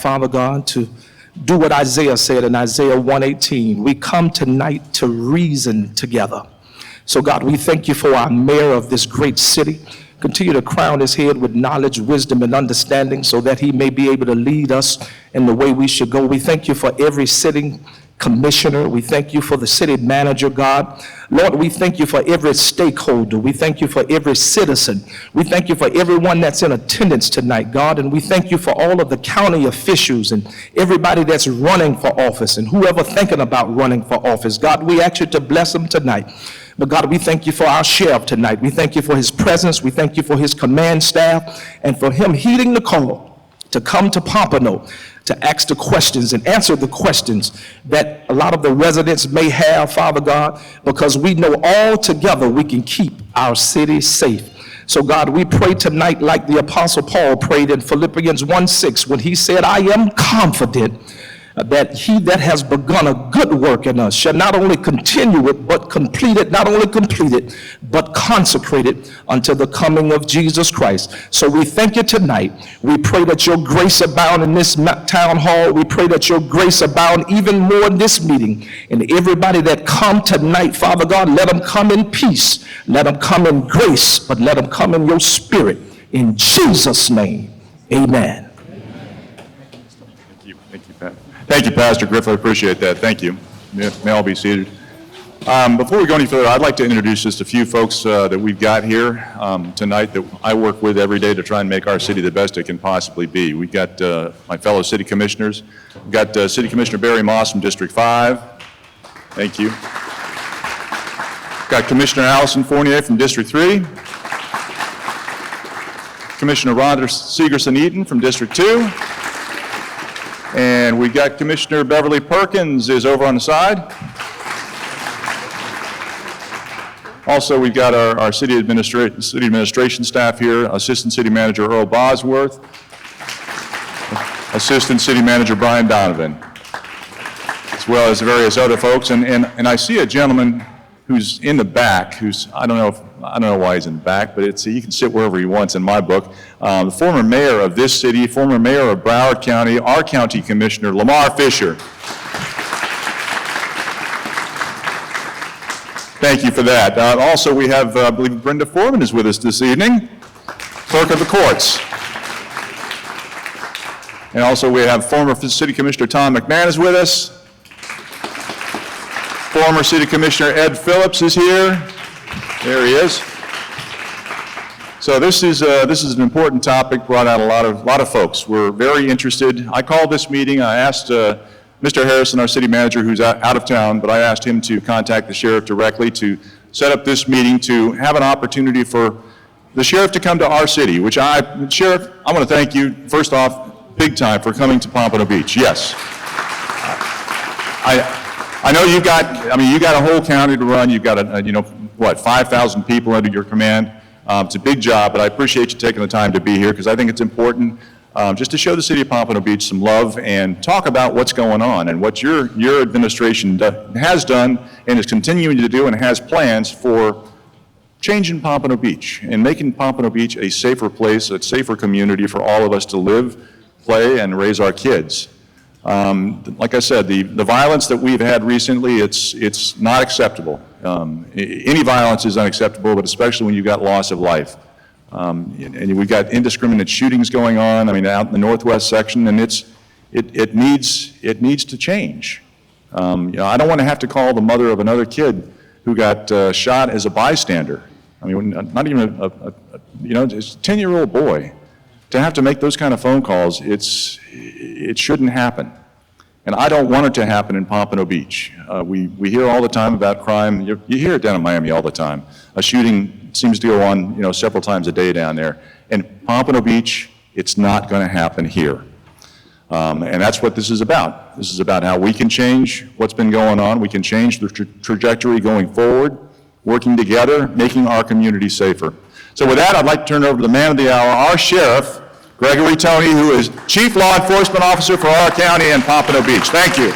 Father God, to do what Isaiah said in Isaiah 1:18. We come tonight to reason together. So God, we thank you for our mayor of this great city. Continue to crown his head with knowledge, wisdom, and understanding so that he may be able to lead us in the way we should go. We thank you for every sitting commissioner. We thank you for the city manager, God. Lord, we thank you for every stakeholder. We thank you for every citizen. We thank you for everyone that's in attendance tonight, God. And we thank you for all of the county officials and everybody that's running for office and whoever thinking about running for office. God, we ask you to bless them tonight. But God, we thank you for our sheriff tonight. We thank you for his presence. We thank you for his command staff and for him heeding the call to come to Pompano to ask the questions and answer the questions that a lot of the residents may have, Father God, because we know all together we can keep our city safe. So God, we pray tonight like the Apostle Paul prayed in Philippians 1:6 when he said, I am confident that he that has begun a good work in us shall not only continue it, but complete it, not only complete it, but consecrate it until the coming of Jesus Christ. So we thank you tonight. We pray that your grace abound in this town hall. We pray that your grace abound even more in this meeting. And everybody that come tonight, Father God, let them come in peace. Let them come in grace, but let them come in your spirit. In Jesus' name, amen. Thank you, Pastor Griffith. I appreciate that. Thank you. May all be seated. Before we go any further, I'd like to introduce just a few folks that we've got here tonight that I work with every day to try and make our city the best it can possibly be. We've got my fellow city commissioners. We've got City Commissioner Barry Moss from District 5. Thank you. We've got Commissioner Allison Fournier from District 3. Commissioner Rhonda Segerson-Eaton from District 2. And we got Commissioner Beverly Perkins is over on the side. Also, we've got our city administration staff here, Assistant City Manager Earl Bosworth, Assistant City Manager Brian Donovan, as well as various other folks. And I see a gentleman who's in the back, who's, I don't know why he's in the back, but he can sit wherever he wants in my book. The former mayor of this city, former mayor of Broward County, our county commissioner, Lamar Fisher. Thank you for that. Also, we have, I believe Brenda Foreman is with us this evening, clerk of the courts. And also we have former City Commissioner Tom McMahon is with us. Former City Commissioner Ed Phillips is here. There he is. So this is an important topic, brought out a lot of folks. We're very interested. I called this meeting. I asked Mr. Harrison, our city manager, who's out of town, but I asked him to contact the sheriff directly to set up this meeting to have an opportunity for the sheriff to come to our city, Sheriff, I want to thank you, first off, big time for coming to Pompano Beach. Yes. I know you got a whole county to run. You've got 5,000 people under your command. It's a big job, but I appreciate you taking the time to be here because I think it's important just to show the city of Pompano Beach some love and talk about what's going on and what your administration has done and is continuing to do and has plans for changing Pompano Beach and making Pompano Beach a safer place, a safer community for all of us to live, play, and raise our kids. Like I said, the violence that we've had recently, it's not acceptable. Any violence is unacceptable, but especially when you've got loss of life. And we've got indiscriminate shootings going on, out in the northwest section, and it needs to change. I don't want to have to call the mother of another kid who got shot as a bystander. Not even just a 10-year-old boy. To have to make those kind of phone calls, it shouldn't happen. And I don't want it to happen in Pompano Beach. We hear all the time about crime. You hear it down in Miami all the time. A shooting seems to go on, several times a day down there. And Pompano Beach, it's not going to happen here. And that's what this is about. This is about how we can change what's been going on. We can change the trajectory going forward, working together, making our community safer. So with that, I'd like to turn it over to the man of the hour, our sheriff, Gregory Tony, who is Chief Law Enforcement Officer for our county and Pompano Beach. Thank you.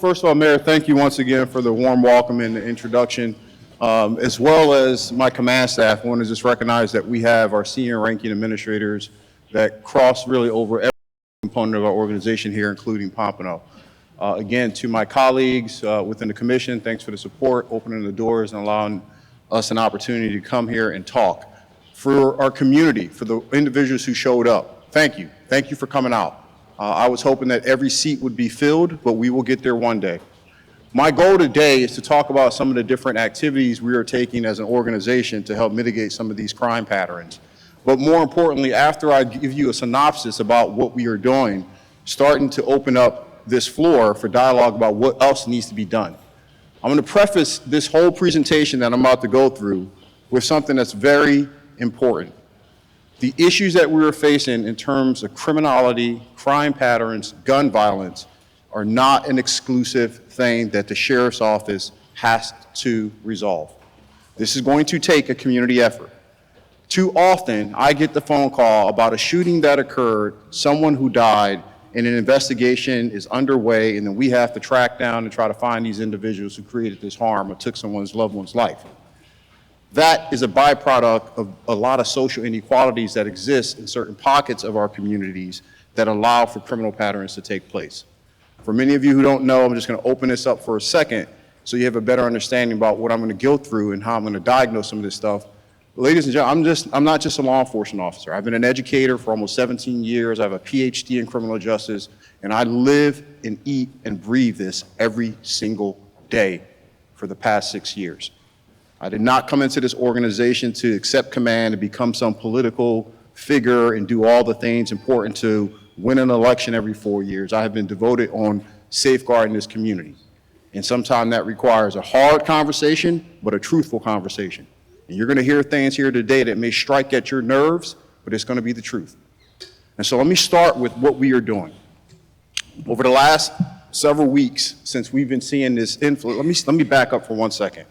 First of all, Mayor, thank you once again for the warm welcome and the introduction. As well as my command staff, I want to just recognize that we have our senior ranking administrators that cross really over every component of our organization here, including Pompano. Again, to my colleagues within the commission, thanks for the support, opening the doors and allowing us an opportunity to come here and talk. For our community, for the individuals who showed up, thank you. Thank you for coming out. I was hoping that every seat would be filled, but we will get there one day. My goal today is to talk about some of the different activities we are taking as an organization to help mitigate some of these crime patterns. But more importantly, after I give you a synopsis about what we are doing, starting to open up this floor for dialogue about what else needs to be done. I'm going to preface this whole presentation that I'm about to go through with something that's very important. The issues that we are facing in terms of criminality, crime patterns, gun violence are not an exclusive thing that the sheriff's office has to resolve. This is going to take a community effort. Too often, I get the phone call about a shooting that occurred, someone who died, and an investigation is underway, and then we have to track down and try to find these individuals who created this harm or took someone's loved one's life. That is a byproduct of a lot of social inequalities that exist in certain pockets of our communities that allow for criminal patterns to take place. For many of you who don't know, I'm just going to open this up for a second so you have a better understanding about what I'm going to go through and how I'm going to diagnose some of this stuff. Ladies and gentlemen, I'm not just a law enforcement officer. I've been an educator for almost 17 years. I have a PhD in criminal justice, and I live and eat and breathe this every single day for the past 6 years. I did not come into this organization to accept command and become some political figure and do all the things important to win an election every 4 years. I have been devoted on safeguarding this community. And sometimes that requires a hard conversation, but a truthful conversation. And you're going to hear things here today that may strike at your nerves, but it's going to be the truth. And so let me start with what we are doing. Over the last several weeks, since we've been seeing this influence, let me back up for 1 second.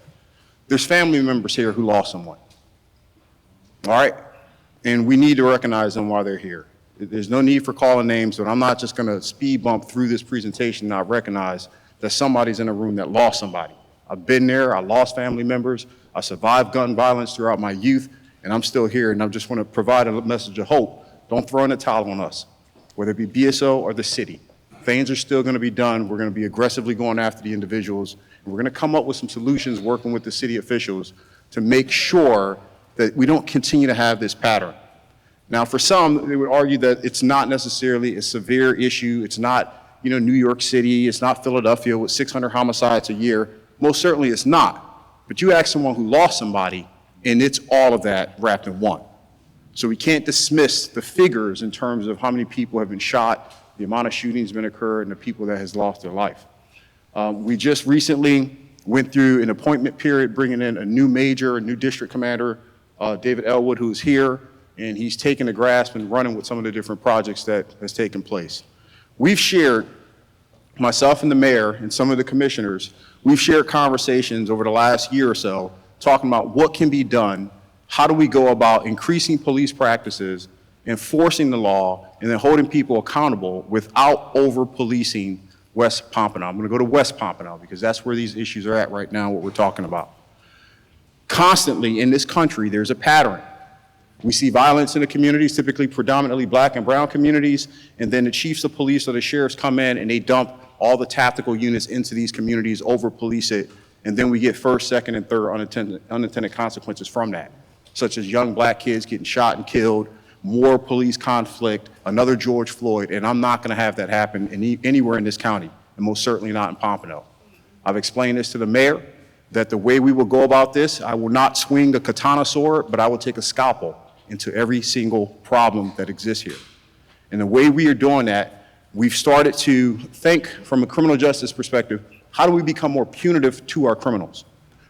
There's family members here who lost someone, all right? And we need to recognize them while they're here. There's no need for calling names, but I'm not just gonna speed bump through this presentation and not recognize that somebody's in a room that lost somebody. I've been there, I lost family members, I survived gun violence throughout my youth, and I'm still here, and I just wanna provide a message of hope. Don't throw in the towel on us, whether it be BSO or the city. Things are still gonna be done. We're gonna be aggressively going after the individuals, and we're gonna come up with some solutions working with the city officials to make sure that we don't continue to have this pattern. Now, for some, they would argue that it's not necessarily a severe issue. It's not, New York City. It's not Philadelphia with 600 homicides a year. Most certainly it's not. But you ask someone who lost somebody, and it's all of that wrapped in one. So we can't dismiss the figures in terms of how many people have been shot, the amount of shootings been occurred, and the people that has lost their life. We just recently went through an appointment period, bringing in a new major, a new district commander, David Elwood, who's here, and he's taken a grasp and running with some of the different projects that has taken place. We've shared, myself and the mayor and some of the commissioners, we've shared conversations over the last year or so, talking about what can be done, how do we go about increasing police practices, enforcing the law, and then holding people accountable without over-policing West Pompano. I'm going to go to West Pompano because that's where these issues are at right now, what we're talking about. Constantly in this country, there's a pattern. We see violence in the communities, typically predominantly black and brown communities, and then the chiefs of police or the sheriffs come in and they dump all the tactical units into these communities, over-police it, and then we get first, second, and third unintended consequences from that, such as young black kids getting shot and killed, more police conflict, another George Floyd, and I'm not going to have that happen anywhere in this county, and most certainly not in Pompano. I've explained this to the mayor, that the way we will go about this, I will not swing a katana sword, but I will take a scalpel into every single problem that exists here. And the way we are doing that, we've started to think from a criminal justice perspective, how do we become more punitive to our criminals?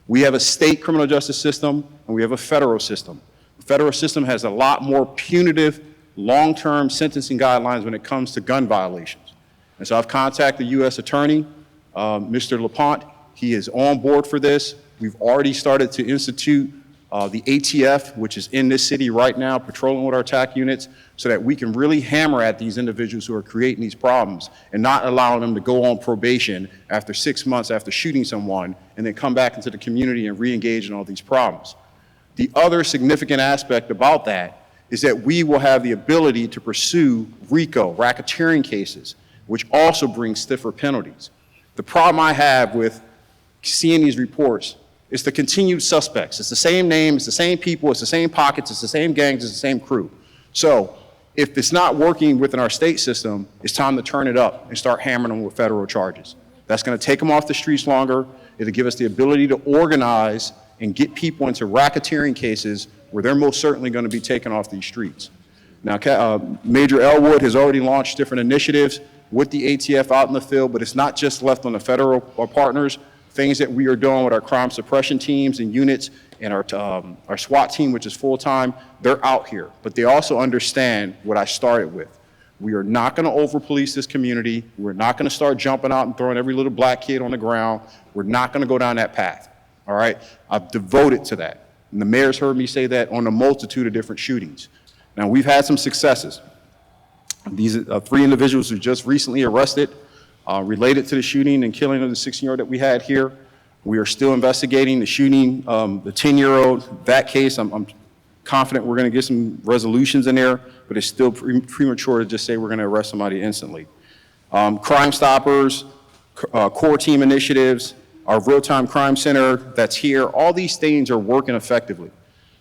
We have a state criminal justice system, and we have a federal system. The federal system has a lot more punitive, long-term sentencing guidelines when it comes to gun violations. And so I've contacted the U.S. Attorney, Mr. LaPont. He is on board for this. We've already started to institute the ATF, which is in this city right now, patrolling with our TAC units, so that we can really hammer at these individuals who are creating these problems and not allowing them to go on probation after 6 months after shooting someone and then come back into the community and re-engage in all these problems. The other significant aspect about that is that we will have the ability to pursue RICO, racketeering cases, which also brings stiffer penalties. The problem I have with seeing these reports is the continued suspects. It's the same name, it's the same people, it's the same pockets, it's the same gangs, it's the same crew. So if it's not working within our state system, it's time to turn it up and start hammering them with federal charges. That's going to take them off the streets longer. It'll give us the ability to organize and get people into racketeering cases where they're most certainly going to be taken off these streets. Now, Major Elwood has already launched different initiatives with the ATF out in the field, but it's not just left on the federal partners. Things that we are doing with our crime suppression teams and units and our SWAT team, which is full-time, they're out here. But they also understand what I started with. We are not going to over-police this community. We're not going to start jumping out and throwing every little black kid on the ground. We're not going to go down that path, all right? I've devoted to that. And the mayor's heard me say that on a multitude of different shootings. Now, we've had some successes. These 3 individuals who just recently arrested related to the shooting and killing of the 16-year-old that we had here. We are still investigating the shooting, the 10-year-old, that case. I'm confident we're going to get some resolutions in there, but it's still premature to just say we're going to arrest somebody instantly. Crime Stoppers, core team initiatives, our real-time crime center that's here, all these things are working effectively.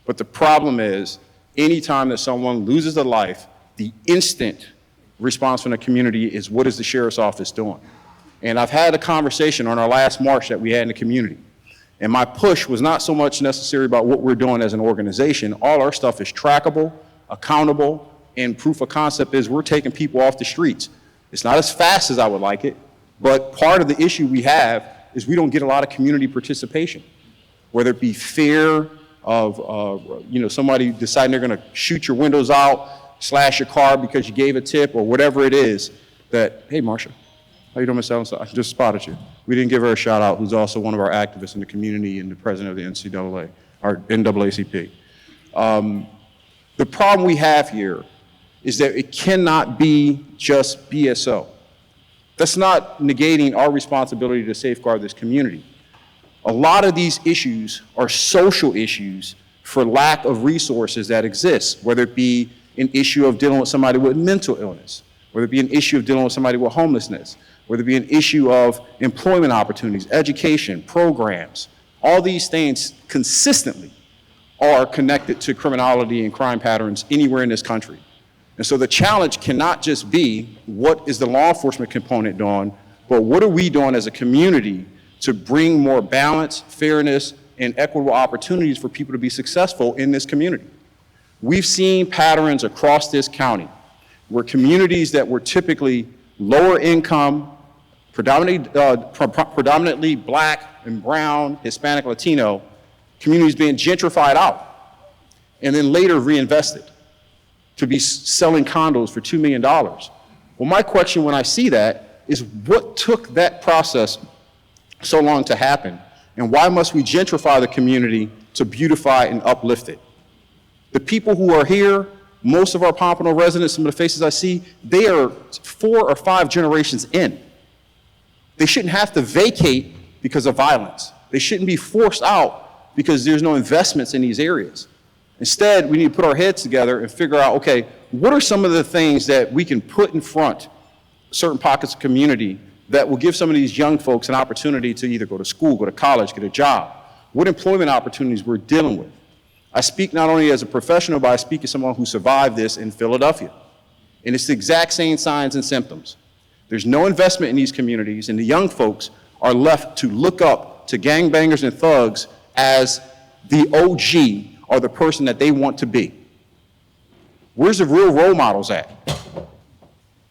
But the problem is, anytime that someone loses a life, the instant response from the community is, what is the sheriff's office doing? And I've had a conversation on our last march that we had in the community. And my push was not so much necessary about what we're doing as an organization. All our stuff is trackable, accountable, and proof of concept is we're taking people off the streets. It's not as fast as I would like it, but part of the issue we have is we don't get a lot of community participation, whether it be fear of somebody deciding they're going to shoot your windows out, slash your car because you gave a tip, or whatever it is that, hey, Marsha, how you doing, Miss Ellen? I just spotted you. We didn't give her a shout out, who's also one of our activists in the community and the president of the NCAA, or NAACP. The problem we have here is that it cannot be just BSO. That's not negating our responsibility to safeguard this community. A lot of these issues are social issues for lack of resources that exist, whether it be an issue of dealing with somebody with mental illness, whether it be an issue of dealing with somebody with homelessness, whether it be an issue of employment opportunities, education, programs. All these things consistently are connected to criminality and crime patterns anywhere in this country. And so the challenge cannot just be what is the law enforcement component doing, but what are we doing as a community to bring more balance, fairness, and equitable opportunities for people to be successful in this community. We've seen patterns across this county where communities that were typically lower income, predominantly black and brown, Hispanic, Latino, communities being gentrified out and then later reinvested to be selling condos for $2 million. Well, my question when I see that is, what took that process so long to happen, and why must we gentrify the community to beautify and uplift it? The people who are here, most of our Pompano residents, some of the faces I see, they are 4 or 5 generations in. They shouldn't have to vacate because of violence. They shouldn't be forced out because there's no investments in these areas. Instead, we need to put our heads together and figure out, okay, what are some of the things that we can put in front certain pockets of community that will give some of these young folks an opportunity to either go to school, go to college, get a job? What employment opportunities we're dealing with? I speak not only as a professional, but I speak as someone who survived this in Philadelphia. And it's the exact same signs and symptoms. There's no investment in these communities, and the young folks are left to look up to gangbangers and thugs as the OG or the person that they want to be. Where's the real role models at?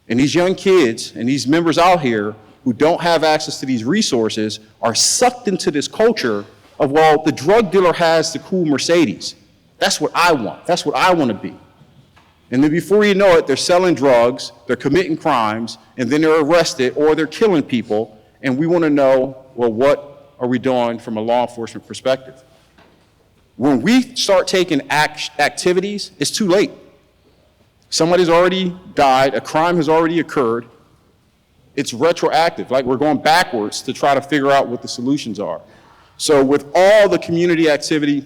And these young kids and these members out here who don't have access to these resources are sucked into this culture of, well, the drug dealer has the cool Mercedes. That's what I want. That's what I want to be. And then before you know it, they're selling drugs, they're committing crimes, and then they're arrested or they're killing people. And we want to know, well, what are we doing from a law enforcement perspective? When we start taking activities, it's too late. Somebody's already died, a crime has already occurred. It's retroactive, like we're going backwards to try to figure out what the solutions are. So with all the community activity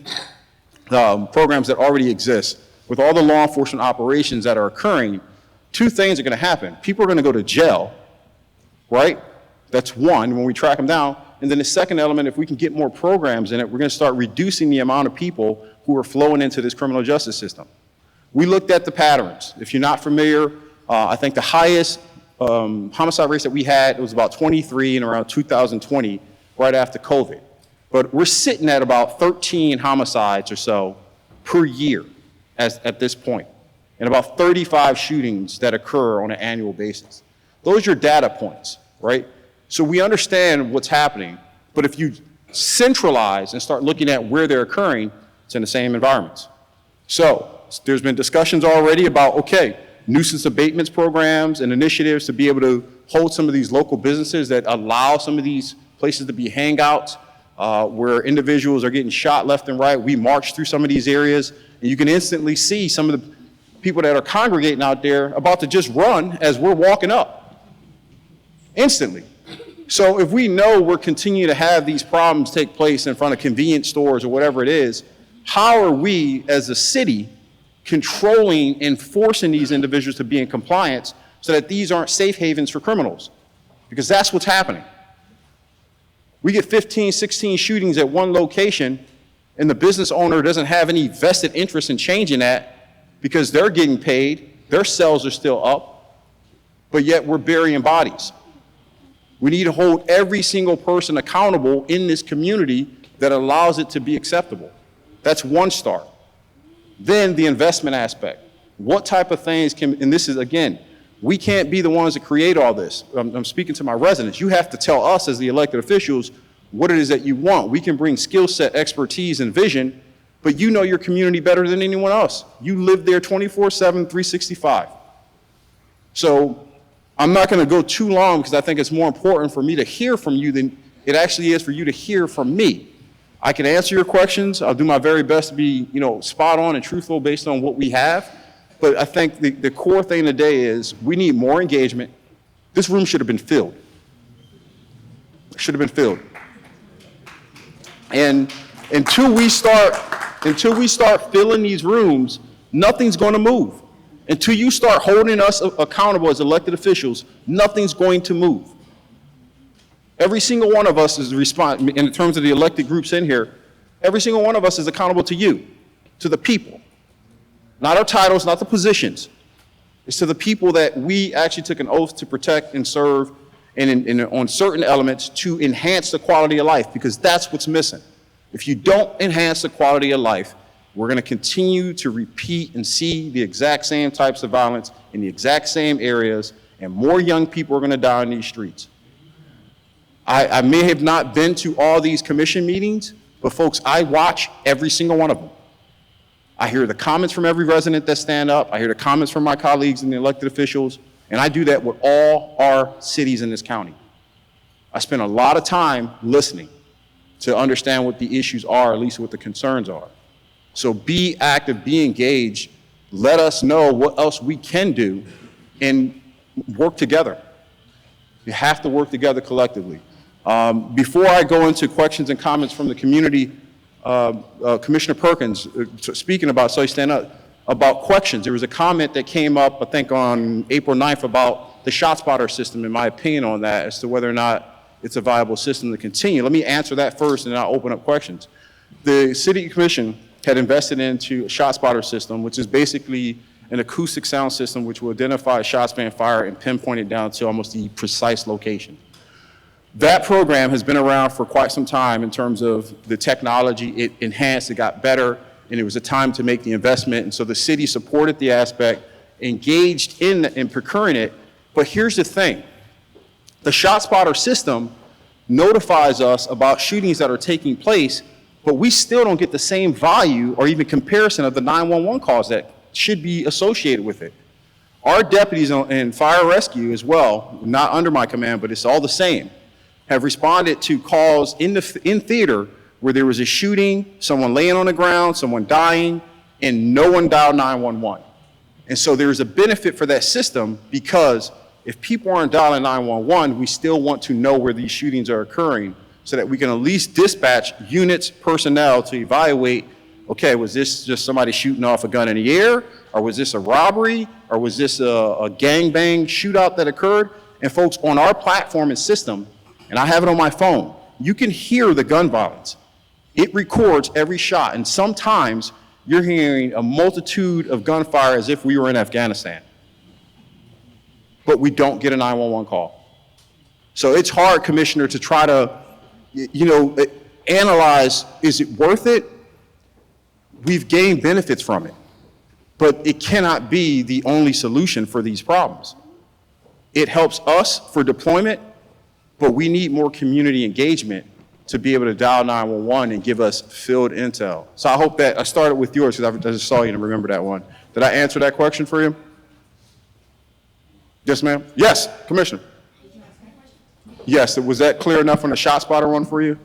programs that already exist, with all the law enforcement operations that are occurring, two things are going to happen. People are going to go to jail, right? That's one, when we track them down. And then the second element, if we can get more programs in it, we're going to start reducing the amount of people who are flowing into this criminal justice system. We looked at the patterns. If you're not familiar, I think the highest homicide rates that we had, it was about 23 in around 2020, right after COVID. But we're sitting at about 13 homicides or so per year at this point, and about 35 shootings that occur on an annual basis. Those are your data points, right? So we understand what's happening, but if you centralize and start looking at where they're occurring, it's in the same environments. So there's been discussions already about, okay, nuisance abatements programs and initiatives to be able to hold some of these local businesses that allow some of these places to be hangouts where individuals are getting shot left and right. We march through some of these areas, and you can instantly see some of the people that are congregating out there about to just run as we're walking up. Instantly. So if we know we're continuing to have these problems take place in front of convenience stores or whatever it is, how are we as a city controlling and forcing these individuals to be in compliance so that these aren't safe havens for criminals? Because that's what's happening. We get 15, 16 shootings at one location, and the business owner doesn't have any vested interest in changing that because they're getting paid, their sales are still up, but yet we're burying bodies. We need to hold every single person accountable in this community that allows it to be acceptable. That's one start. Then the investment aspect. What type of things can, and this is, again, we can't be the ones that create all this. I'm speaking to my residents. You have to tell us as the elected officials what it is that you want. We can bring skill set, expertise, and vision, but you know your community better than anyone else. You live there 24/7, 365. So I'm not going to go too long because I think it's more important for me to hear from you than it actually is for you to hear from me. I can answer your questions. I'll do my very best to be, spot on and truthful based on what we have. But I think the core thing today is we need more engagement. This room should have been filled. It should have been filled. And until we start filling these rooms, nothing's going to move. Until you start holding us accountable as elected officials, nothing's going to move. Every single one of us is responsible, in terms of the elected groups in here, every single one of us is accountable to you, to the people. Not our titles, not the positions. It's to the people that we actually took an oath to protect and serve, and on certain elements to enhance the quality of life, because that's what's missing. If you don't enhance the quality of life, we're going to continue to repeat and see the exact same types of violence in the exact same areas, and more young people are going to die on these streets. I may have not been to all these commission meetings, but folks, I watch every single one of them. I hear the comments from every resident that stand up. I hear the comments from my colleagues and the elected officials, and I do that with all our cities in this county. I spend a lot of time listening to understand what the issues are, at least what the concerns are. So be active, be engaged, let us know what else we can do, and work together. You have to work together collectively. Before I go into questions and comments from the community, Commissioner Perkins, speaking about, so you stand up, about questions. There was a comment that came up, I think on April 9th, about the ShotSpotter system, in my opinion on that, as to whether or not it's a viable system to continue. Let me answer that first, and then I'll open up questions. The City Commission had invested into a ShotSpotter system, which is basically an acoustic sound system which will identify shots being fired and pinpoint it down to almost the precise location. That program has been around for quite some time in terms of the technology. It enhanced, it got better, and it was a time to make the investment. And so the city supported the aspect, engaged in procuring it. But here's the thing. The ShotSpotter system notifies us about shootings that are taking place, but we still don't get the same value or even comparison of the 911 calls that should be associated with it. Our deputies in fire rescue as well, not under my command, but it's all the same, have responded to calls in theater where there was a shooting, someone laying on the ground, someone dying, and no one dialed 911. And so there's a benefit for that system because if people aren't dialing 911, we still want to know where these shootings are occurring so that we can at least dispatch units, personnel to evaluate, okay, was this just somebody shooting off a gun in the air? Or was this a robbery? Or was this a gangbang shootout that occurred? And folks, on our platform and system, and I have it on my phone, you can hear the gun violence. It records every shot, and sometimes you're hearing a multitude of gunfire as if we were in Afghanistan. But we don't get a 911 call. So it's hard, Commissioner, to try to, analyze, is it worth it? We've gained benefits from it, but it cannot be the only solution for these problems. It helps us for deployment, but we need more community engagement to be able to dial 911 and give us field intel. So I hope that, I started with yours because I just saw you and remember that one. Did I answer that question for you? Yes, ma'am? Yes, Commissioner. Yes, was that clear enough on the shot spotter one for you?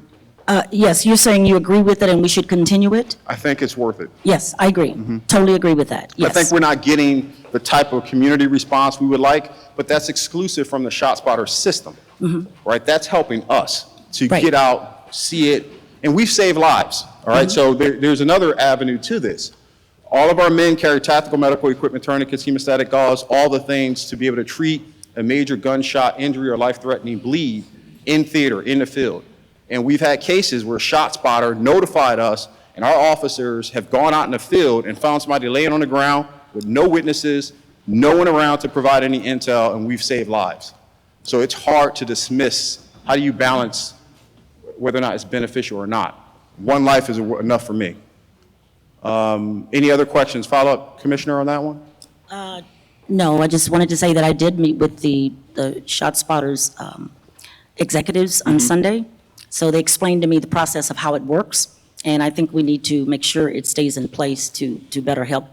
Yes, you're saying you agree with it and we should continue it? I think it's worth it. Yes, I agree. Totally agree with that. Yes. I think we're not getting the type of community response we would like, but that's exclusive from the ShotSpotter system, right? That's helping us to Right. get out, see it, and we've saved lives, all right? So there's another avenue to this. All of our men carry tactical medical equipment, tourniquets, hemostatic gauze, all the things to be able to treat a major gunshot injury or life-threatening bleed in theater, in the field. And we've had cases where ShotSpotter notified us, and our officers have gone out in the field and found somebody laying on the ground with no witnesses, no one around to provide any intel, and we've saved lives. So it's hard to dismiss. How do you balance whether or not it's beneficial or not? One life is enough for me. Any other questions? Follow-up, Commissioner, on that one? No, I just wanted to say that I did meet with the ShotSpotters executives on Sunday. So they explained to me the process of how it works, and I think we need to make sure it stays in place to better help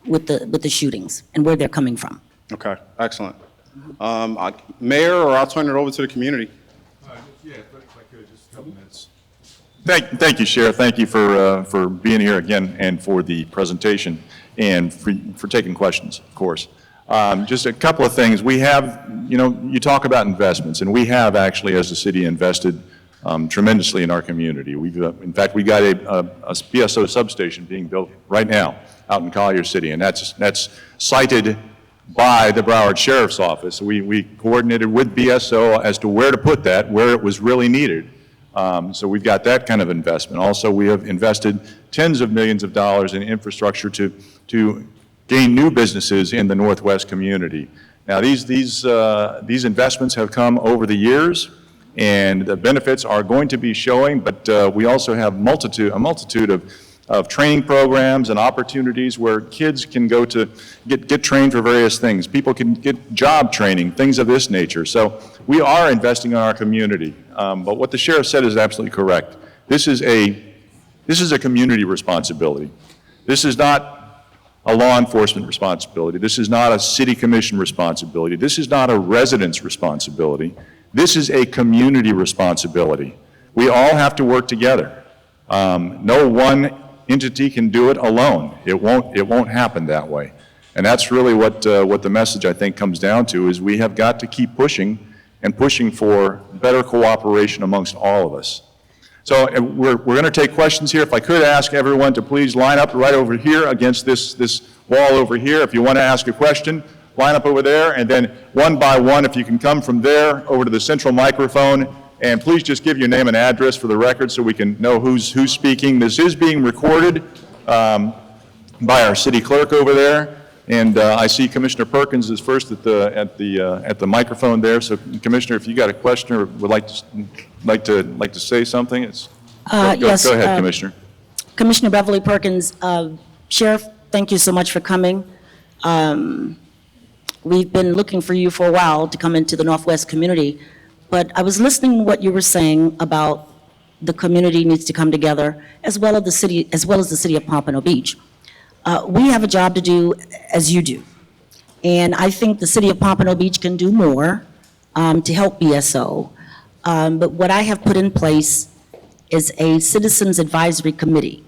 with the shootings and where they're coming from. Okay, excellent. Mayor, or I'll turn it over to the community. Yeah, if I could, just a couple minutes. Thank you, Sheriff. Thank you for being here again and for the presentation and for taking questions, of course. Just a couple of things. We have, you talk about investments, and we have actually, as a city, invested tremendously in our community. We've, in fact, we got a BSO substation being built right now out in Collier City, and that's cited by the Broward Sheriff's Office. We coordinated with BSO as to where to put that, where it was really needed. So we've got that kind of investment. Also, we have invested tens of millions of dollars in infrastructure to gain new businesses in the Northwest community. Now, these investments have come over the years, and the benefits are going to be showing, but we also have a multitude of training programs and opportunities where kids can go to get trained for various things. People can get job training, things of this nature. So we are investing in our community. But what the sheriff said is absolutely correct. This is a community responsibility. This is not a law enforcement responsibility. This is not a city commission responsibility. This is not a resident's responsibility. This is a community responsibility. We all have to work together. No one entity can do it alone. It won't happen that way. And that's really what the message, I think, comes down to, is we have got to keep pushing and pushing for better cooperation amongst all of us. So we're going to take questions here. If I could ask everyone to please line up right over here against this wall over here. If you want to ask a question, line up over there, and then one by one, if you can come from there over to the central microphone, and please just give your name and address for the record so we can know who's speaking. This is being recorded by our city clerk over there, and I see Commissioner Perkins is first at the microphone there. So, Commissioner, if you got a question or would like to say something, Yes, go ahead, Commissioner. Commissioner Beverly Perkins, Sheriff, thank you so much for coming. We've been looking for you for a while to come into the Northwest community, but I was listening to what you were saying about the community needs to come together, as well as the city of Pompano Beach. We have a job to do, as you do, and I think the city of Pompano Beach can do more to help BSO. But what I have put in place is a Citizens Advisory Committee.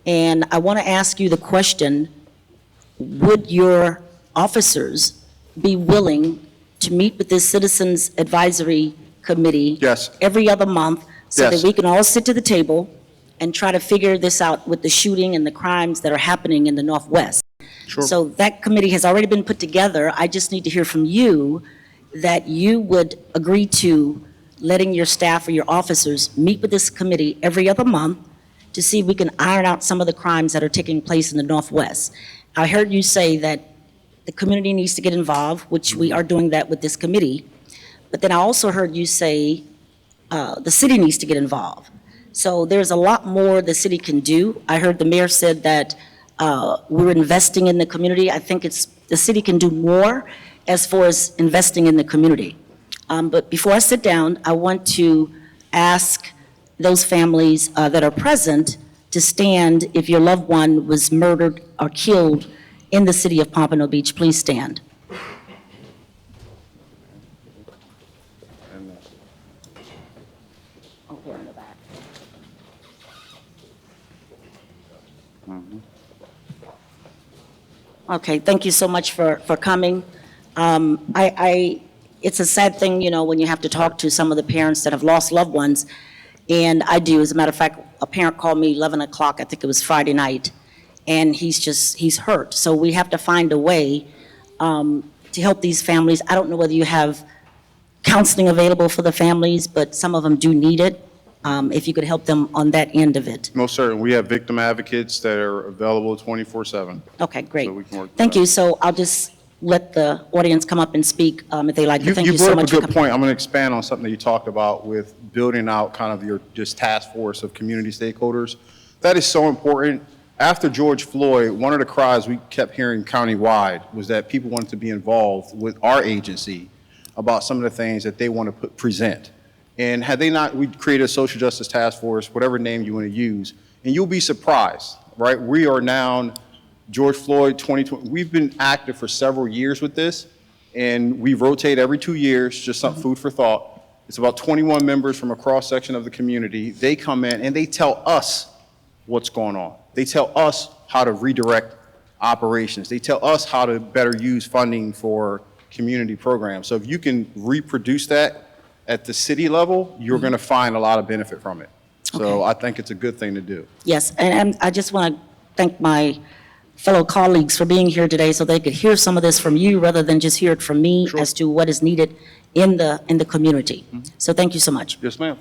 And I want to ask you the question, would your officers be willing to meet with this Citizens Advisory Committee? Yes. Every other month, so that Yes. we can all sit to the table and try to figure this out with the shooting and the crimes that are happening in the Northwest? Sure. So that committee has already been put together. I just need to hear from you that you would agree to letting your staff or your officers meet with this committee every other month to see if we can iron out some of the crimes that are taking place in the Northwest. I heard you say that the community needs to get involved, which we are doing that with this committee. But then I also heard you say the city needs to get involved. So there's a lot more the city can do. I heard the mayor said that we're investing in the community. I think the city can do more as far as investing in the community. But before I sit down, I want to ask those families that are present to stand if your loved one was murdered or killed in the city of Pompano Beach. Please stand. Over in the back. Okay, thank you so much for coming. It's a sad thing, you know, when you have to talk to some of the parents that have lost loved ones, and I do. As a matter of fact, a parent called me 11 o'clock, I think it was Friday night, and he's hurt. So we have to find a way to help these families. I don't know whether you have counseling available for the families, but some of them do need it. If you could help them on that end of it. Most certainly. We have victim advocates that are available 24/7. Okay, great. So we can work with Thank that. you. So I'll just let the audience come up and speak if they like. But thank You you so brought up much a for good coming. point. I'm going to expand on something that you talked about with building out kind of your just task force of community stakeholders. That is so important. After George Floyd, one of the cries we kept hearing countywide was that people wanted to be involved with our agency about some of the things that they want to present. And had they not, we'd created a social justice task force, whatever name you want to use, and you'll be surprised, right? We are now, George Floyd 2020, we've been active for several years with this, and we rotate every 2 years, just some food for thought. It's about 21 members from a cross-section of the community. They come in and they tell us what's going on. They tell us how to redirect operations. They tell us how to better use funding for community programs. So if you can reproduce that at the city level, you're going to find a lot of benefit from it. So I think it's a good thing to do. Yes, and I just want to thank my fellow colleagues for being here today so they could hear some of this from you rather than just hear it from me as to what is needed in the community. So thank you so much. Yes, ma'am.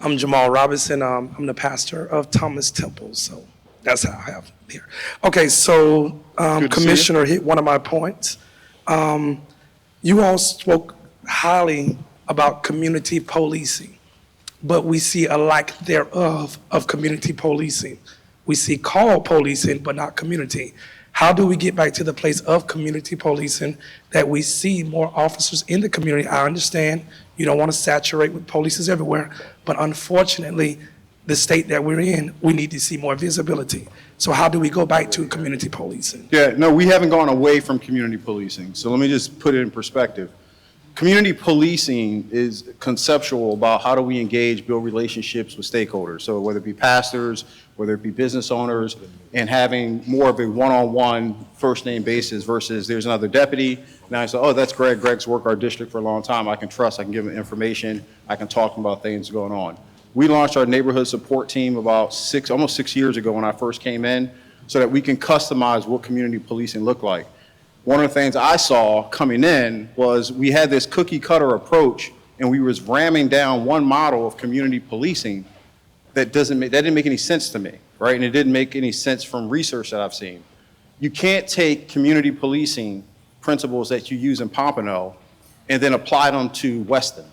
I'm Jamal Robinson. I'm the pastor of Thomas Temple, so that's how I have here. Okay, so to see you. Commissioner hit one of my points. You all spoke highly about community policing, but we see a lack thereof of community policing. We see call policing, but not community. How do we get back to the place of community policing that we see more officers in the community? I understand you don't want to saturate with polices everywhere, but unfortunately, the state that we're in, we need to see more visibility. So how do we go back to community policing? Yeah, no, we haven't gone away from community policing. So let me just put it in perspective. Community policing is conceptual about how do we engage, build relationships with stakeholders. So whether it be pastors, whether it be business owners, and having more of a one-on-one first name basis versus there's another deputy. Now I say, oh, that's Greg. Greg's worked our district for a long time. I can trust, I can give him information. I can talk to him about things going on. We launched our neighborhood support team about almost 6 years ago when I first came in so that we can customize what community policing looked like. One of the things I saw coming in was we had this cookie cutter approach and we was ramming down one model of community policing that didn't make any sense to me, right? And it didn't make any sense from research that I've seen. You can't take community policing principles that you use in Pompano and then apply them to Weston.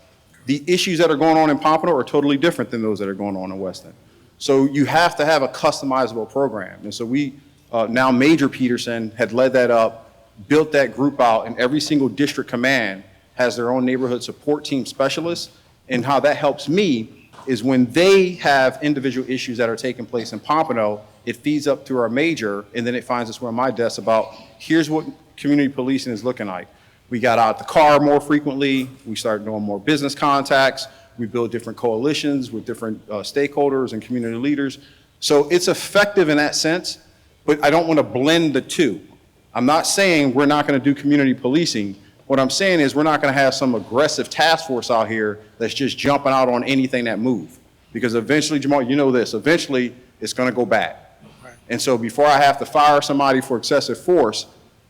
The issues that are going on in Pompano are totally different than those that are going on in Weston. So you have to have a customizable program. And so we, now Major Peterson had led that up, built that group out, and every single district command has their own neighborhood support team specialists. And how that helps me is when they have individual issues that are taking place in Pompano, it feeds up through our major, and then it finds its way on my desk about here's what community policing is looking like. We got out the car more frequently. We started doing more business contacts. We built different coalitions with different stakeholders and community leaders. So it's effective in that sense, but I don't want to blend the two. I'm not saying we're not going to do community policing. What I'm saying is we're not going to have some aggressive task force out here that's just jumping out on anything that moves. Because eventually, Jamal, you know this, eventually it's going to go bad. Right. And so before I have to fire somebody for excessive force,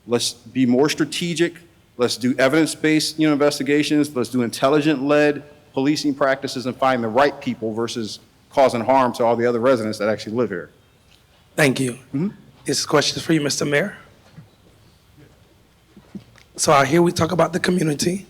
let's be more strategic. Let's do evidence-based, investigations. Let's do intelligent-led policing practices and find the right people versus causing harm to all the other residents that actually live here. Thank you. This question is for you, Mr. Mayor. So I hear we talk about the community.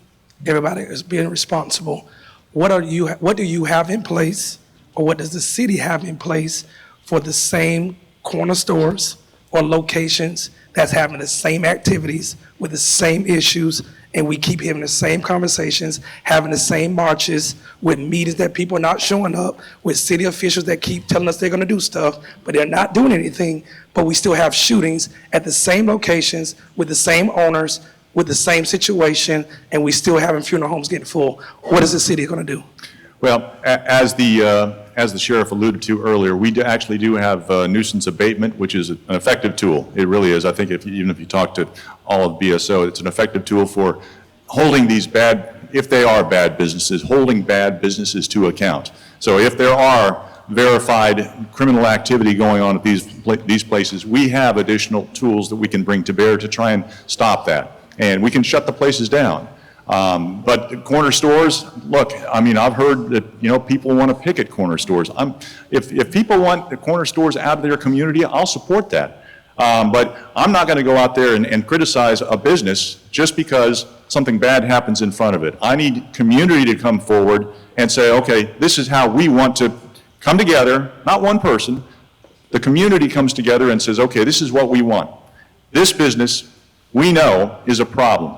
Everybody is being responsible. What do you have in place, or what does the city have in place for the same corner stores or locations that's having the same activities with the same issues, and we keep having the same conversations, having the same marches, with meetings that people are not showing up, with city officials that keep telling us they're gonna do stuff, but they're not doing anything, but we still have shootings at the same locations with the same owners, with the same situation, and we still having funeral homes getting full. What is the city gonna do? Well, as the sheriff alluded to earlier, we actually do have nuisance abatement, which is an effective tool. It really is. I think even if you talk to all of BSO, it's an effective tool for holding these if they are bad businesses, holding bad businesses to account. So if there are verified criminal activity going on at these places, we have additional tools that we can bring to bear to try and stop that. And we can shut the places down. But corner stores, look, I mean, I've heard that, people want to picket corner stores. If people want the corner stores out of their community, I'll support that. But I'm not going to go out there and criticize a business just because something bad happens in front of it. I need community to come forward and say, okay, this is how we want to come together, not one person. The community comes together and says, okay, this is what we want. This business, we know, is a problem.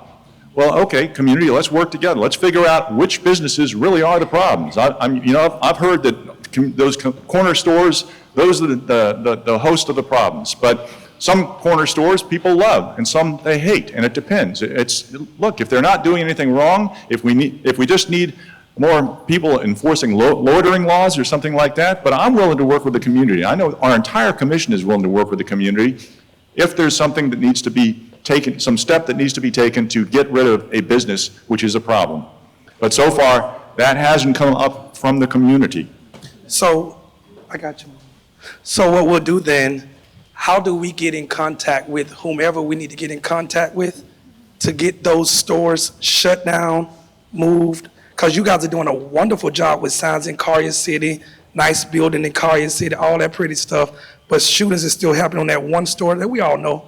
Well, okay, community, let's work together. Let's figure out which businesses really are the problems. I've heard that those corner stores, those are the host of the problems. But some corner stores people love, and some they hate, and it depends. Look, if they're not doing anything wrong, if we just need more people enforcing loitering laws or something like that, but I'm willing to work with the community. I know our entire commission is willing to work with the community if there's something that needs to be taken, some step that needs to be taken to get rid of a business which is a problem. But so far, that hasn't come up from the community. So, I got you. So what we'll do then, how do we get in contact with whomever we need to get in contact with to get those stores shut down, moved? Because you guys are doing a wonderful job with signs in Collier City, nice building in Collier City, all that pretty stuff, but shootings is still happening on that one store that we all know.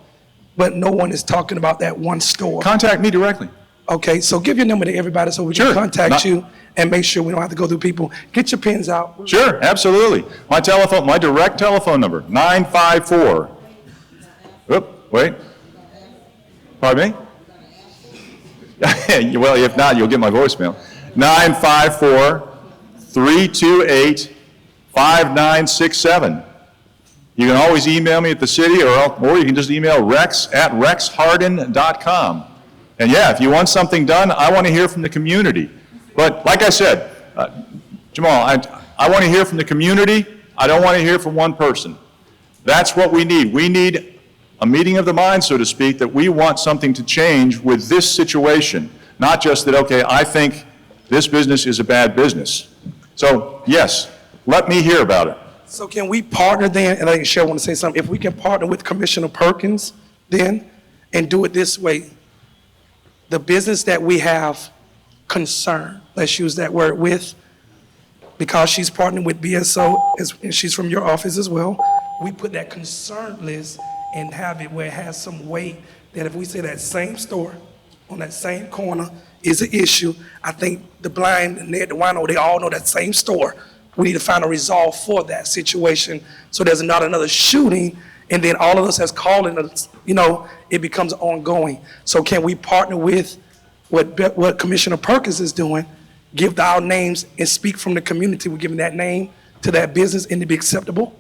But no one is talking about that one store. Contact me directly. Okay, so give your number to everybody so we can contact you and make sure we don't have to go through people. Get your pens out. Sure, absolutely. My direct telephone number, 954. Oop, wait. Pardon me? Well, if not, you'll get my voicemail. 954-328-5967. You can always email me at the city, or you can just email rex@rexharden.com. And yeah, if you want something done, I want to hear from the community. But like I said, Jamal, I want to hear from the community. I don't want to hear from one person. That's what we need. We need a meeting of the mind, so to speak, that we want something to change with this situation. Not just that, okay, I think this business is a bad business. So yes, let me hear about it. So can we partner then, and I think Cheryl want to say something, if we can partner with Commissioner Perkins then and do it this way, the business that we have concern, let's use that word with, because she's partnering with BSO, and she's from your office as well, we put that concern list and have it where it has some weight, that if we say that same store on that same corner is an issue, I think the blind and the wino, they all know that same store. We need to find a resolve for that situation so there's not another shooting and then all of us as calling us, it becomes ongoing. So can we partner with what Commissioner Perkins is doing, give our names and speak from the community, we're giving that name to that business and to be acceptable?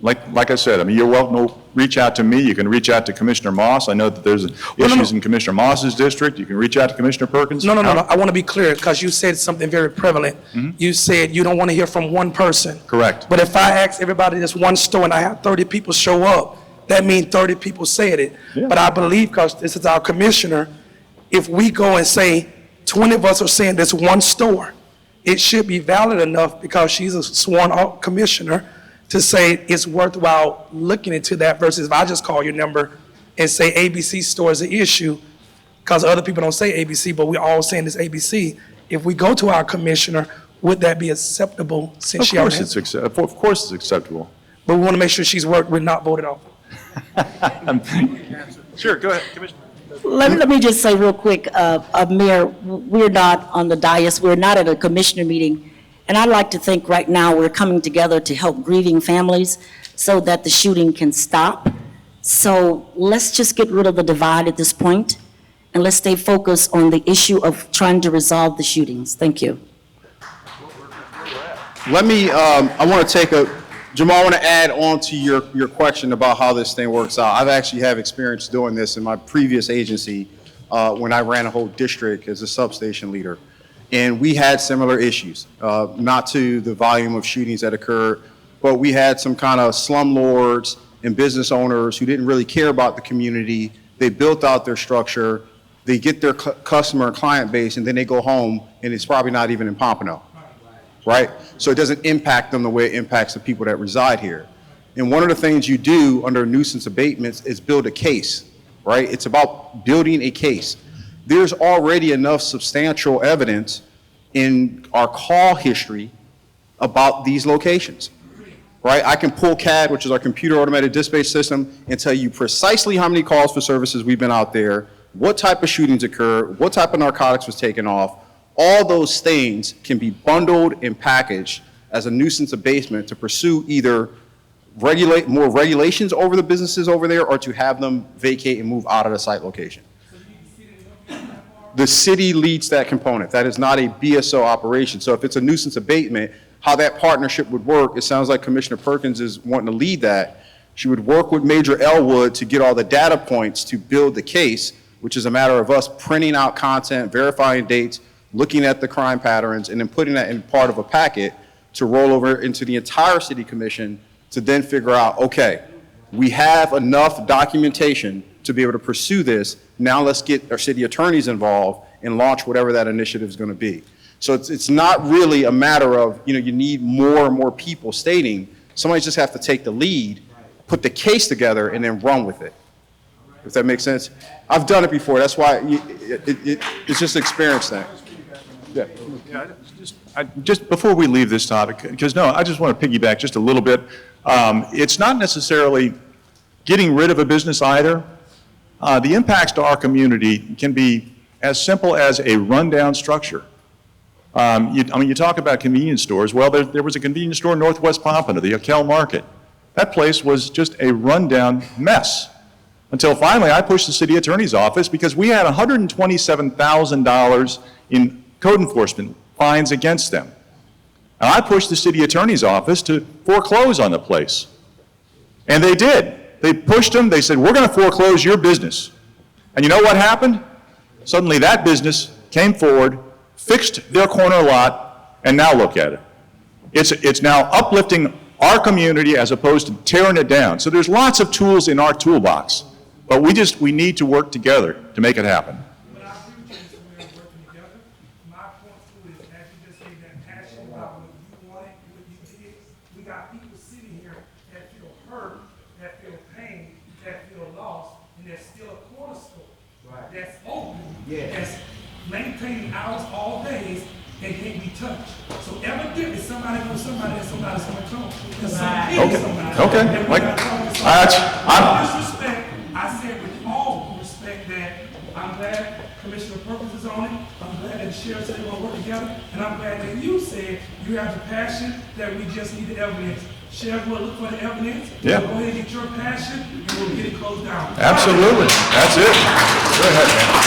like I said, I mean, you're welcome to reach out to me. You can reach out to Commissioner Moss. I know that there's issues in Commissioner Moss's district. You can reach out to Commissioner Perkins. No. I want to be clear because you said something very prevalent. You said you don't want to hear from one person. Correct. But if I ask everybody in this one store and I have 30 people show up, that means 30 people said it. Yeah. But I believe, because this is our commissioner, if we go and say 20 of us are saying this one store, it should be valid enough, because she's a sworn commissioner, to say it's worthwhile looking into that, versus if I just call your number and say ABC store is an issue, because other people don't say ABC, but we're all saying it's ABC. If we go to our commissioner, would that be acceptable? Since Of course it's acceptable. But we want to make sure she's worked with not voted off. Sure, go ahead, Commissioner. Let me just say real quick, Mayor, we're not on the dais, we're not at a commissioner meeting, and I'd like to think right now we're coming together to help grieving families so that the shooting can stop. So let's just get rid of the divide at this point, and let's stay focused on the issue of trying to resolve the shootings. Thank you. Let me, I want to take Jamal, I want to add on to your question about how this thing works out. I've actually have experience doing this in my previous agency when I ran a whole district as a substation leader. And we had similar issues, not to the volume of shootings that occurred, but we had some kind of slumlords and business owners who didn't really care about the community. They built out their structure, they get their customer and client base, and then they go home, and it's probably not even in Pompano. Right? So it doesn't impact them the way it impacts the people that reside here. And one of the things you do under nuisance abatements is build a case, right? It's about building a case. There's already enough substantial evidence in our call history about these locations, right? I can pull CAD, which is our computer automated dispatch system, and tell you precisely how many calls for services we've been out there, what type of shootings occurred, what type of narcotics was taken off. All those things can be bundled and packaged as a nuisance abatement to pursue either more regulations over the businesses over there, or to have them vacate and move out of the site location. The city leads that component. That is not a BSO operation. So if it's a nuisance abatement, how that partnership would work, it sounds like Commissioner Perkins is wanting to lead that. She would work with Major Elwood to get all the data points to build the case, which is a matter of us printing out content, verifying dates, looking at the crime patterns, and then putting that in part of a packet to roll over into the entire city commission to then figure out, okay, we have enough documentation to be able to pursue this. Now let's get our city attorneys involved and launch whatever that initiative is going to be. So it's not really a matter of, you need more and more people stating. Somebody just have to take the lead, put the case together, and then run with it. If that makes sense. I've done it before. That's why it's just an experience thing. Yeah. Just before we leave this topic, because I just want to piggyback just a little bit. It's not necessarily getting rid of a business either. The impacts to our community can be as simple as a rundown structure. You talk about convenience stores. Well, there was a convenience store in Northwest Pompano, the Akel Market. That place was just a rundown mess. Until finally I pushed the city attorney's office because we had $127,000 in code enforcement fines against them. And I pushed the city attorney's office to foreclose on the place. And they did. They pushed them. They said, we're going to foreclose your business. And you know what happened? Suddenly that business came forward, fixed their corner lot, and now look at it. It's now uplifting our community as opposed to tearing it down. So there's lots of tools in our toolbox, but we need to work together to make it happen. That's maintaining hours all days and can't be touched. So evidently somebody's gonna come. Because Okay. Disrespect, I said with all respect that I'm glad Commissioner Perkins is on it. I'm glad that the sheriff said we're gonna work together. And I'm glad that you said you have the passion that we just need the evidence. Sheriff will look for the evidence. Yeah. Go ahead and get your passion and we'll get it closed down. Absolutely. That's it. Go ahead, man.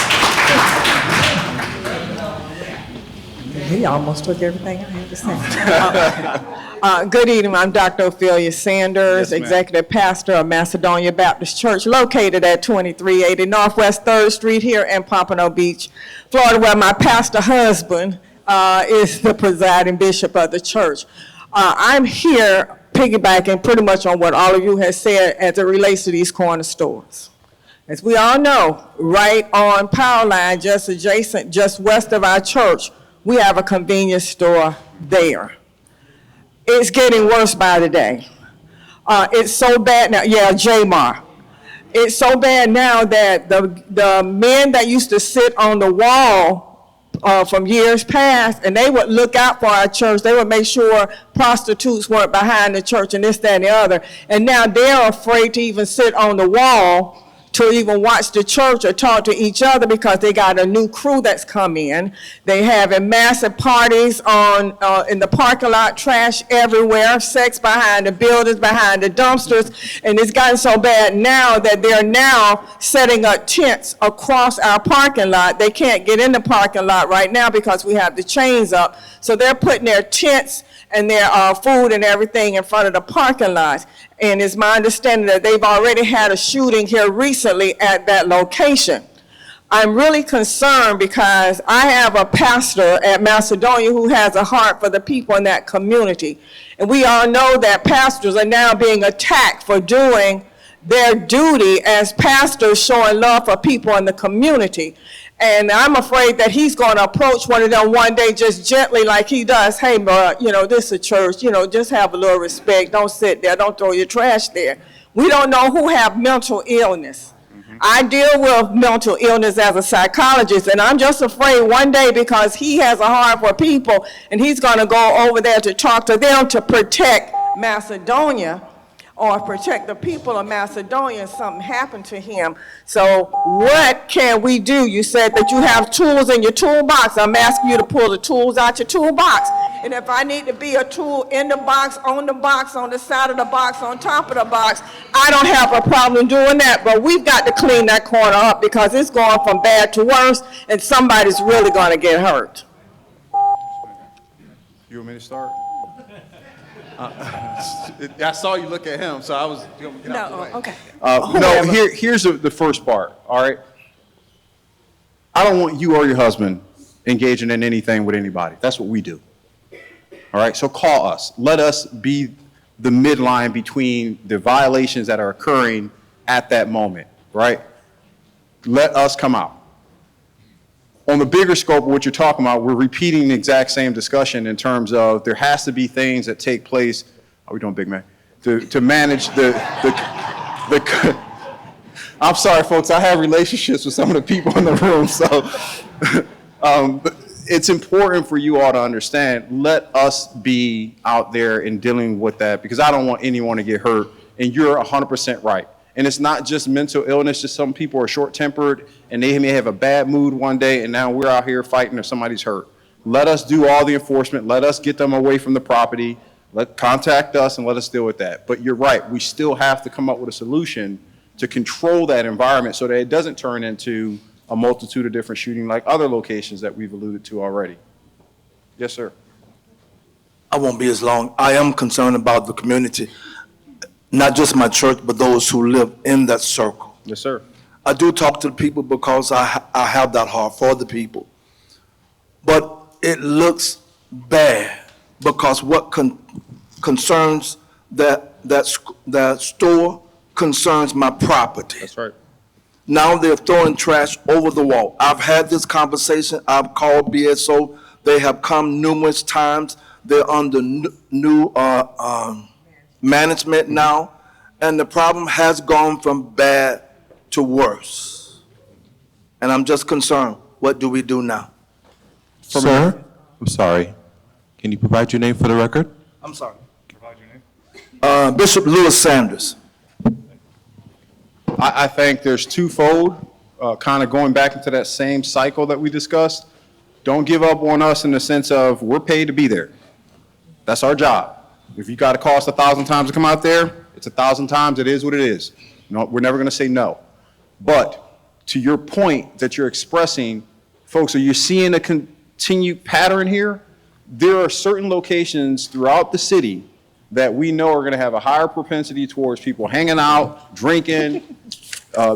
He almost took everything I had to say. Good evening, I'm Dr. Ophelia Sanders, Yes, ma'am. Executive Pastor of Macedonia Baptist Church, located at 2380 Northwest 3rd Street here in Pompano Beach, Florida, where my pastor husband is the presiding bishop of the church. I'm here piggybacking pretty much on what all of you have said as it relates to these corner stores. As we all know, right on Power Line, just adjacent, just west of our church, we have a convenience store there. It's getting worse by the day. It's so bad now, yeah, J-Mar. It's so bad now that the men that used to sit on the wall from years past, and they would look out for our church, they would make sure prostitutes weren't behind the church and this, that, and the other, and now they're afraid to even sit on the wall to even watch the church or talk to each other because they got a new crew that's come in. They having massive parties in the parking lot, trash everywhere, sex behind the buildings, behind the dumpsters, and it's gotten so bad now that they're now setting up tents across our parking lot. They can't get in the parking lot right now because we have the chains up, so they're putting their tents and their food and everything in front of the parking lot. And it's my understanding that they've already had a shooting here recently at that location. I'm really concerned because I have a pastor at Macedonia who has a heart for the people in that community. And we all know that pastors are now being attacked for doing their duty as pastors, showing love for people in the community. And I'm afraid that he's going to approach one of them one day just gently like he does. Hey, bro, this is a church, just have a little respect. Don't sit there. Don't throw your trash there. We don't know who have mental illness. I deal with mental illness as a psychologist, and I'm just afraid one day because he has a heart for people and he's going to go over there to talk to them to protect Macedonia or protect the people of Macedonia and something happened to him. So what can we do? You said that you have tools in your toolbox. I'm asking you to pull the tools out your toolbox. And if I need to be a tool in the box, on the side of the box, on top of the box, I don't have a problem doing that. But we've got to clean that corner up because it's going from bad to worse and somebody's really going to get hurt. You want me to start? I saw you look at him, so I was going to get out the way. Okay. No, here's the first part, all right? I don't want you or your husband engaging in anything with anybody. That's what we do. All right, so call us. Let us be the midline between the violations that are occurring at that moment, right? Let us come out. On the bigger scope of what you're talking about, we're repeating the exact same discussion in terms of there has to be things that take place. Are we doing Big Mac? To manage the I'm sorry, folks. I have relationships with some of the people in the room, so but it's important for you all to understand. Let us be out there and dealing with that because I don't want anyone to get hurt. And you're 100% right. And it's not just mental illness, just some people are short-tempered and they may have a bad mood one day and now we're out here fighting if somebody's hurt. Let us do all the enforcement. Let us get them away from the property. Contact us and let us deal with that. But you're right, we still have to come up with a solution to control that environment so that it doesn't turn into a multitude of different shooting like other locations that we've alluded to already. Yes, sir. I won't be as long. I am concerned about the community, not just my church, but those who live in that circle. Yes, sir. I do talk to the people because I have that heart for the people. But it looks bad because what concerns that store concerns my property. That's right. Now they're throwing trash over the wall. I've had this conversation. I've called BSO. They have come numerous times. They're under new management now, and the problem has gone from bad to worse. And I'm just concerned, what do we do now? Sir, I'm sorry. Can you provide your name for the record? I'm sorry. Provide your name. Bishop Lewis Sanders. I think there's twofold, kind of going back into that same cycle that we discussed. Don't give up on us in the sense of we're paid to be there. That's our job. If you got to cost 1,000 times to come out there, it's 1,000 times. It is what it is. No, we're never going to say no. But to your point that you're expressing, folks, are you seeing continued pattern here, there are certain locations throughout the city that we know are going to have a higher propensity towards people hanging out, drinking,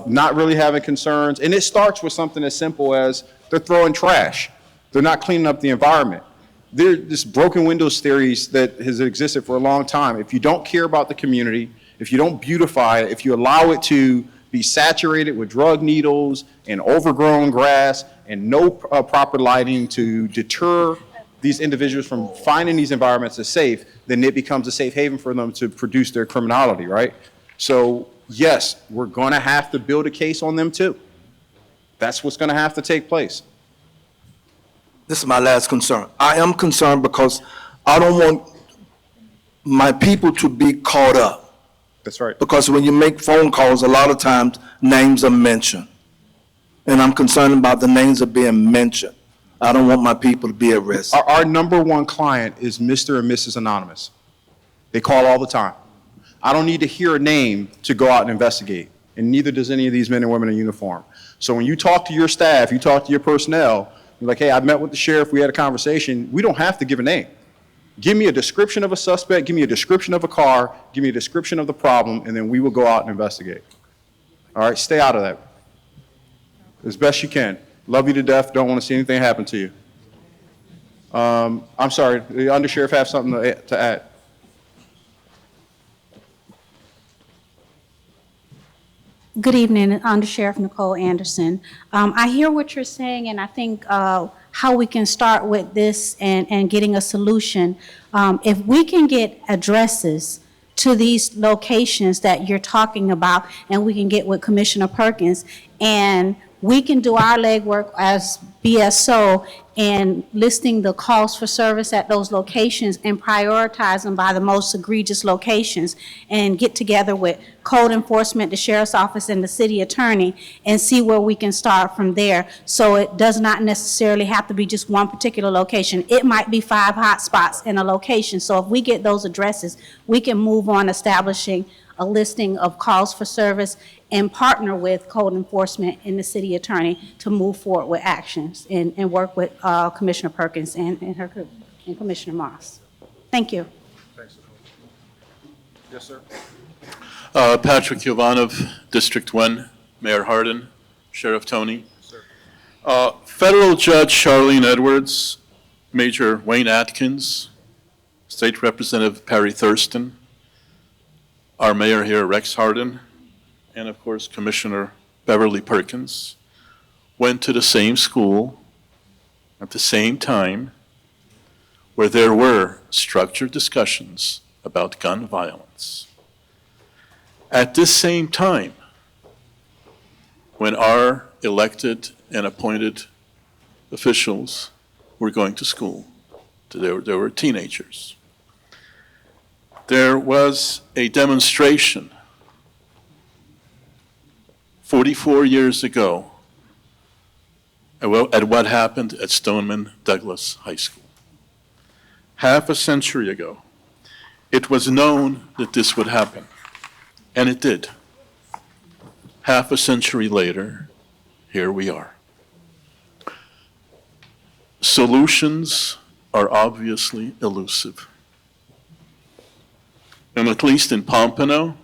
not really having concerns. And it starts with something as simple as they're throwing trash. They're not cleaning up the environment. There's this broken windows theories that has existed for a long time. If you don't care about the community, if you don't beautify it, if you allow it to be saturated with drug needles and overgrown grass and no proper lighting to deter these individuals from finding these environments as safe, then it becomes a safe haven for them to produce their criminality, right? So yes, we're going to have to build a case on them too. That's what's going to have to take place. This is my last concern. I am concerned because I don't want my people to be caught up. That's right. Because when you make phone calls, a lot of times names are mentioned. And I'm concerned about the names are being mentioned. I don't want my people to be at risk. Our number one client is Mr. and Mrs. Anonymous. They call all the time. I don't need to hear a name to go out and investigate, and neither does any of these men and women in uniform. So when you talk to your staff, you talk to your personnel, you're like, hey, I met with the sheriff, we had a conversation. We don't have to give a name. Give me a description of a suspect, give me a description of a car, give me a description of the problem, and then we will go out and investigate. All right, stay out of that as best you can. Love you to death, don't want to see anything happen to you. I'm sorry, the undersheriff have something to add. Good evening, Under Sheriff Nicole Anderson. I hear what you're saying, and I think how we can start with this and getting a solution. If we can get addresses to these locations that you're talking about, and we can get with Commissioner Perkins, and we can do our legwork as BSO in listing the calls for service at those locations and prioritize them by the most egregious locations, and get together with code enforcement, the sheriff's office, and the city attorney, and see where we can start from there. So it does not necessarily have to be just one particular location. It might be 5 hot spots in a location. So if we get those addresses, we can move on establishing a listing of calls for service and partner with code enforcement and the city attorney to move forward with actions and work with Commissioner Perkins and her group and Commissioner Moss. Thank you. Thanks. Yes, sir. Patrick Yovanov, District 1, Mayor Hardin, Sheriff Tony. Federal Judge Charlene Edwards, Major Wayne Atkins, State Representative Perry Thurston, our mayor here, Rex Hardin, and of course, Commissioner Beverly Perkins, went to the same school at the same time where there were structured discussions about gun violence. At this same time, when our elected and appointed officials were going to school, there were teenagers. There was a demonstration 44 years ago at what happened at Stoneman Douglas High School. Half a century ago, it was known that this would happen, and it did. Half a century later, here we are. Solutions are obviously elusive. And at least in Pompano,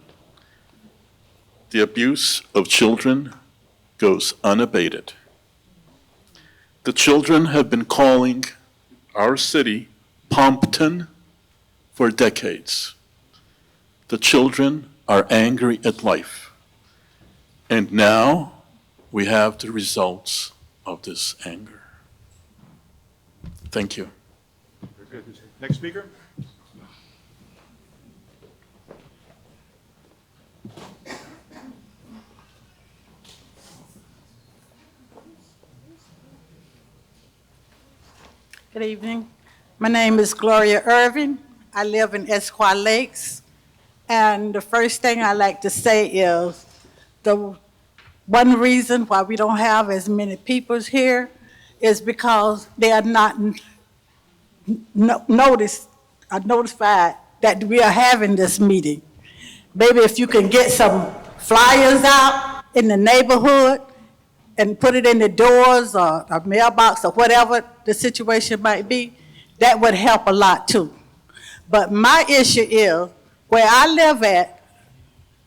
the abuse of children goes unabated. The children have been calling our city Pompton for decades. The children are angry at life. And now we have the results of this anger. Thank you. Very good. Next speaker. Good evening. My name is Gloria Irvin. I live in Esquire Lakes. And the first thing I like to say is the one reason why we don't have as many people here is because they are not notified that we are having this meeting. Maybe if you can get some flyers out in the neighborhood and put it in the doors or a mailbox or whatever the situation might be, that would help a lot too. But my issue is, where I live at,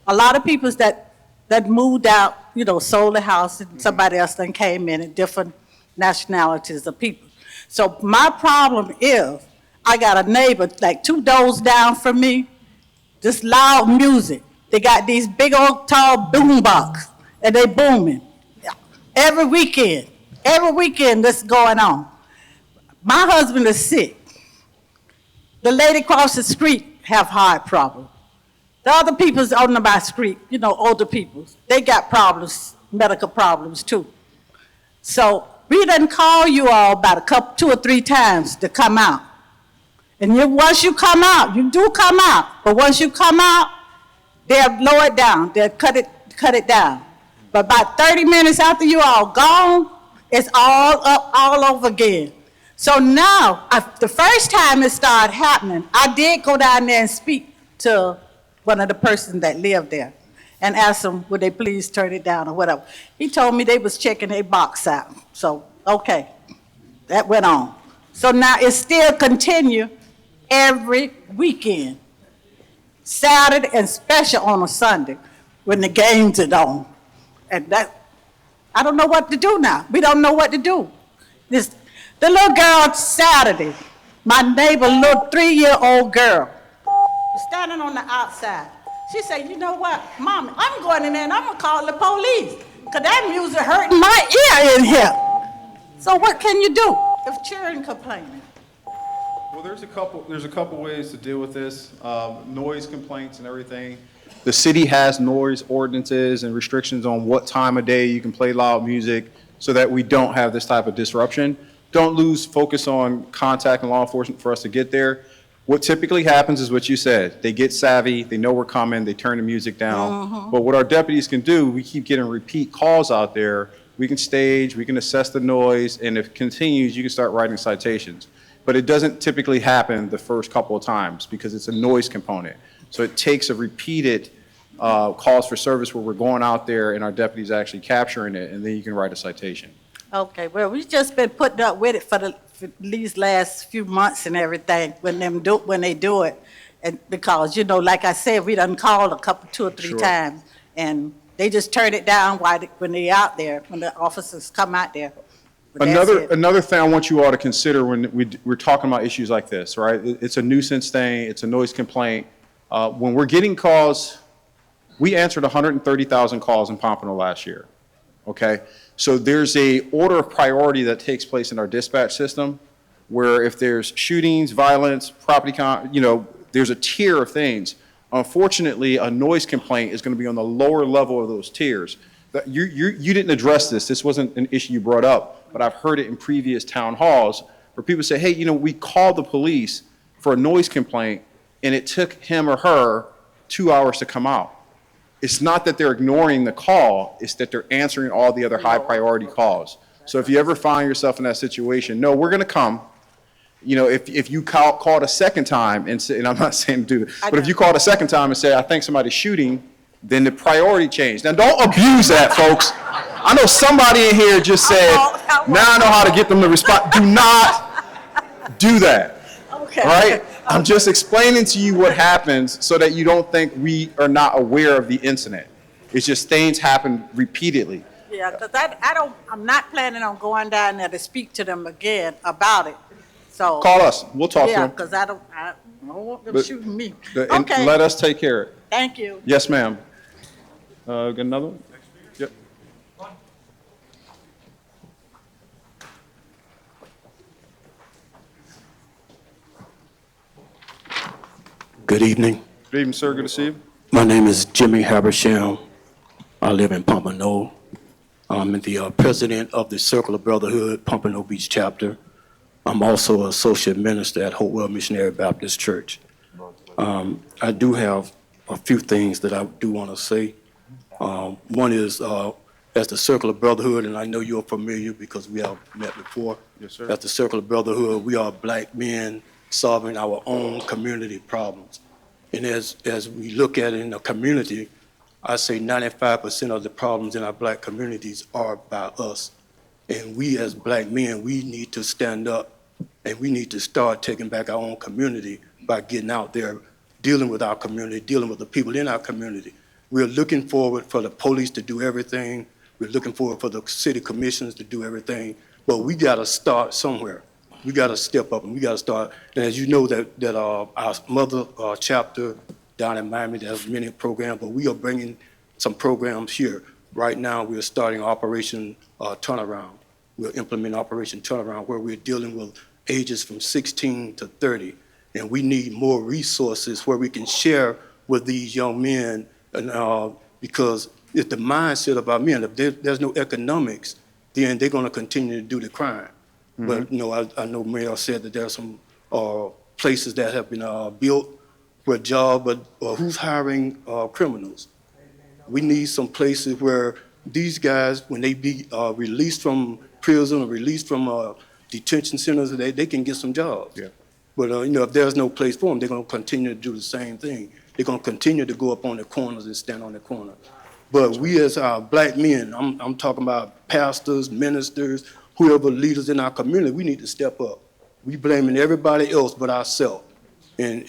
a lot of people that moved out, you know, sold the house and somebody else then came in and different nationalities of people. So my problem is, I got a neighbor like 2 doors down from me, just loud music. They got these big old tall boom box and they booming. Every weekend this going on. My husband is sick. The lady across the street have heart problems. The other people's on my street, you know, older people, they got problems, medical problems too. So we done call you all about 2 or 3 times to come out. And once you come out, you do come out, but once you come out, they'll lower it down, they'll cut it down. But about 30 minutes after you all gone, it's all up all over again. So now, the first time it started happening, I did go down there and speak to one of the persons that lived there and ask them, would they please turn it down or whatever. He told me they was checking their box out. So, okay, that went on. So now it still continue every weekend, Saturday and special on a Sunday when the games are on. And that, I don't know what to do now. We don't know what to do. The little girl Saturday, my neighbor, little 3-year-old girl, was standing on the outside. She said, you know what, Mommy, I'm going in there and I'm gonna call the police because that music hurting my ear in here. So what can you do if children complaining? Well, there's a couple ways to deal with this, noise complaints and everything. The city has noise ordinances and restrictions on what time of day you can play loud music so that we don't have this type of disruption. Don't lose focus on contacting law enforcement for us to get there. What typically happens is what you said. They get savvy, they know we're coming, they turn the music down. But what our deputies can do, we keep getting repeat calls out there. We can stage, we can assess the noise, and if it continues, you can start writing citations. But it doesn't typically happen the first couple of times because it's a noise component. So it takes a repeated calls for service where we're going out there and our deputies actually capturing it, and then you can write a citation. Okay, well, we've just been putting up with it for these last few months and everything when they do it. And because, you know, like I said, we done called 2 or 3 Sure. times, and they just turn it down when they out there, when the officers come out there. But that's it. Another thing I want you all to consider when we're talking about issues like this, right? It's a nuisance thing, it's a noise complaint. When we're getting calls, we answered 130,000 calls in Pompano last year, okay? So there's a order of priority that takes place in our dispatch system where if there's shootings, violence, property, there's a tier of things. Unfortunately, a noise complaint is going to be on the lower level of those tiers. You didn't address this. This wasn't an issue you brought up, but I've heard it in previous town halls where people say, hey, you know, we called the police for a noise complaint and it took him or her 2 hours to come out. It's not that they're ignoring the call, it's that they're answering all the other high priority calls. So if you ever find yourself in that situation, no, we're gonna come. You know, if you called a second time and say, and I'm not saying to do that, but if you called a second time and say, I think somebody's shooting, then the priority changed. Now don't abuse that, folks. I know somebody in here just said, now I know how to get them to respond. Do not do that. Okay. All right? I'm just explaining to you what happens so that you don't think we are not aware of the incident. It's just things happen repeatedly. Yeah, because I'm not planning on going down there to speak to them again about it. So Call us. We'll talk to yeah, them. because I don't want them But- shooting me. And Okay, let us take care of it. thank you. Yes, ma'am. Got another one? Yep. Good evening. Good evening, sir. Good to see you. My name is Jimmy Habersham. I live in Pompano. I'm the president of the Circle of Brotherhood Pompano Beach chapter. I'm also associate minister at Hopewell Missionary Baptist Church. I do have a few things that I do want to say. One is, as the Circle of Brotherhood, and I know you're familiar because we have met before. Yes, sir. As the Circle of Brotherhood, we are black men solving our own community problems. And as we look at it in the community, I say 95% of the problems in our black communities are by us. And we as black men, we need to stand up and we need to start taking back our own community by getting out there, dealing with our community, dealing with the people in our community. We're looking forward for the police to do everything. We're looking forward for the city commissioners to do everything. But we got to start somewhere. We got to step up and we got to start. And as you know, that our mother chapter down in Miami, that has many programs, but we are bringing some programs here. Right now, we are starting Operation Turnaround. We're implementing Operation Turnaround where we're dealing with ages from 16 to 30. And we need more resources where we can share with these young men and, because it's the mindset of our men. If there's no economics, then they're going to continue to do the crime. But, I know Mayor said that there are some places that have been built for a job, but who's hiring criminals? We need some places where these guys, when they be released from prison or released from detention centers, they can get some jobs. Yeah. But, if there's no place for them, they're going to continue to do the same thing. They're going to continue to go up on the corners and stand on the corner. But we as black men, I'm talking about pastors, ministers, whoever leaders in our community, we need to step up. We blaming everybody else but ourselves. And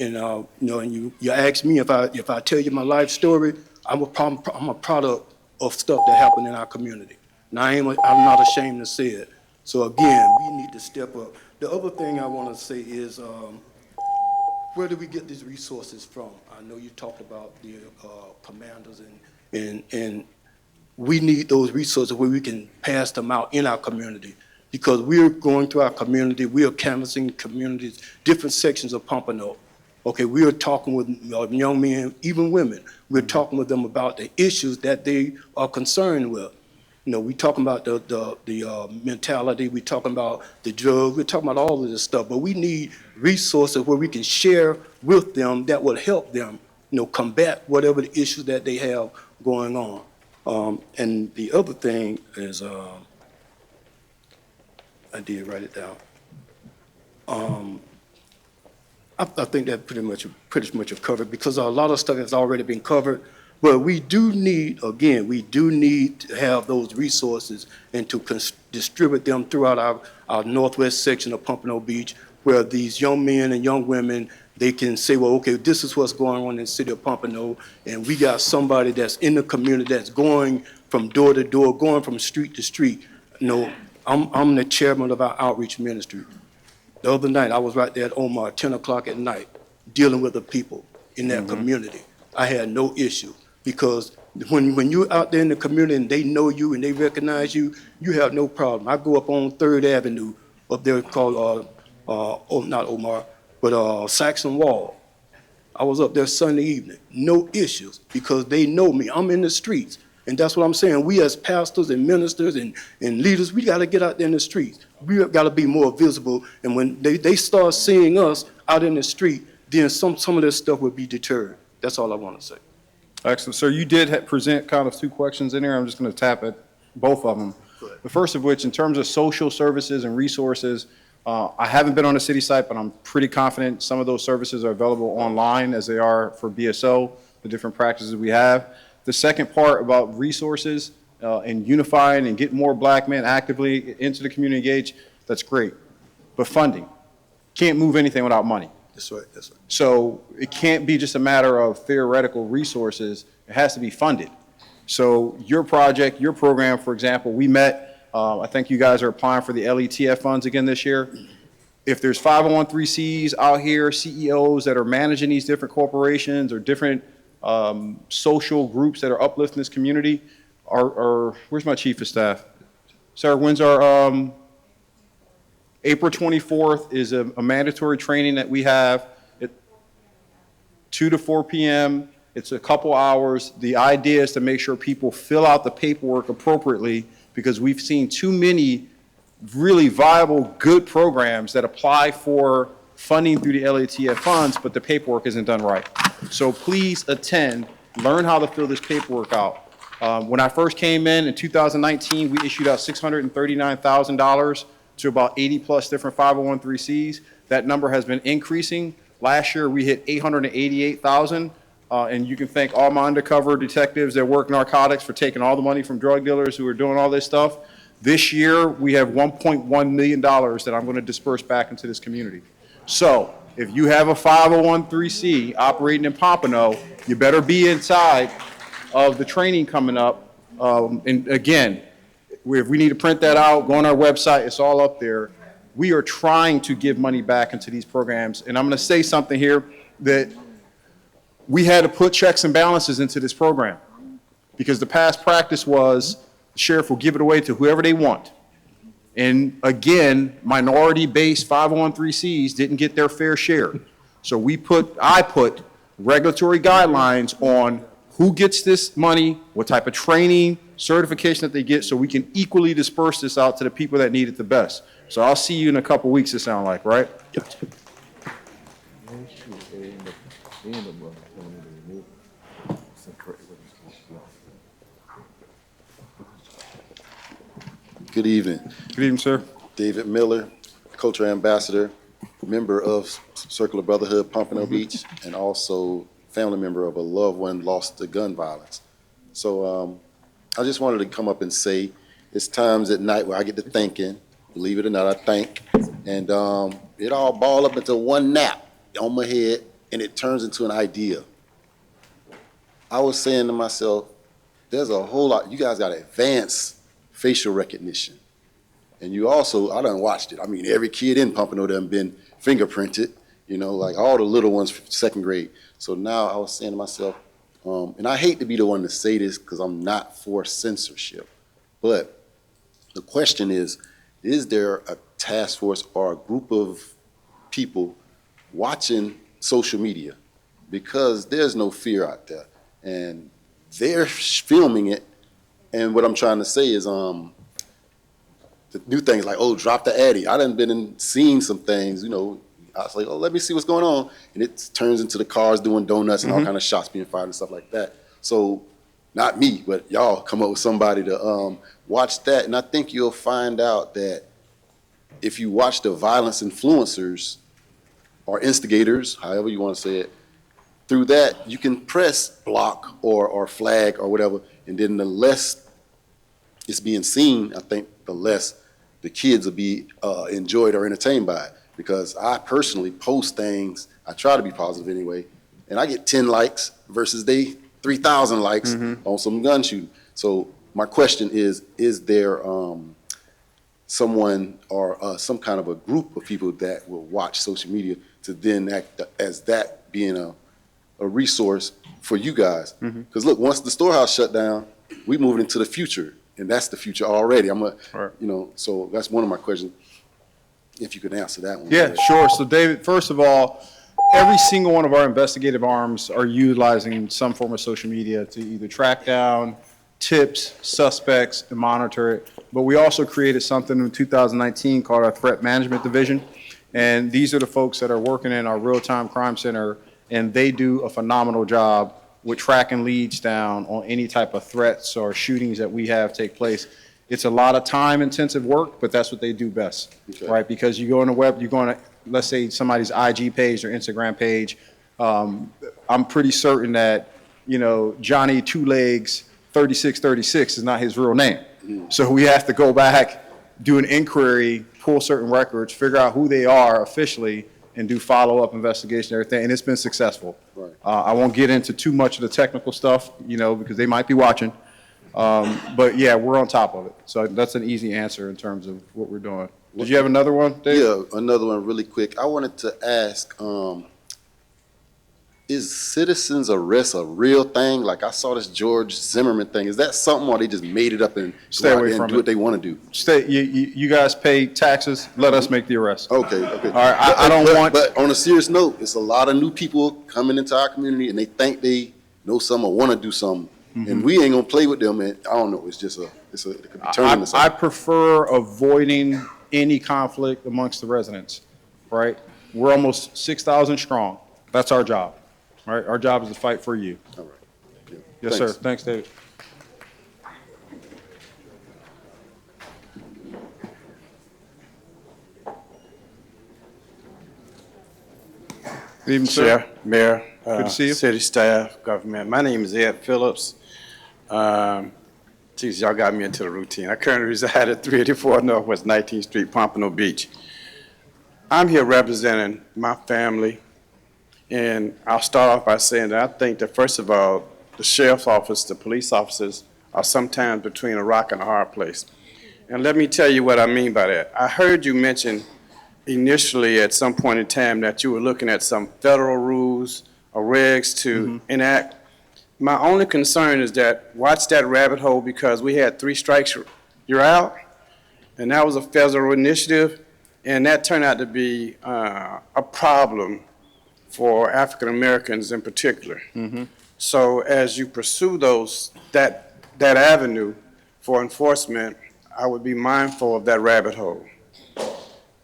you ask me if I tell you my life story, I'm a product of stuff that happened in our community. And I'm not ashamed to say it. So again, we need to step up. The other thing I want to say is, where do we get these resources from? I know you talked about the commanders and we need those resources where we can pass them out in our community, because we're going through our community, we are canvassing communities, different sections of Pompano. Okay, we are talking with young men, even women. We're talking with them about the issues that they are concerned with. We talking about the mentality, we talking about the drugs, we're talking about all of this stuff, but we need resources where we can share with them that will help them, combat whatever the issues that they have going on. And the other thing is, I did write it down. I think that pretty much have covered, because a lot of stuff has already been covered. But we do need to have those resources and to distribute them throughout our northwest section of Pompano Beach, where these young men and young women, they can say, well, okay, this is what's going on in the city of Pompano, and we got somebody that's in the community that's going from door to door, going from street to street. I'm the chairman of our outreach ministry. The other night, I was right there at Omar, 10 o'clock at night, dealing with the people in that community. I had no issue, because when you're out there in the community and they know you and they recognize you, you have no problem. I go up on 3rd Avenue, up there called, not Omar, but Saxon Wall. I was up there Sunday evening, no issues, because they know me. I'm in the streets. And that's what I'm saying. We as pastors and ministers and leaders, we got to get out there in the streets. We got to be more visible. And when they start seeing us out in the street, then some of this stuff will be deterred. That's all I want to say. Excellent. So you did present kind of 2 questions in there. I'm just going to tap at both of them. The first of which, in terms of social services and resources, I haven't been on the city site, but I'm pretty confident some of those services are available online as they are for BSO, the different practices we have. The second part about resources and unifying and getting more black men actively into the community engaged, that's great. But funding, can't move anything without money. That's right, that's right. So it can't be just a matter of theoretical resources, it has to be funded. So your project, your program, for example, we met, I think you guys are applying for the LETF funds again this year. If there's 501(c)(3)s out here, CEOs that are managing these different corporations or different social groups that are uplifting this community, where's my chief of staff? Sir, when's our, April 24th is a mandatory training that we have at 2 to 4 p.m. It's a couple hours. The idea is to make sure people fill out the paperwork appropriately, because we've seen too many really viable, good programs that apply for funding through the LATF funds, but the paperwork isn't done right. So please attend, learn how to fill this paperwork out. When I first came in 2019, we issued out $639,000 to about 80 plus different 501(c)(3)s. That number has been increasing. Last year, we hit 888,000. And you can thank all my undercover detectives that work narcotics for taking all the money from drug dealers who are doing all this stuff. This year, we have $1.1 million that I'm going to disperse back into this community. So if you have a 501(c) operating in Pompano, you better be inside of the training coming up. And again, if we need to print that out, go on our website, it's all up there. We are trying to give money back into these programs. And I'm going to say something here that we had to put checks and balances into this program because the past practice was the sheriff will give it away to whoever they want. And again, minority-based 501(c)s didn't get their fair share. So I put regulatory guidelines on who gets this money, what type of training, certification that they get, so we can equally disperse this out to the people that need it the best. So I'll see you in a couple weeks, it sounds like, right? Good evening. Good evening, sir. David Miller, Culture Ambassador, member of Circle of Brotherhood, Pompano Beach, and also family member of a loved one lost to gun violence. So I just wanted to come up and say, it's times at night where I get to thinking, believe it or not, I think, and it all ball up into one nap on my head, and it turns into an idea. I was saying to myself, there's a whole lot, you guys got advanced facial recognition. And you also, I done watched it. I mean, every kid in Pompano done been fingerprinted, you know, like all the little ones from second grade. So now I was saying to myself, and I hate to be the one to say this because I'm not for censorship, but the question is there a task force or a group of people watching social media? Because there's no fear out there. And they're filming it. And what I'm trying to say is the new things like, oh, drop the Addy. I done been and seen some things, you know. I was like, oh, let me see what's going on. And it turns into the cars doing donuts and all kind of shots being fired and stuff like that. So not me, but y'all come up with somebody to watch that. And I think you'll find out that if you watch the violence influencers or instigators, however you want to say it, through that, you can press block or flag or whatever. And then the less it's being seen, I think the less the kids will be enjoyed or entertained by it. Because I personally post things, I try to be positive anyway, and I get 10 likes versus they 3,000 likes on some gun shooting. So my question is there someone or some kind of a group of people that will watch social media to then act as that being a resource for you guys? Because look, once the storehouse shut down, we moved into the future, and that's the future already. You know, so that's one of my questions. If you could answer that one. Yeah, sure. So David, first of all, every single one of our investigative arms are utilizing some form of social media to either track down tips, suspects, and monitor it. But we also created something in 2019 called our Threat Management Division. And these are the folks that are working in our real-time crime center, and they do a phenomenal job with tracking leads down on any type of threats or shootings that we have take place. It's a lot of time-intensive work, but that's what they do best, right? Because you go on the web, you go on, let's say, somebody's IG page or Instagram page. I'm pretty certain that, you know, Johnny Two Legs 3636 is not his real name. So we have to go back, do an inquiry, pull certain records, figure out who they are officially, and do follow-up investigation and everything, and it's been successful. Right. I won't get into too much of the technical stuff, you know, because they might be watching. But yeah, we're on top of it. So that's an easy answer in terms of what we're doing. Did you have another one, Dave? Yeah, another one really quick. I wanted to ask, is citizens arrest a real thing? Like I saw this George Zimmerman thing. Is that something, or they just made it up and Stay away from do what they want to do? You guys pay taxes, let us make the arrest. Okay. All right, I don't want. But on a serious note, it's a lot of new people coming into our community, and they think they know something or want to do something. And we ain't gonna play with them, and I don't know, it could be turning into something. I prefer avoiding any conflict amongst the residents, right? We're almost 6,000 strong. That's our job, right? Our job is to fight for you. All right. Yes, Thanks. sir. Thanks, David. Good evening, sir. Chair, Mayor, Good to see you. City staff, government. My name is Ed Phillips. Geez, y'all got me into the routine. I currently reside at 384 Northwest 19th Street, Pompano Beach. I'm here representing my family, and I'll start off by saying that I think that, first of all, the sheriff's office, the police officers are sometimes between a rock and a hard place. And let me tell you what I mean by that. I heard you mention initially at some point in time that you were looking at some federal rules or regs to enact. My only concern is that, watch that rabbit hole, because we had 3 strikes, you're out, and that was a federal initiative, and that turned out to be a problem for African Americans in particular. So as you pursue that avenue for enforcement, I would be mindful of that rabbit hole.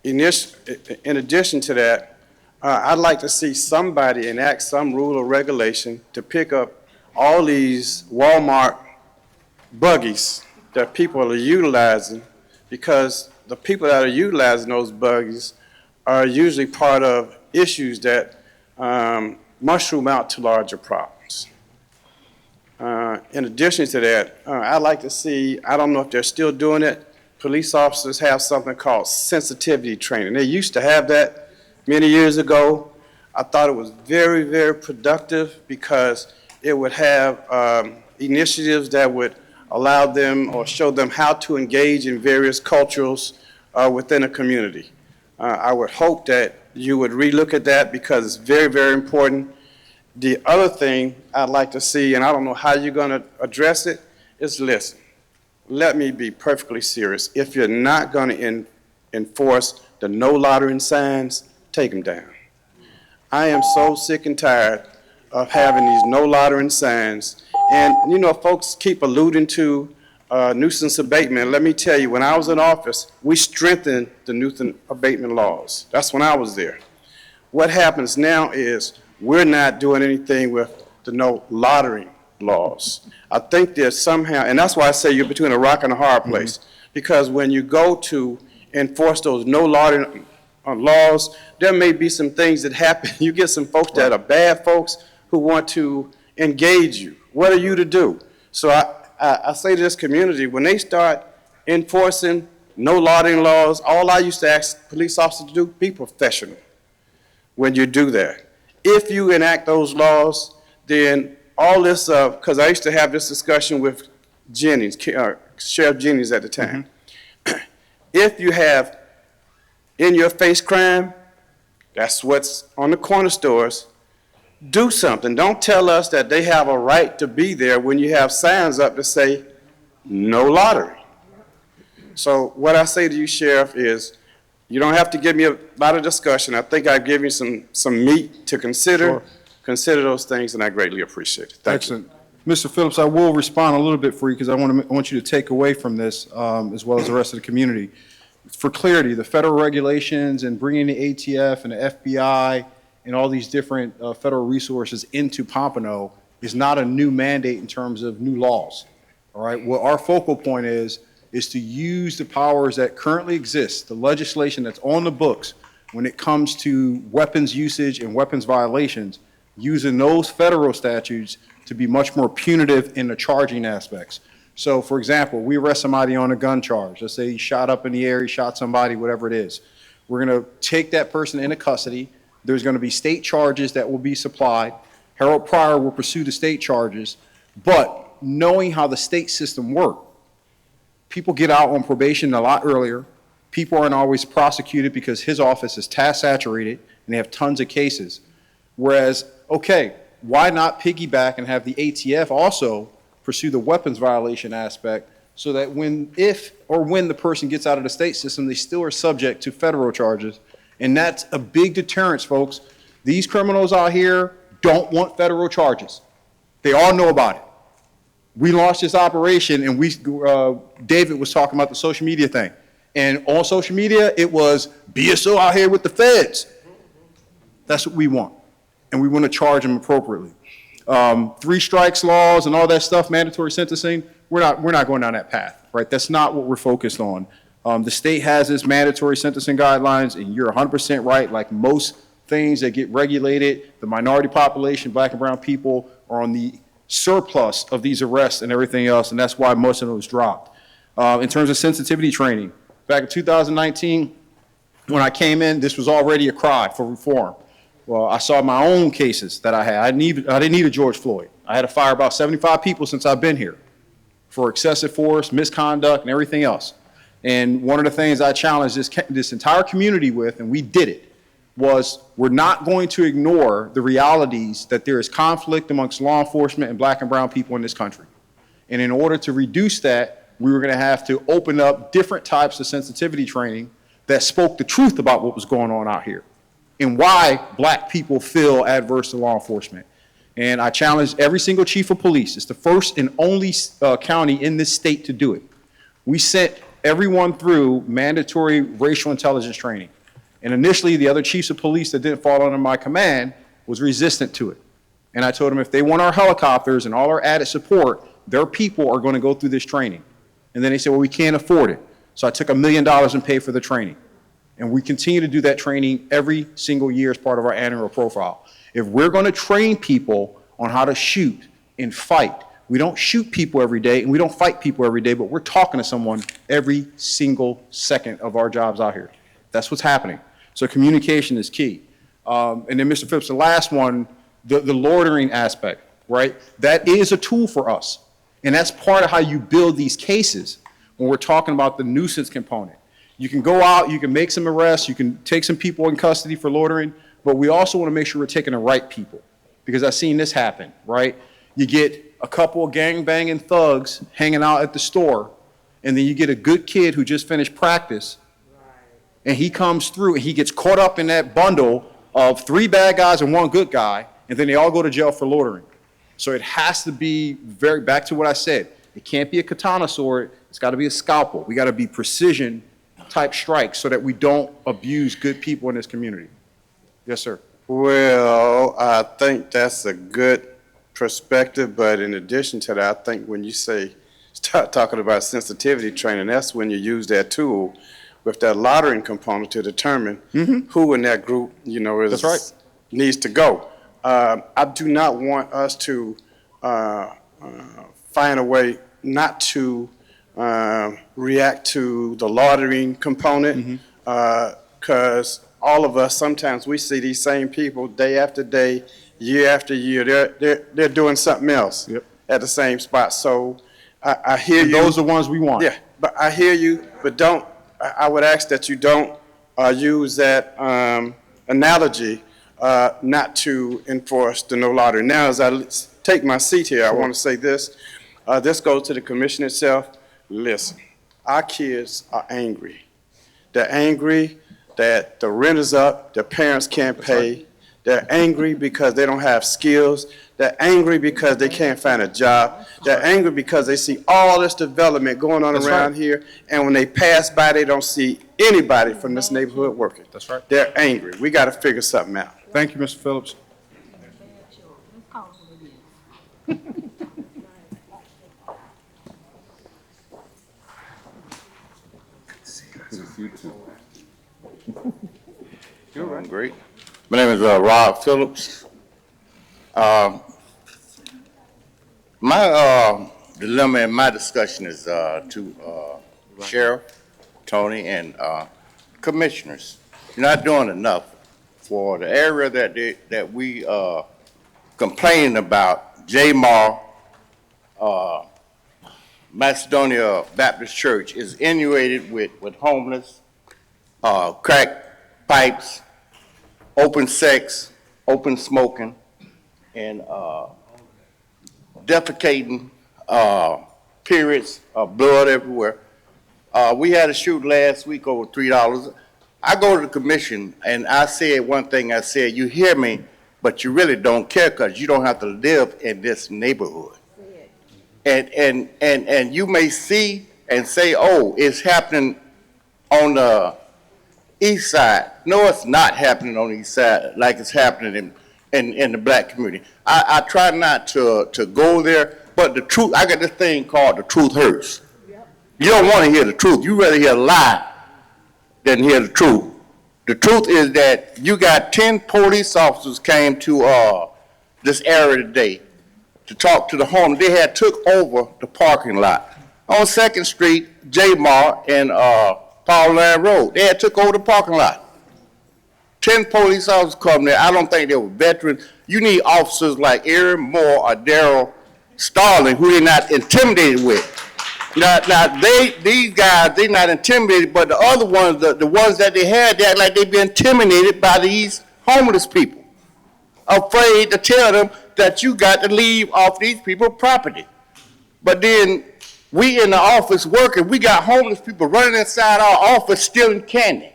In addition to that, I'd like to see somebody enact some rule or regulation to pick up all these Walmart buggies that people are utilizing, because the people that are utilizing those buggies are usually part of issues that mushroom out to larger problems. In addition to that, I'd like to see, I don't know if they're still doing it, police officers have something called sensitivity training. They used to have that many years ago. I thought it was very, very productive, because it would have initiatives that would allow them or show them how to engage in various cultures within a community. I would hope that you would relook at that, because it's very, very important. The other thing I'd like to see, and I don't know how you're going to address it, is listen. Let me be perfectly serious. If you're not going to enforce the no loitering signs, take them down. I am so sick and tired of having these no loitering signs. And, you know, folks keep alluding to nuisance abatement. Let me tell you, when I was in office, we strengthened the nuisance abatement laws. That's when I was there. What happens now is we're not doing anything with the no loitering laws. I think there's somehow, and that's why I say you're between a rock and a hard place, because when you go to enforce those no loitering laws, there may be some things that happen. You get some folks that are bad folks who want to engage you. What are you to do? So I say to this community, when they start enforcing no loitering laws, all I used to ask police officers to do, be professional when you do that. If you enact those laws, then all this, because I used to have this discussion with Jennings, Sheriff Jennings at the time. If you have in-your-face crime, that's what's on the corner stores, do something. Don't tell us that they have a right to be there when you have signs up that say, no loitering. So what I say to you, Sheriff, is you don't have to give me a lot of discussion. I think I've given you some meat to consider. Sure. Consider those things, and I greatly appreciate it. Thank Excellent. Mr. Phillips, I will respond a little bit for you, because I want you to take away from this, as well as the rest of the community. For clarity, the federal regulations and bringing the ATF and the FBI and all these different federal resources into Pompano is not a new mandate in terms of new laws. All right. What our focal point is to use the powers that currently exist, the legislation that's on the books when it comes to weapons usage and weapons violations, using those federal statutes to be much more punitive in the charging aspects. So, for example, we arrest somebody on a gun charge. Let's say he shot up in the air, he shot somebody, whatever it is. We're going to take that person into custody. There's going to be state charges that will be supplied. Harold Pryor will pursue the state charges. But knowing how the state system works, people get out on probation a lot earlier. People aren't always prosecuted because his office is task saturated and they have tons of cases. Whereas, okay, why not piggyback and have the ATF also pursue the weapons violation aspect, so that when the person gets out of the state system, they still are subject to federal charges. And that's a big deterrence, folks. These criminals out here don't want federal charges. They all know about it. We launched this operation, and David was talking about the social media thing. And on social media, it was BSO out here with the feds. That's what we want. And we want to charge them appropriately. 3 strikes laws and all that stuff, mandatory sentencing, we're not going down that path, right? That's not what we're focused on. The state has its mandatory sentencing guidelines, and you're 100% right. Like most things that get regulated. The minority population, black and brown people, are on the surplus of these arrests and everything else, and that's why most of those dropped. In terms of sensitivity training, back in 2019, when I came in, this was already a cry for reform. Well, I saw my own cases that I had. I didn't need a George Floyd. I had to fire about 75 people since I've been here for excessive force, misconduct, and everything else. And one of the things I challenged this entire community with, and we did it, was we're not going to ignore the realities that there is conflict amongst law enforcement and black and brown people in this country. And in order to reduce that, we were going to have to open up different types of sensitivity training that spoke the truth about what was going on out here and why black people feel adverse to law enforcement. And I challenged every single chief of police. It's the first and only county in this state to do it. We sent everyone through mandatory racial intelligence training. And initially, the other chiefs of police that didn't fall under my command was resistant to it. And I told them if they want our helicopters and all our added support, their people are going to go through this training. And then they said, well, we can't afford it. So I took $1 million and paid for the training. And we continue to do that training every single year as part of our annual profile. If we're going to train people on how to shoot and fight, we don't shoot people every day and we don't fight people every day, but we're talking to someone every single second of our jobs out here. That's what's happening. So communication is key. And then Mr. Phillips, the last one, the loitering aspect, right? That is a tool for us. And that's part of how you build these cases when we're talking about the nuisance component. You can go out, you can make some arrests, you can take some people in custody for loitering, but we also want to make sure we're taking the right people. Because I've seen this happen, right? You get a couple of gang-banging thugs hanging out at the store, and then you get a good kid who just finished practice, and he comes through and he gets caught up in that bundle of 3 bad guys and 1 good guy, and then they all go to jail for loitering. So it has to be back to what I said, it can't be a katana sword, it's got to be a scalpel. We got to be precision type strikes so that we don't abuse good people in this community. Yes, sir. Well, I think that's a good perspective, but in addition to that, I think when you start talking about sensitivity training, that's when you use that tool with that loitering component to determine who in that group, needs to go. I do not want us to find a way not to react to the loitering component, because all of us, sometimes we see these same people day after day, year after year, they're doing something else at the same spot. So I hear you. Those are the ones we want. Yeah, but I hear you, but I would ask that you don't use that analogy not to enforce the no loitering. Now, as I take my seat here, I want to say this. This goes to the commission itself. Listen, our kids are angry. They're angry that the rent is up, their parents can't pay. They're angry because they don't have skills. They're angry because they can't find a job. They're angry because they see all this development going on around here, and when they pass by, they don't see anybody from this neighborhood working. That's right. They're angry. We got to figure something out. Thank you, Mr. Phillips. You're great. My name is Rob Phillips. My dilemma in my discussion is to Sheriff, Tony, and commissioners. You're not doing enough for the area that we complaining about. J-Mall, Macedonia Baptist Church is inundated with homeless, crack pipes, open sex, open smoking, and defecating periods of blood everywhere. We had a shoot last week over $3. I go to the commission and I said one thing. I said, you hear me, but you really don't care because you don't have to live in this neighborhood. And you may see and say, oh, it's happening on the east side. No, it's not happening on the east side like it's happening in the black community. I try not to go there, but the truth, I got this thing called the truth hurts. You don't want to hear the truth. You rather hear a lie than hear the truth. The truth is that you got 10 police officers came to this area today to talk to the homeless. They had took over the parking lot on 2nd Street, J-Mart, and Paul Land Road. They had took over the parking lot. 10 police officers come there. I don't think they were veterans. You need officers like Aaron Moore or Darrell Starling, who they're not intimidated with. Now these guys, they're not intimidated, but the other ones, the ones that they had, they act like they be intimidated by these homeless people. Afraid to tell them that you got to leave off these people's property. But then we in the office working, we got homeless people running inside our office stealing candy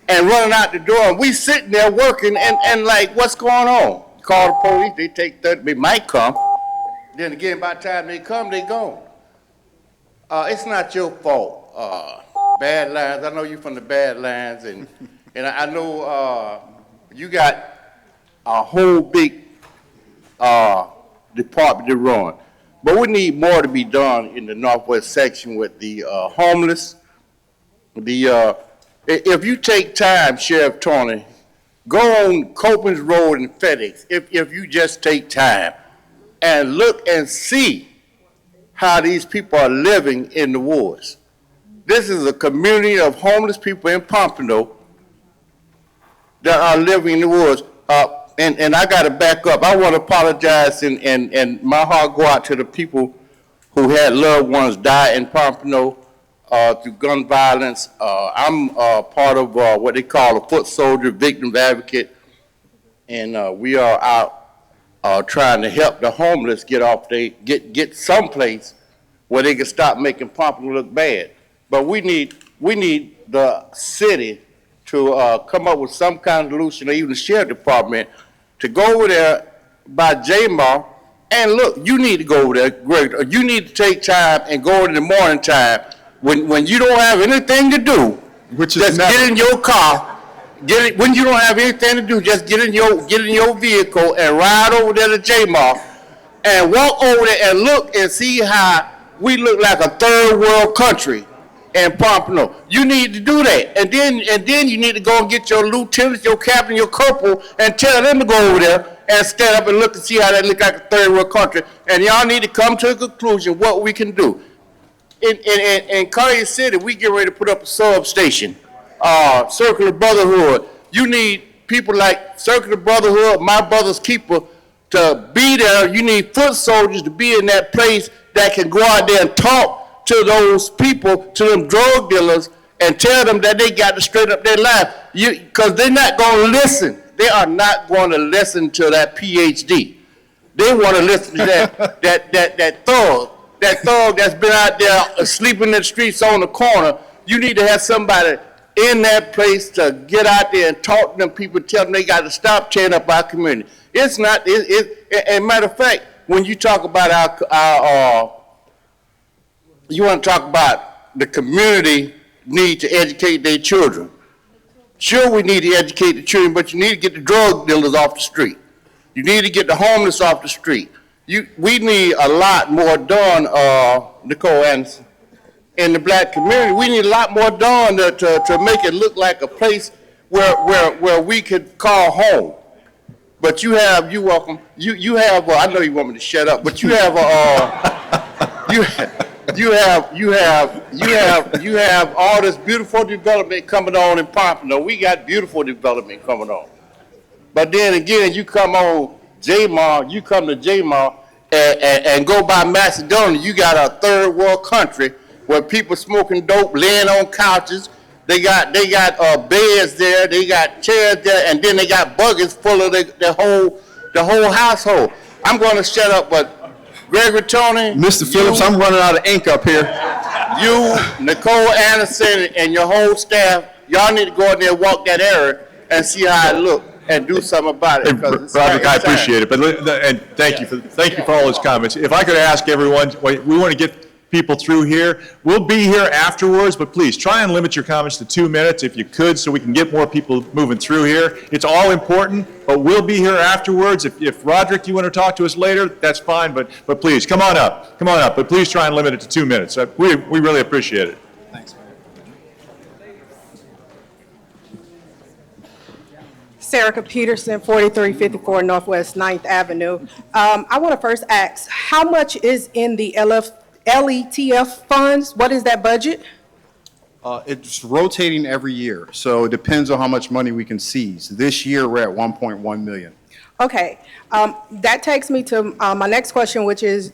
and running out the door, and we sitting there working and like, what's going on? Call the police, they take 30, they might come. Then again, by the time they come, they gone. It's not your fault. Badlands, I know you from the Badlands, and I know you got a whole big department to run. But we need more to be done in the Northwest section with the homeless. If you take time, Sheriff Tony, go on Copeland's Road and FedEx, if you just take time and look and see how these people are living in the woods. This is a community of homeless people in Pompano that are living in the woods. And I got to back up. I want to apologize, and my heart go out to the people who had loved ones die in Pompano through gun violence. I'm part of what they call a foot soldier victim advocate, and we are out trying to help the homeless get someplace where they can stop making Pompano look bad. But we need the city to come up with some kind of solution, or even the sheriff department, to go over there by J-Mall and look. You need to go over there, Greg. You need to take time and go in the morning time when you don't have anything to do. Just get in your car. When you don't have anything to do, just get in your vehicle and ride over there to J-Mall and walk over there and look and see how we look like a third world country in Pompano. You need to do that, and then you need to go and get your lieutenant, your captain, your corporal, and tell them to go over there and stand up and look and see how that look like a third world country. And y'all need to come to a conclusion what we can do. In Collier City, we get ready to put up a substation. Circular Brotherhood. You need people like Circular Brotherhood, My Brother's Keeper, to be there. You need foot soldiers to be in that place that can go out there and talk to those people, to them drug dealers, and tell them that they got to straighten up their life. Because they're not going to listen. They are not going to listen to that PhD. They want to listen to that thug that's been out there sleeping in the streets on the corner. You need to have somebody in that place to get out there and talk to them people, tell them they got to stop tearing up our community. It's not, and matter of fact, when you talk about you want to talk about the community need to educate their children. Sure, we need to educate the children, but you need to get the drug dealers off the street. You need to get the homeless off the street. We need a lot more done, Nicole Anderson, in the black community. We need a lot more done to make it look like a place where we could call home. But you have, I know you want me to shut up, but you have you have all this beautiful development coming on in Pompano. We got beautiful development coming on. But then again, you come on J-Mall, you come to J-Mall and go by Macedonia, you got a third world country where people smoking dope, laying on couches. They got beds there, they got chairs there, and then they got buckets full of the whole household. I'm going to shut up, but Gregory Tony, Mr. Phillips, I'm running out of ink up here. You, Nicole Anderson, and your whole staff, y'all need to go in there and walk that area and see how it look and do something about it. Roderick, I appreciate it, and thank you for all those comments. If I could ask everyone, we want to get people through here. We'll be here afterwards, but please try and limit your comments to 2 minutes if you could, so we can get more people moving through here. It's all important, but we'll be here afterwards. If Roderick, you want to talk to us later, that's fine, but please come on up, but please try and limit it to 2 minutes. We really appreciate it. Thanks. Serica Peterson, 4354 Northwest 9th Avenue. I want to first ask, how much is in the LETF funds? What is that budget? It's rotating every year, so it depends on how much money we can seize. This year, we're at 1.1 million. Okay, that takes me to my next question, which is,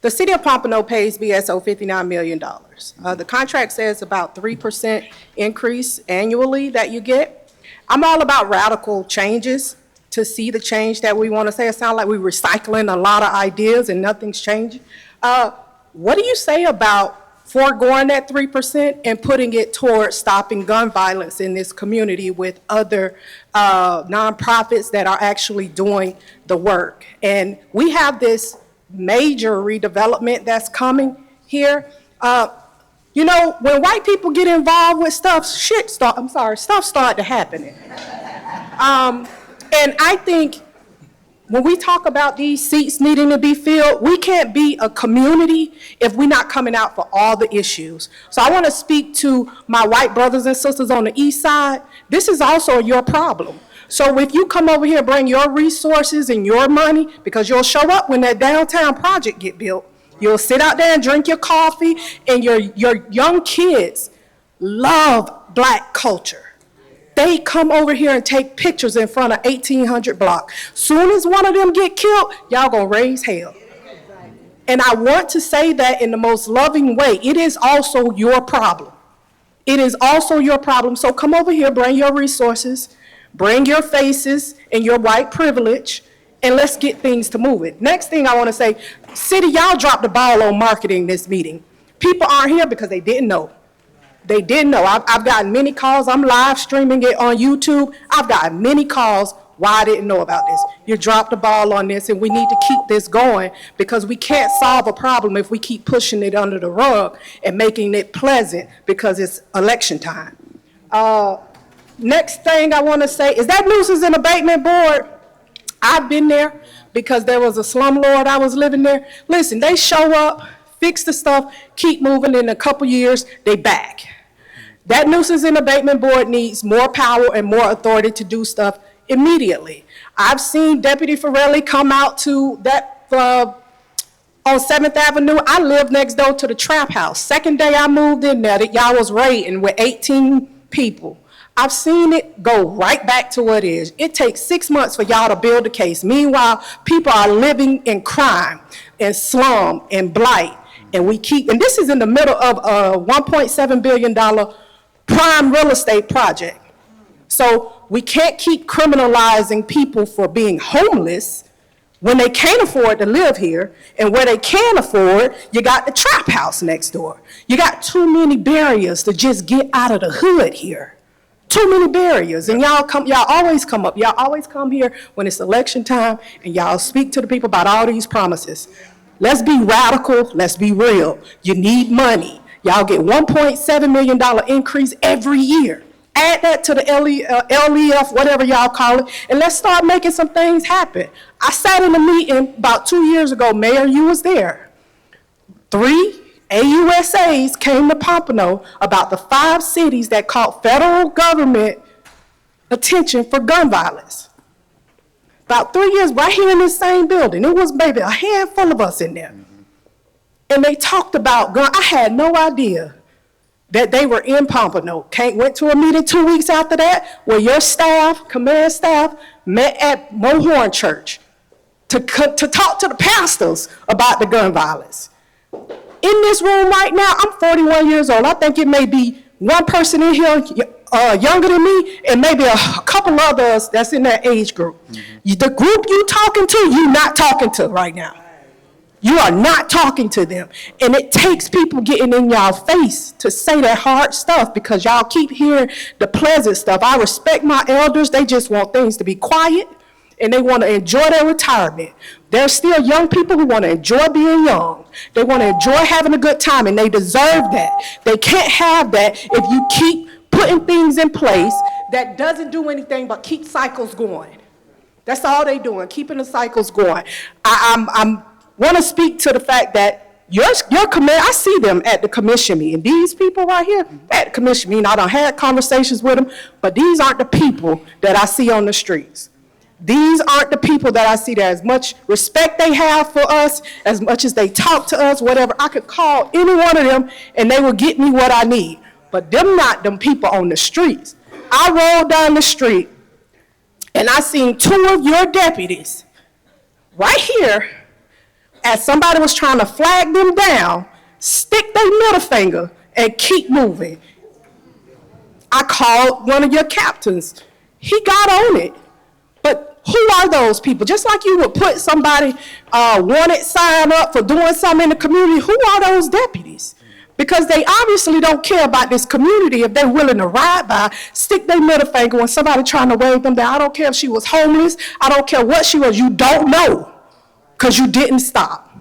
the city of Pompano pays BSO $59 million. The contract says about 3% increase annually that you get. I'm all about radical changes to see the change that we want to say. It sounds like we're recycling a lot of ideas and nothing's changing. What do you say about foregoing that 3% and putting it towards stopping gun violence in this community with other nonprofits that are actually doing the work? And we have this major redevelopment that's coming here. You know, when white people get involved with stuff, stuff start to happen. And I think when we talk about these seats needing to be filled, we can't be a community if we're not coming out for all the issues. So I want to speak to my white brothers and sisters on the east side. This is also your problem. So if you come over here, bring your resources and your money, because you'll show up when that downtown project get built. You'll sit out there and drink your coffee, and your young kids love black culture. They come over here and take pictures in front of 1800 block. Soon as one of them get killed, y'all gonna raise hell. And I want to say that in the most loving way. It is also your problem. It is also your problem. So come over here, bring your resources, bring your faces and your white privilege, and let's get things to moving. Next thing I want to say, city, y'all dropped the ball on marketing this meeting. People aren't here because they didn't know. They didn't know. I've gotten many calls. I'm live streaming it on YouTube. I've gotten many calls why I didn't know about this. You dropped the ball on this, and we need to keep this going because we can't solve a problem if we keep pushing it under the rug and making it pleasant because it's election time. Next thing I want to say is that nuisance and abatement board. I've been there because there was a slumlord. I was living there. Listen, they show up, fix the stuff, keep moving. In a couple years, they back. That nuisance and abatement board needs more power and more authority to do stuff immediately. I've seen Deputy Farrelly come out to that on 7th Avenue. I lived next door to the trap house. Second day I moved in there, that y'all was raiding with 18 people. I've seen it go right back to what it is. It takes 6 months for y'all to build a case. Meanwhile, people are living in crime and slum and blight. And this is in the middle of a $1.7 billion prime real estate project. So we can't keep criminalizing people for being homeless when they can't afford to live here. And where they can afford, you got the trap house next door. You got too many barriers to just get out of the hood here. Too many barriers, and y'all always come up. Y'all always come here when it's election time, and y'all speak to the people about all these promises. Let's be radical. Let's be real. You need money. Y'all get $1.7 million increase every year. Add that to the LEF, whatever y'all call it, and let's start making some things happen. I sat in a meeting about 2 years ago. Mayor, you was there. 3 AUSAs came to Pompano about the 5 cities that caught federal government attention for gun violence. About 3 years, right here in this same building, it was maybe a handful of us in there. And they talked about gun. I had no idea that they were in Pompano. Went to a meeting 2 weeks after that where your staff, command staff, met at Mohorn Church to talk to the pastors about the gun violence. In this room right now, I'm 41 years old. I think it may be one person in here younger than me, and maybe a couple others that's in that age group. The group you talking to, you not talking to right now. You are not talking to them. And it takes people getting in y'all face to say that hard stuff because y'all keep hearing the pleasant stuff. I respect my elders. They just want things to be quiet, and they want to enjoy their retirement. There's still young people who want to enjoy being young. They want to enjoy having a good time, and they deserve that. They can't have that if you keep putting things in place that doesn't do anything but keep cycles going. That's all they doing, keeping the cycles going. I want to speak to the fact that Your command, I see them at the commission meeting. These people right here at the commission meeting, I done had conversations with them, but these aren't the people that I see on the streets. These aren't the people that I see that as much respect they have for us, as much as they talk to us, whatever. I could call any one of them and they will get me what I need. But them not them people on the streets. I rolled down the street and I seen 2 of your deputies right here as somebody was trying to flag them down, stick their middle finger and keep moving. I called one of your captains. He got on it. But who are those people? Just like you would put somebody wanted sign up for doing something in the community, who are those deputies? Because they obviously don't care about this community if they're willing to ride by, stick their middle finger when somebody trying to wave them down. I don't care if she was homeless. I don't care what she was. You don't know because you didn't stop.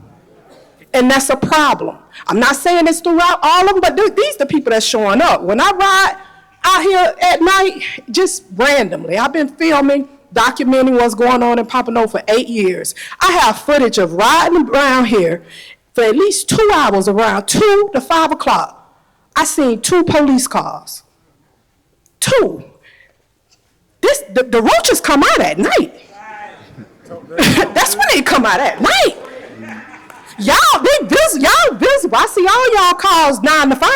And that's a problem. I'm not saying it's throughout all of them, but these are the people that's showing up. When I ride out here at night, just randomly, I've been filming, documenting what's going on in Pompano for 8 years. I have footage of riding around here for at least 2 hours, around 2 to 5 o'clock. I seen 2 police cars. 2. The roaches come out at night. That's when they come out at night. Y'all visible. I see all y'all calls 9 to 5.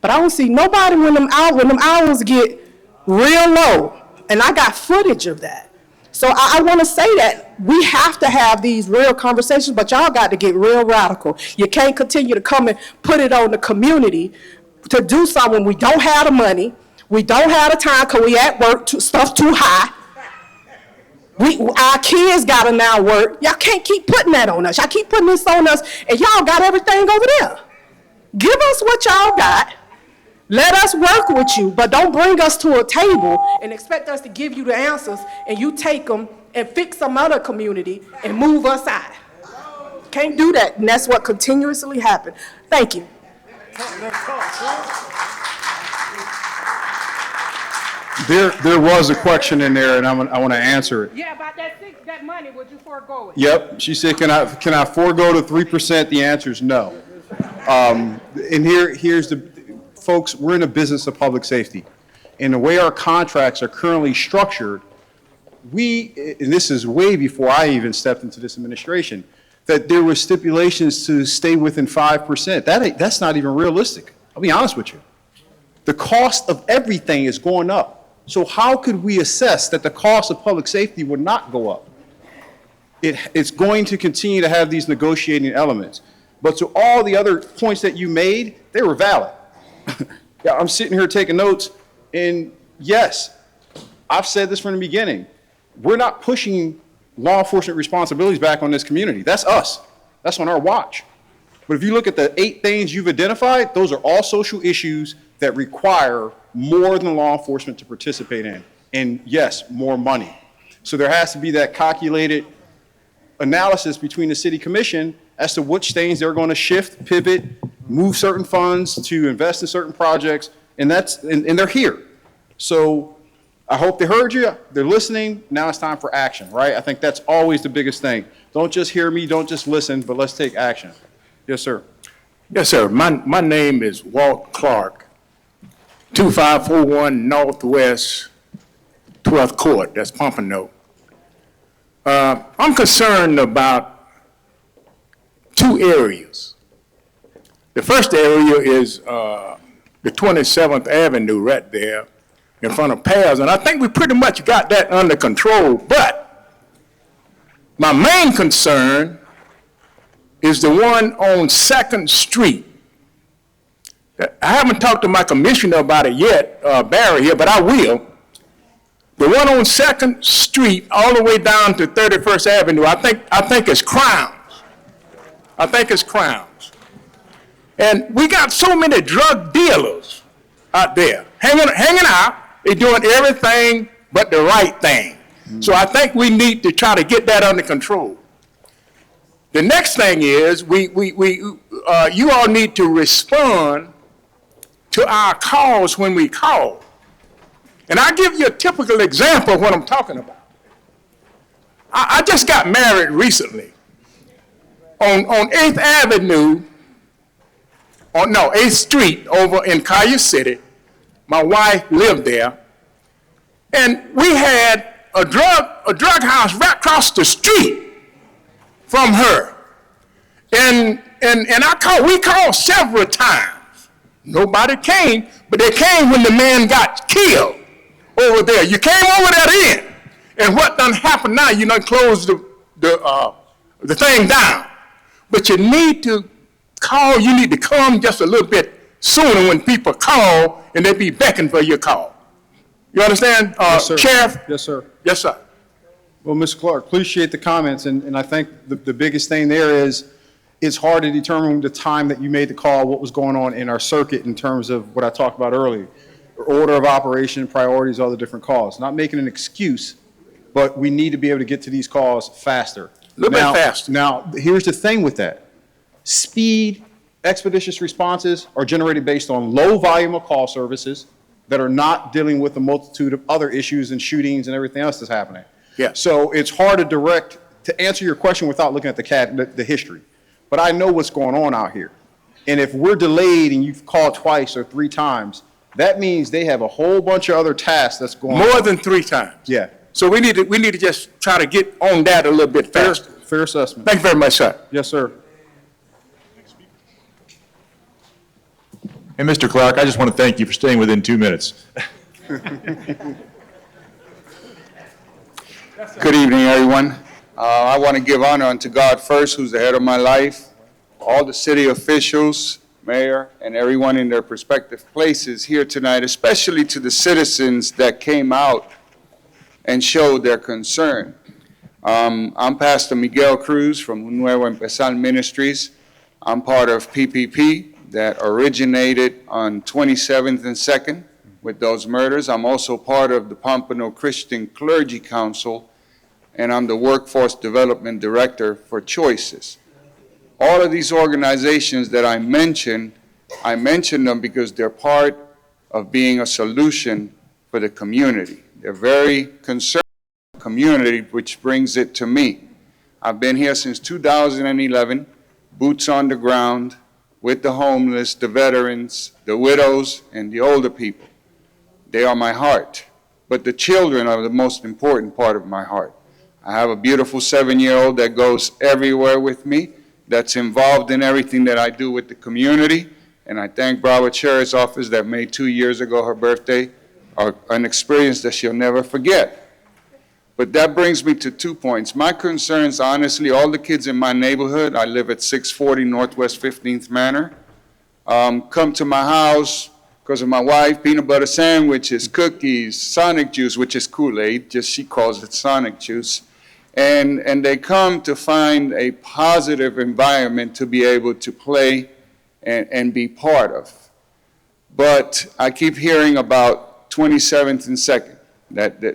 But I don't see nobody when them hours get real low. And I got footage of that. So I want to say that we have to have these real conversations, but y'all got to get real radical. You can't continue to come and put it on the community to do something when we don't have the money, we don't have the time because we at work, stuff too high. Our kids got to now work. Y'all can't keep putting that on us. Y'all keep putting this on us, and y'all got everything over there. Give us what y'all got. Let us work with you, but don't bring us to a table and expect us to give you the answers, and you take them and fix some other community and move us out. Can't do that, and that's what continuously happens. Thank you. There was a question in there, and I want to answer it. Yeah, about that money, would you forego it? Yep, she said, can I forego the 3%? The answer is no. And here's the, folks, we're in a business of public safety. And the way our contracts are currently structured, and this is way before I even stepped into this administration, that there were stipulations to stay within 5%. That's not even realistic. I'll be honest with you. The cost of everything is going up. So how could we assess that the cost of public safety would not go up? It's going to continue to have these negotiating elements. But to all the other points that you made, they were valid. Yeah, I'm sitting here taking notes, and yes, I've said this from the beginning. We're not pushing law enforcement responsibilities back on this community. That's us. That's on our watch. But if you look at the 8 things you've identified, those are all social issues that require more than law enforcement to participate in. And yes, more money. So there has to be that calculated analysis between the city commission as to which things they're going to shift, pivot, move certain funds to invest in certain projects, and they're here. So I hope they heard you, they're listening, now it's time for action, right? I think that's always the biggest thing. Don't just hear me, don't just listen, but let's take action. Yes, sir. Yes, sir. My name is Walt Clark, 2541 Northwest 12th Court, that's Pompano. I'm concerned about 2 areas. The first area is the 27th Avenue right there in front of Paz, and I think we pretty much got that under control, but my main concern is the one on 2nd Street. I haven't talked to my commissioner about it yet, Barry here, but I will. The one on 2nd Street all the way down to 31st Avenue, I think it's Crowns. I think it's Crowns. And we got so many drug dealers out there hanging out. They're doing everything but the right thing. So I think we need to try to get that under control. The next thing is you all need to respond to our calls when we call. And I'll give you a typical example of what I'm talking about. I just got married recently. on 8th Avenue, 8th Street over in Collier City. My wife lived there. And we had a drug house right across the street from her. And we called several times. Nobody came, but they came when the man got killed over there. You came over there then. And what done happened now, you done closed the thing down. But you need to call, you need to come just a little bit sooner when people call and they be beckoning for your call. You understand, Yes, sir. Sheriff? Yes, sir. Yes, sir. Well, Mr. Clark, appreciate the comments, and I think the biggest thing there is it's hard to determine the time that you made the call, what was going on in our circuit in terms of what I talked about earlier. Order of operation, priorities, all the different calls. Not making an excuse, but we need to be able to get to these calls faster. A little bit faster. Now, here's the thing with that. Speed, expeditious responses are generated based on low volume of call services that are not dealing with a multitude of other issues and shootings and everything else that's happening. Yeah. So it's hard to answer your question without looking at the history. But I know what's going on out here. And if we're delayed and you've called twice or 3 times, that means they have a whole bunch of other tasks that's going on. More than 3 times. Yeah. So we need to just try to get on that a little bit faster. Fair assessment. Thank you very much, sir. Yes, sir. And Mr. Clark, I just want to thank you for staying within 2 minutes. Good evening, everyone. I want to give honor unto God first, who's the head of my life, all the city officials, mayor, and everyone in their respective places here tonight, especially to the citizens that came out and showed their concern. I'm Pastor Miguel Cruz from Nuevo Empezar Ministries. I'm part of PPP that originated on 27th and 2nd with those murders. I'm also part of the Pompano Christian Clergy Council, and I'm the Workforce Development Director for Choices. All of these organizations that I mention them because they're part of being a solution for the community. They're very concerned with the community, which brings it to me. I've been here since 2011, boots on the ground, with the homeless, the veterans, the widows, and the older people. They are my heart. But the children are the most important part of my heart. I have a beautiful 7-year-old that goes everywhere with me, that's involved in everything that I do with the community. And I thank Broward Sheriff's Office that made 2 years ago her birthday an experience that she'll never forget. But that brings me to 2 points. My concerns, honestly, all the kids in my neighborhood, I live at 640 Northwest 15th Manor, come to my house because of my wife, peanut butter sandwiches, cookies, Sonic juice, which is Kool-Aid, just she calls it Sonic juice. And they come to find a positive environment to be able to play and be part of. But I keep hearing about 27th and 2nd.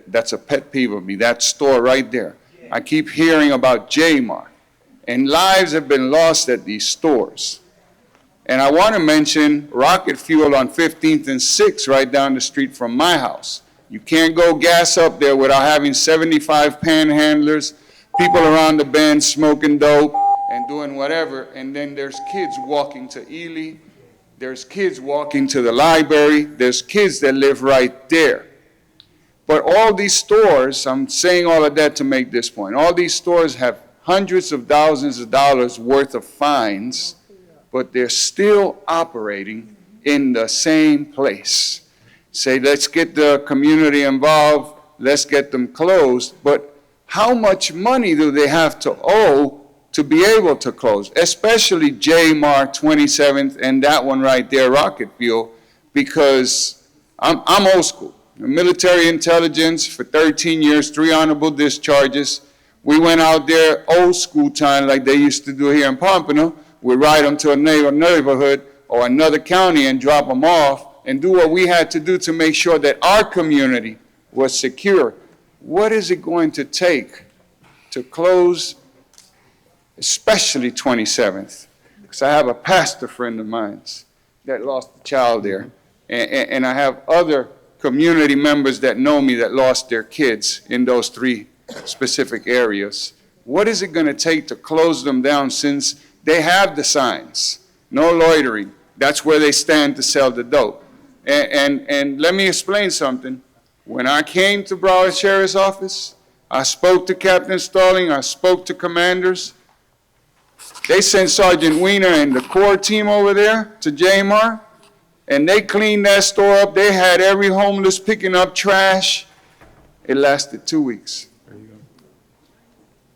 That's a pet peeve of me, that store right there. I keep hearing about J-Mart, and lives have been lost at these stores. And I want to mention Rocket Fuel on 15th and 6th right down the street from my house. You can't go gas up there without having 75 panhandlers, people around the bend smoking dope and doing whatever, and then there's kids walking to Ely, there's kids walking to the library, there's kids that live right there. But all these stores, I'm saying all of that to make this point, all these stores have hundreds of thousands of dollars worth of fines, but they're still operating in the same place. Say, let's get the community involved, let's get them closed, but how much money do they have to owe to be able to close? Especially J-Mart 27th and that one right there, Rocket Fuel, because I'm old school. Military intelligence for 13 years, 3 honorable discharges. We went out there old school time like they used to do here in Pompano. We'd ride them to a neighborhood or another county and drop them off and do what we had to do to make sure that our community was secure. What is it going to take to close, especially 27th? Because I have a pastor friend of mine that lost a child there, and I have other community members that know me that lost their kids in those 3 specific areas. What is it going to take to close them down since they have the signs? No loitering. That's where they stand to sell the dope. And let me explain something. When I came to Broward Sheriff's Office, I spoke to Captain Stalling, I spoke to commanders. They sent Sergeant Weiner and the core team over there to Jmar, and they cleaned that store up. They had every homeless picking up trash. It lasted 2 weeks.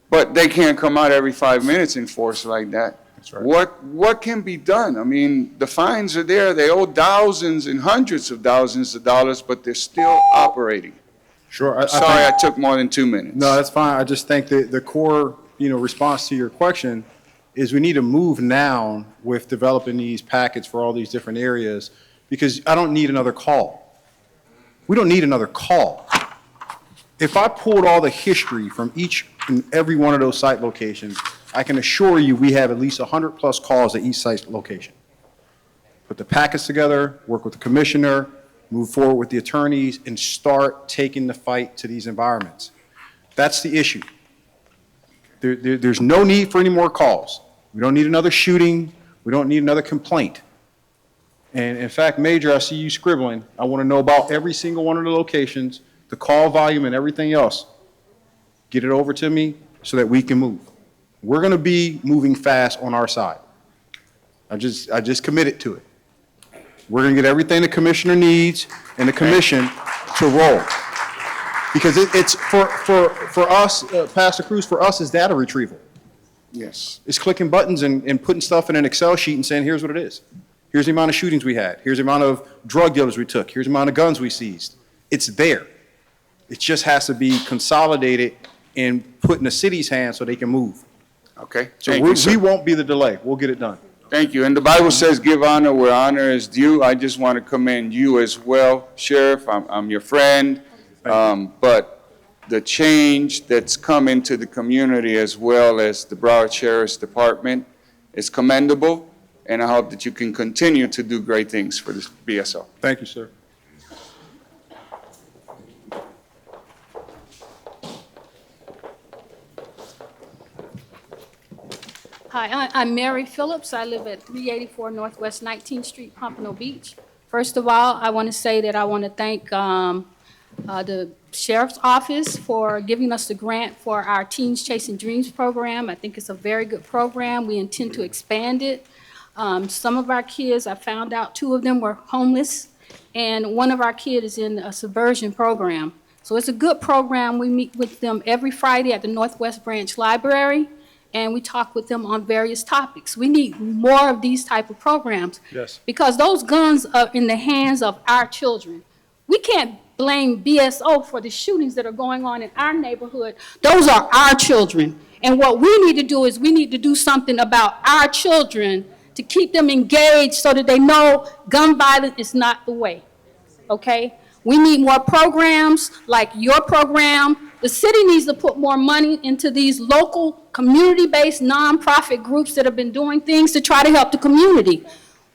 But they can't come out every 5 minutes in force like that. That's right. What can be done? I mean, the fines are there. They owe thousands and hundreds of thousands of dollars, but they're still operating. Sure. Sorry, I took more than 2 minutes. No, that's fine. I just think that the core, response to your question is we need to move now with developing these packets for all these different areas, because I don't need another call. We don't need another call. If I pulled all the history from each and every one of those site locations, I can assure you we have at least 100+ calls at each site location. Put the packets together, work with the commissioner, move forward with the attorneys, and start taking the fight to these environments. That's the issue. There's no need for any more calls. We don't need another shooting. We don't need another complaint. And in fact, Major, I see you scribbling. I want to know about every single one of the locations, the call volume and everything else. Get it over to me so that we can move. We're going to be moving fast on our side. I just committed to it. We're going to get everything the commissioner needs and the commission to roll. Because it's for us, Pastor Cruz, for us, it's data retrieval. Yes. It's clicking buttons and putting stuff in an Excel sheet and saying, here's what it is. Here's the amount of shootings we had. Here's the amount of drug dealers we took. Here's the amount of guns we seized. It's there. It just has to be consolidated and put in the city's hands so they can move. Okay. So Thank you, sir. we won't be the delay. We'll get it done. Thank you. And the Bible says, give honor where honor is due. I just want to commend you as well, Sheriff. I'm your friend. But the change that's come into the community as well as the Broward Sheriff's Department is commendable. And I hope that you can continue to do great things for this BSO. Thank you, sir. Hi, I'm Mary Phillips. I live at 384 Northwest 19th Street, Pompano Beach. First of all, I want to say that I want to thank the Sheriff's Office for giving us the grant for our Teens Chasing Dreams program. I think it's a very good program. We intend to expand it. Some of our kids, I found out 2 of them were homeless, and one of our kids is in a subversion program. So it's a good program. We meet with them every Friday at the Northwest Branch Library, and we talk with them on various topics. We need more of these type of programs. Yes. Because those guns are in the hands of our children. We can't blame BSO for the shootings that are going on in our neighborhood. Those are our children. And what we need to do is we need to do something about our children to keep them engaged so that they know gun violence is not the way, okay? We need more programs like your program. The city needs to put more money into these local community-based nonprofit groups that have been doing things to try to help the community.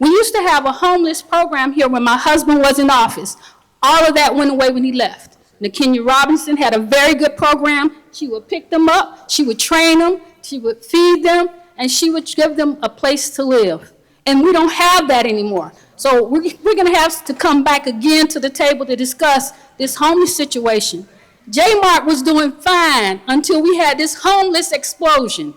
We used to have a homeless program here when my husband was in office. All of that went away when he left. Nakenya Robinson had a very good program. She would pick them up, she would train them, she would feed them, and she would give them a place to live. And we don't have that anymore. So we're going to have to come back again to the table to discuss this homeless situation. J-Mart was doing fine until we had this homeless explosion.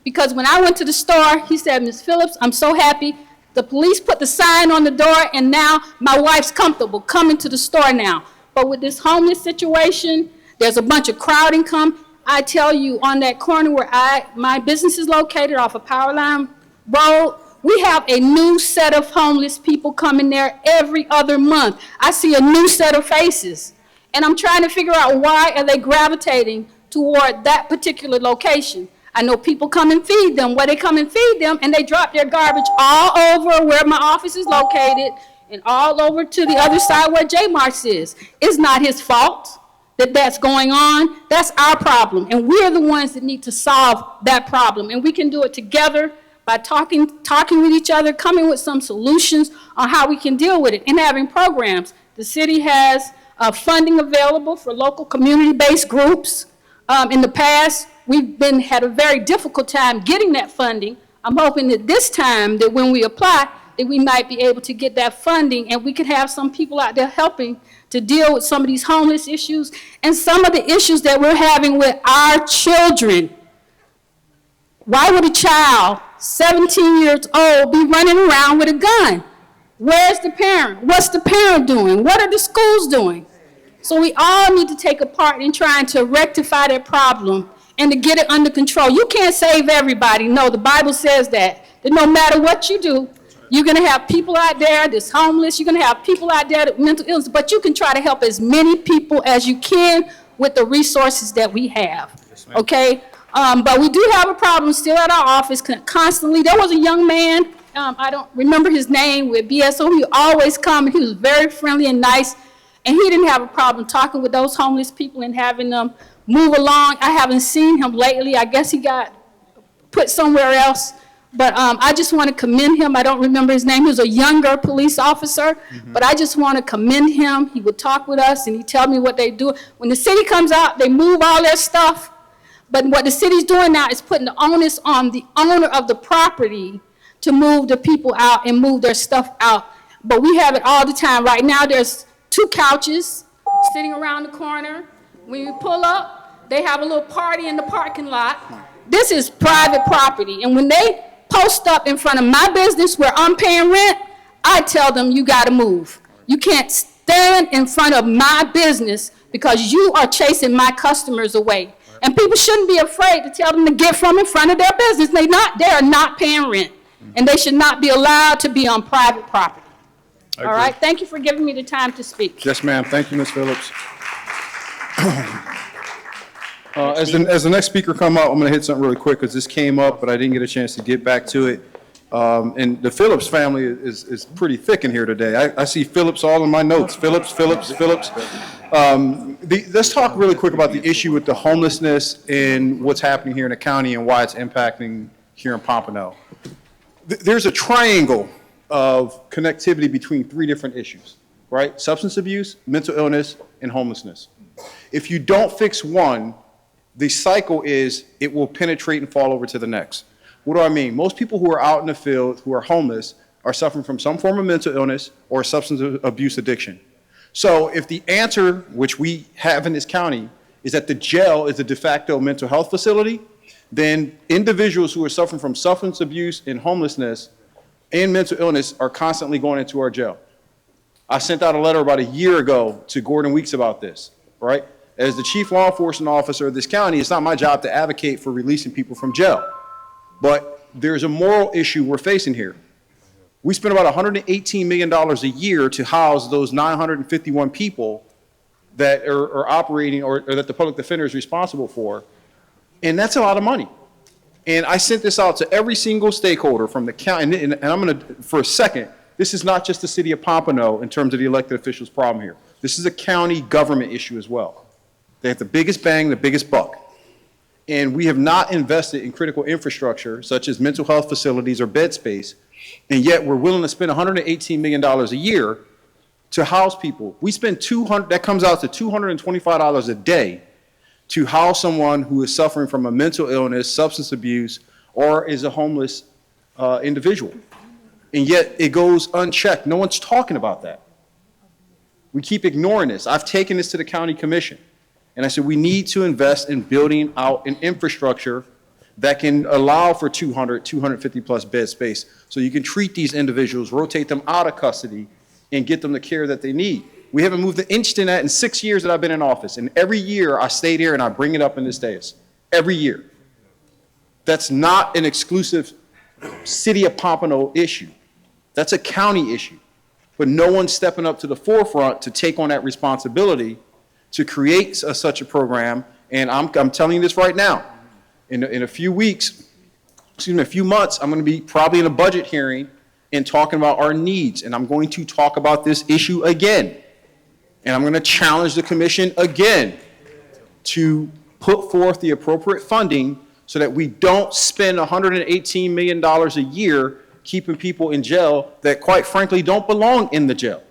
Because when I went to the store, he said, Ms. Phillips, I'm so happy. The police put the sign on the door, and now my wife's comfortable coming to the store now. But with this homeless situation, there's a bunch of crowding come. I tell you, on that corner where my business is located off of Powerline Road, we have a new set of homeless people coming there every other month. I see a new set of faces. And I'm trying to figure out why are they gravitating toward that particular location. I know people come and feed them. Where they come and feed them, and they drop their garbage all over where my office is located and all over to the other side where J-Marts is. It's not his fault that that's going on. That's our problem. And we're the ones that need to solve that problem. And we can do it together by talking with each other, coming with some solutions on how we can deal with it, and having programs. The city has funding available for local community-based groups. In the past, had a very difficult time getting that funding. I'm hoping that this time, that when we apply, that we might be able to get that funding and we could have some people out there helping to deal with some of these homeless issues and some of the issues that we're having with our children. Why would a child, 17 years old, be running around with a gun? Where's the parent? What's the parent doing? What are the schools doing? So we all need to take a part in trying to rectify that problem and to get it under control. You can't save everybody. No, the Bible says that no matter what you do, you're going to have people out there that's homeless. You're going to have people out there with mental illness, but you can try to help as many people as you can with the resources that we have, okay? But we do have a problem still at our office constantly. There was a young man, I don't remember his name, with BSO. He always come, and he was very friendly and nice, and he didn't have a problem talking with those homeless people and having them move along. I haven't seen him lately. I guess he got put somewhere else. But I just want to commend him. I don't remember his name. He was a younger police officer. But I just want to commend him. He would talk with us, and he'd tell me what they do. When the city comes out, they move all their stuff. But what the city's doing now is putting the onus on the owner of the property to move the people out and move their stuff out. But we have it all the time. Right now, there's 2 couches sitting around the corner. When you pull up, they have a little party in the parking lot. This is private property. And when they post up in front of my business where I'm paying rent, I tell them, you got to move. You can't stand in front of my business because you are chasing my customers away. And people shouldn't be afraid to tell them to get from in front of their business. They are not paying rent. And they should not be allowed to be on private property. All right, thank you for giving me the time to speak. Yes, ma'am. Thank you, Ms. Phillips. As the next speaker come up, I'm going to hit something really quick because this came up, but I didn't get a chance to get back to it. And the Phillips family is pretty thick in here today. I see Phillips all in my notes. Phillips. Let's talk really quick about the issue with the homelessness and what's happening here in the county and why it's impacting here in Pompano. There's a triangle of connectivity between 3 different issues, right? Substance abuse, mental illness, and homelessness. If you don't fix one, the cycle is it will penetrate and fall over to the next. What do I mean? Most people who are out in the field who are homeless are suffering from some form of mental illness or substance abuse addiction. So if the answer, which we have in this county, is that the jail is a de facto mental health facility, then individuals who are suffering from substance abuse and homelessness and mental illness are constantly going into our jail. I sent out a letter about a year ago to Gordon Weeks about this, right? As the chief law enforcement officer of this county, it's not my job to advocate for releasing people from jail. But there's a moral issue we're facing here. We spend about $118 million a year to house those 951 people that are operating or that the public defender is responsible for. And that's a lot of money. And I sent this out to every single stakeholder from the county. And I'm going to, for a second, this is not just the city of Pompano in terms of the elected officials' problem here. This is a county government issue as well. They have the biggest bang, the biggest buck. And we have not invested in critical infrastructure, such as mental health facilities or bed space, and yet we're willing to spend $118 million a year to house people. We spend that comes out to $225 a day to house someone who is suffering from a mental illness, substance abuse, or is a homeless individual. And yet it goes unchecked. No one's talking about that. We keep ignoring this. I've taken this to the county commission. And I said, we need to invest in building out an infrastructure that can allow for 200, 250 plus bed space so you can treat these individuals, rotate them out of custody, and get them the care that they need. We haven't moved an inch in that in 6 years that I've been in office. And every year I stayed here and I bring it up in this dais. Every year. That's not an exclusive city of Pompano issue. That's a county issue. But no one's stepping up to the forefront to take on that responsibility to create such a program. And I'm telling you this right now. In a few weeks, a few months, I'm going to be probably in a budget hearing and talking about our needs. And I'm going to talk about this issue again. And I'm going to challenge the commission again to put forth the appropriate funding so that we don't spend $118 million a year keeping people in jail that, quite frankly, don't belong in the jail.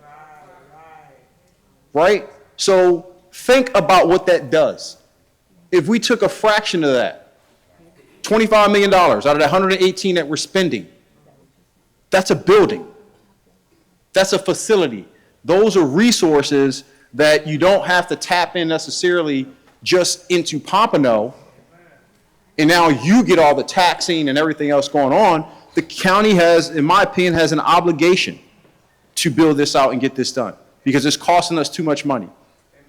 Right? So think about what that does. If we took a fraction of that $25 million out of the 118 that we're spending. That's a building. That's a facility. Those are resources that you don't have to tap in necessarily just into Pompano, and now you get all the taxing and everything else going on. The county has, in my opinion, has an obligation to build this out and get this done because it's costing us too much money.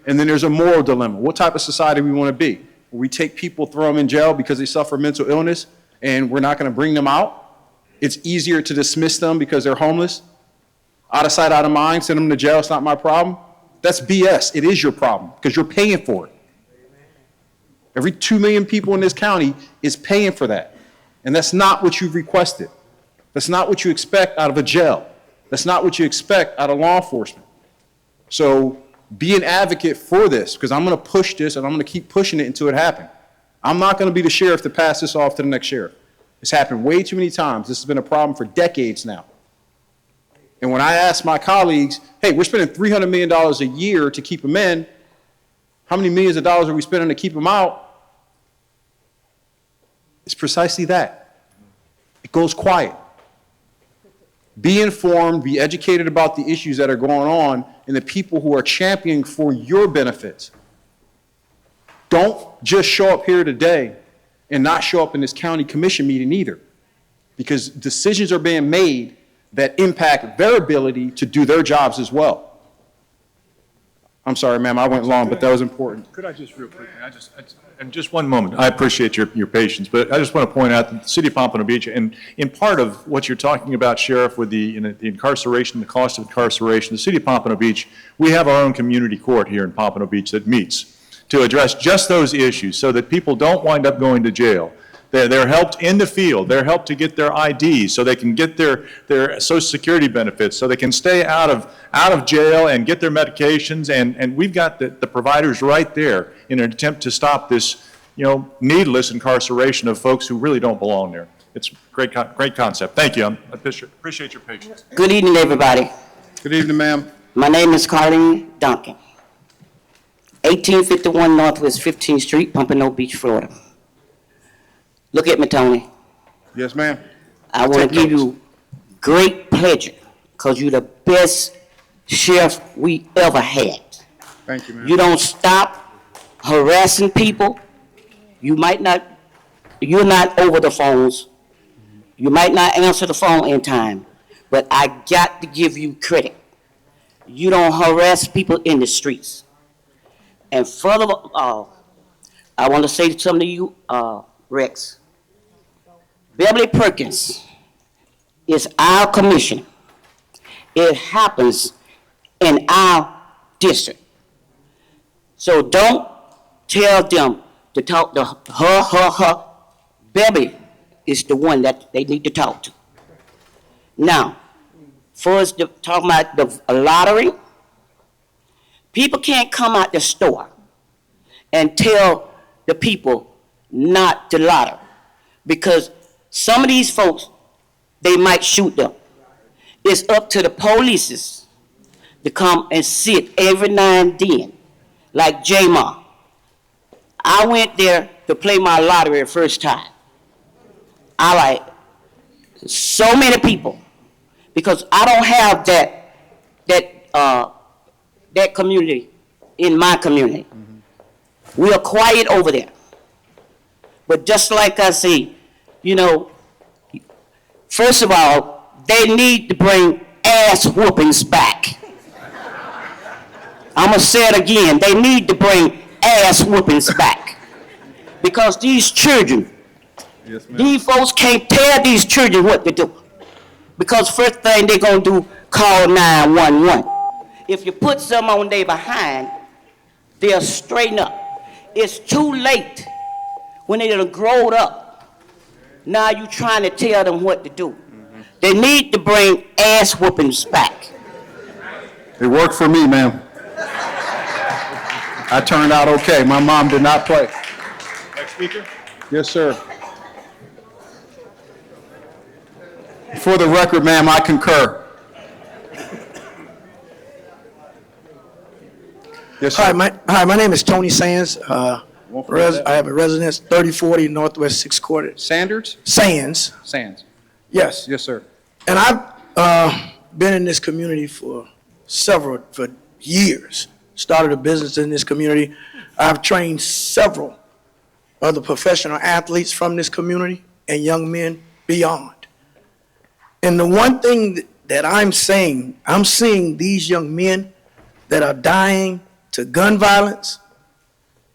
And then there's a moral dilemma. What type of society we want to be? Where we take people, throw them in jail because they suffer mental illness, and we're not going to bring them out? It's easier to dismiss them because they're homeless. Out of sight, out of mind, send them to jail, it's not my problem. That's BS. It is your problem because you're paying for it. Every 2 million people in this county is paying for that. And that's not what you've requested. That's not what you expect out of a jail. That's not what you expect out of law enforcement. So be an advocate for this, because I'm going to push this and I'm going to keep pushing it until it happens. I'm not going to be the sheriff to pass this off to the next sheriff. It's happened way too many times. This has been a problem for decades now. And when I ask my colleagues, hey, we're spending $300 million a year to keep them in, how many millions of dollars are we spending to keep them out? It's precisely that. It goes quiet. Be informed, be educated about the issues that are going on and the people who are championing for your benefits. Don't just show up here today and not show up in this county commission meeting either, because decisions are being made that impact their ability to do their jobs as well. I'm sorry, ma'am, I went long, but that was important. Could I just real quick, and just one moment, I appreciate your patience, but I just want to point out that the city of Pompano Beach, and in part of what you're talking about, Sheriff, with the incarceration, the cost of incarceration, the city of Pompano Beach, we have our own community court here in Pompano Beach that meets to address just those issues so that people don't wind up going to jail. They're helped in the field. They're helped to get their IDs so they can get their Social Security benefits, so they can stay out of jail and get their medications. And we've got the providers right there in an attempt to stop this, needless incarceration of folks who really don't belong there. It's a great concept. Thank you. I appreciate your patience. Good evening, everybody. Good evening, ma'am. My name is Carlene Duncan. 1851 Northwest 15th Street, Pompano Beach, Florida. Look at me, Tony. Yes, ma'am. I want to give you great pleasure because you're the best sheriff we ever had. Thank you, ma'am. You don't stop harassing people. You're not over the phones. You might not answer the phone in time, but I got to give you credit. You don't harass people in the streets. And furthermore, I want to say something to you, Rex. Beverly Perkins is our commissioner. It happens in our district. So don't tell them to talk to her. Beverly is the one that they need to talk to. Now, first talking about the lottery, people can't come out the store and tell the people not to lottery, because some of these folks, they might shoot them. It's up to the police to come and sit every now and then, like J-Ma. I went there to play my lottery the first time. I like so many people, because I don't have that community in my community. Mm-hmm. We are quiet over there. But just like I say, first of all, they need to bring ass whoopings back. I'm going to say it again. They need to bring ass whoopings back. Because these children, these folks can't tell these children what to do. Because first thing they're going to do, call 911. If you put some on their behind, they'll straighten up. It's too late when they done growed up. Now you trying to tell them what to do. Mm-hmm. They need to bring ass whoopings back. It worked for me, ma'am. I turned out okay. My mom did not play. Next speaker. Yes, sir. For the record, ma'am, I concur. Yes, sir. Hi, my name is Tony Sands. I have a residence, 3040 Northwest 6th Quarter. Sanders? Sands, Sands. yes. Yes, sir. And I've been in this community for years. Started a business in this community. I've trained several other professional athletes from this community and young men beyond. And the one thing that I'm seeing these young men that are dying to gun violence.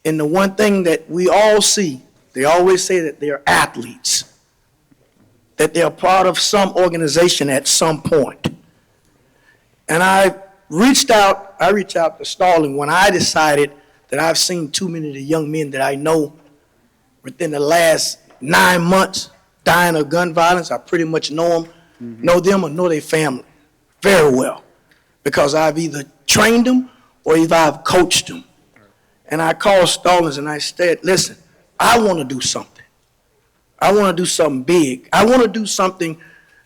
And the one thing that we all see, they always say that they're athletes, that they're part of some organization at some point. And I reached out to Starling when I decided that I've seen too many of the young men that I know within the last 9 months dying of gun violence. I pretty much know them or know their family very well because I've either trained them or either I've coached them. And I called Stallings and I said, listen, I want to do something. I want to do something big. I want to do something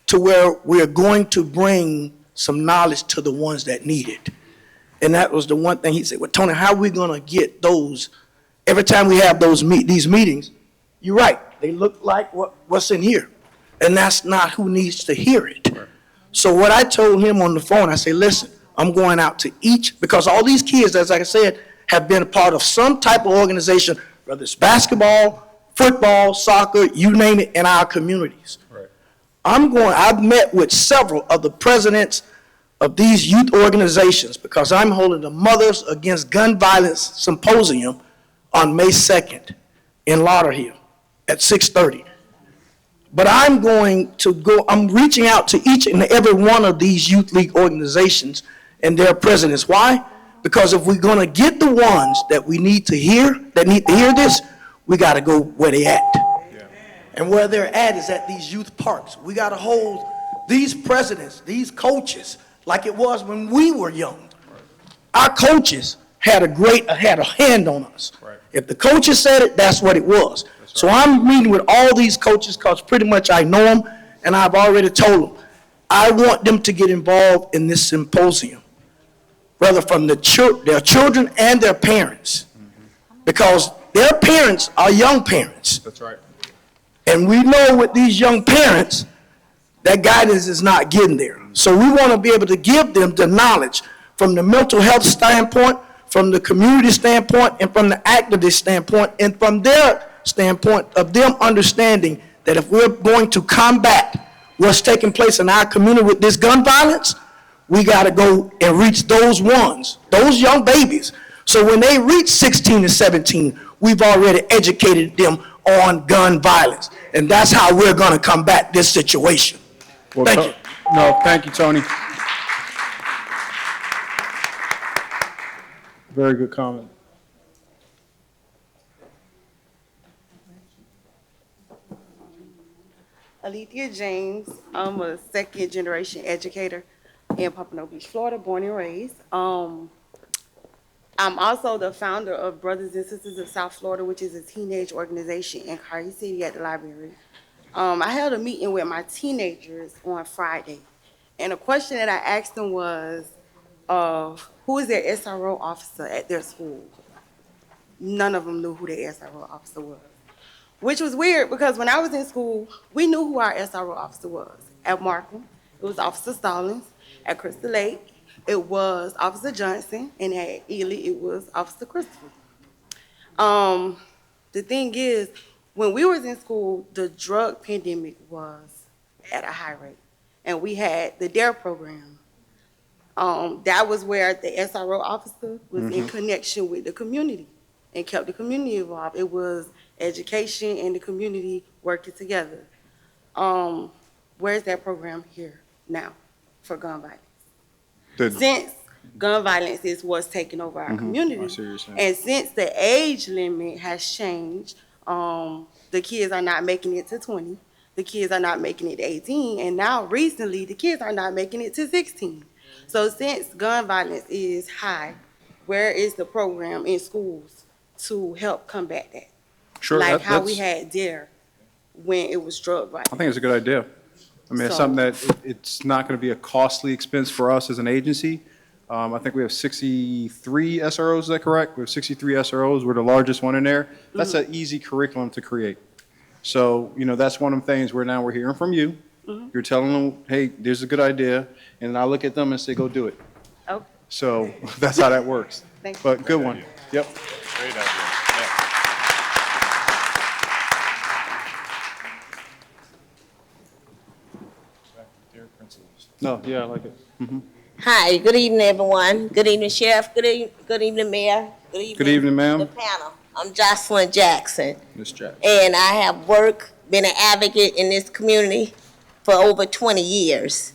to where we're going to bring some knowledge to the ones that need it. And that was the one thing he said, well, Tony, how are we going to get those? Every time we have these meetings, you're right, they look like what's in here. And that's not who needs to hear it. Right. So what I told him on the phone, I said, listen, I'm going out to each, because all these kids, as I said, have been a part of some type of organization, whether it's basketball, football, soccer, you name it, in our communities. Right. I've met with several of the presidents of these youth organizations because I'm holding the Mothers Against Gun Violence Symposium on May 2nd in Lauderhill at 6:30. But I'm reaching out to each and every one of these youth league organizations and their presidents. Why? Because if we're going to get the ones that we need to hear, that need to hear this, we got to go where they at. Yeah. And where they're at is at these youth parks. We got to hold these presidents, these coaches, like it was when we were young. Right. Our coaches had a hand on us. Right. If the coaches said it, that's what it was. Right. So I'm meeting with all these coaches because pretty much I know them, and I've already told them, I want them to get involved in this symposium, whether from their children and their parents, because their parents are young parents. That's right. And we know with these young parents, that guidance is not getting there. So we want to be able to give them the knowledge from the mental health standpoint, from the community standpoint, and from the activist standpoint, and from their standpoint of them understanding that if we're going to combat what's taking place in our community with this gun violence, we got to go and reach those ones, those young babies. So when they reach 16 and 17, we've already educated them on gun violence. And that's how we're going to combat this situation. Well, thank you. No, thank you, Tony. Very good comment. Alethea James. I'm a second generation educator in Pompano Beach, Florida, born and raised. I'm also the founder of Brothers and Sisters of South Florida, which is a teenage organization in Cardi City at the library. I held a meeting with my teenagers on Friday, and a question that I asked them was, who is their SRO officer at their school? None of them knew who their SRO officer was, which was weird because when I was in school, we knew who our SRO officer was. At Markham, it was Officer Stallings. At Crystal Lake, it was Officer Johnson, and at Ely, it was Officer Christopher. The thing is, when we was in school, the drug pandemic was at a high rate, and we had the DARE program. That was where the SRO officer was in connection with the community and kept the community involved. It was education and the community working together. Where's that program here now for gun violence? Since gun violence is what's taking over our community, and since the age limit has changed, the kids are not making it to 20, the kids are not making it to 18, and now recently the kids are not making it to 16. So since gun violence is high, where is the program in schools to help combat that? Sure, like how we had DARE when it was drug violence. I think it's a good idea. I mean, it's something that it's not going to be a costly expense for us as an agency, I think we have 63 SROs, is that correct? We have 63 SROs, we're the largest one in there. That's an easy curriculum to create. So, that's one of the things where now we're hearing from you. You're telling them, hey, there's a good idea, and I look at them and say, go do it. Oh. So that's how that works. Thank you. But good one. Yep. Great idea. No, yeah, I like it. Hi, good evening, everyone. Good evening, Sheriff. Good evening, Mayor. Good evening, ma'am. The panel. I'm Jocelyn Jackson, Ms. Jack. and I have been an advocate in this community for over 20 years.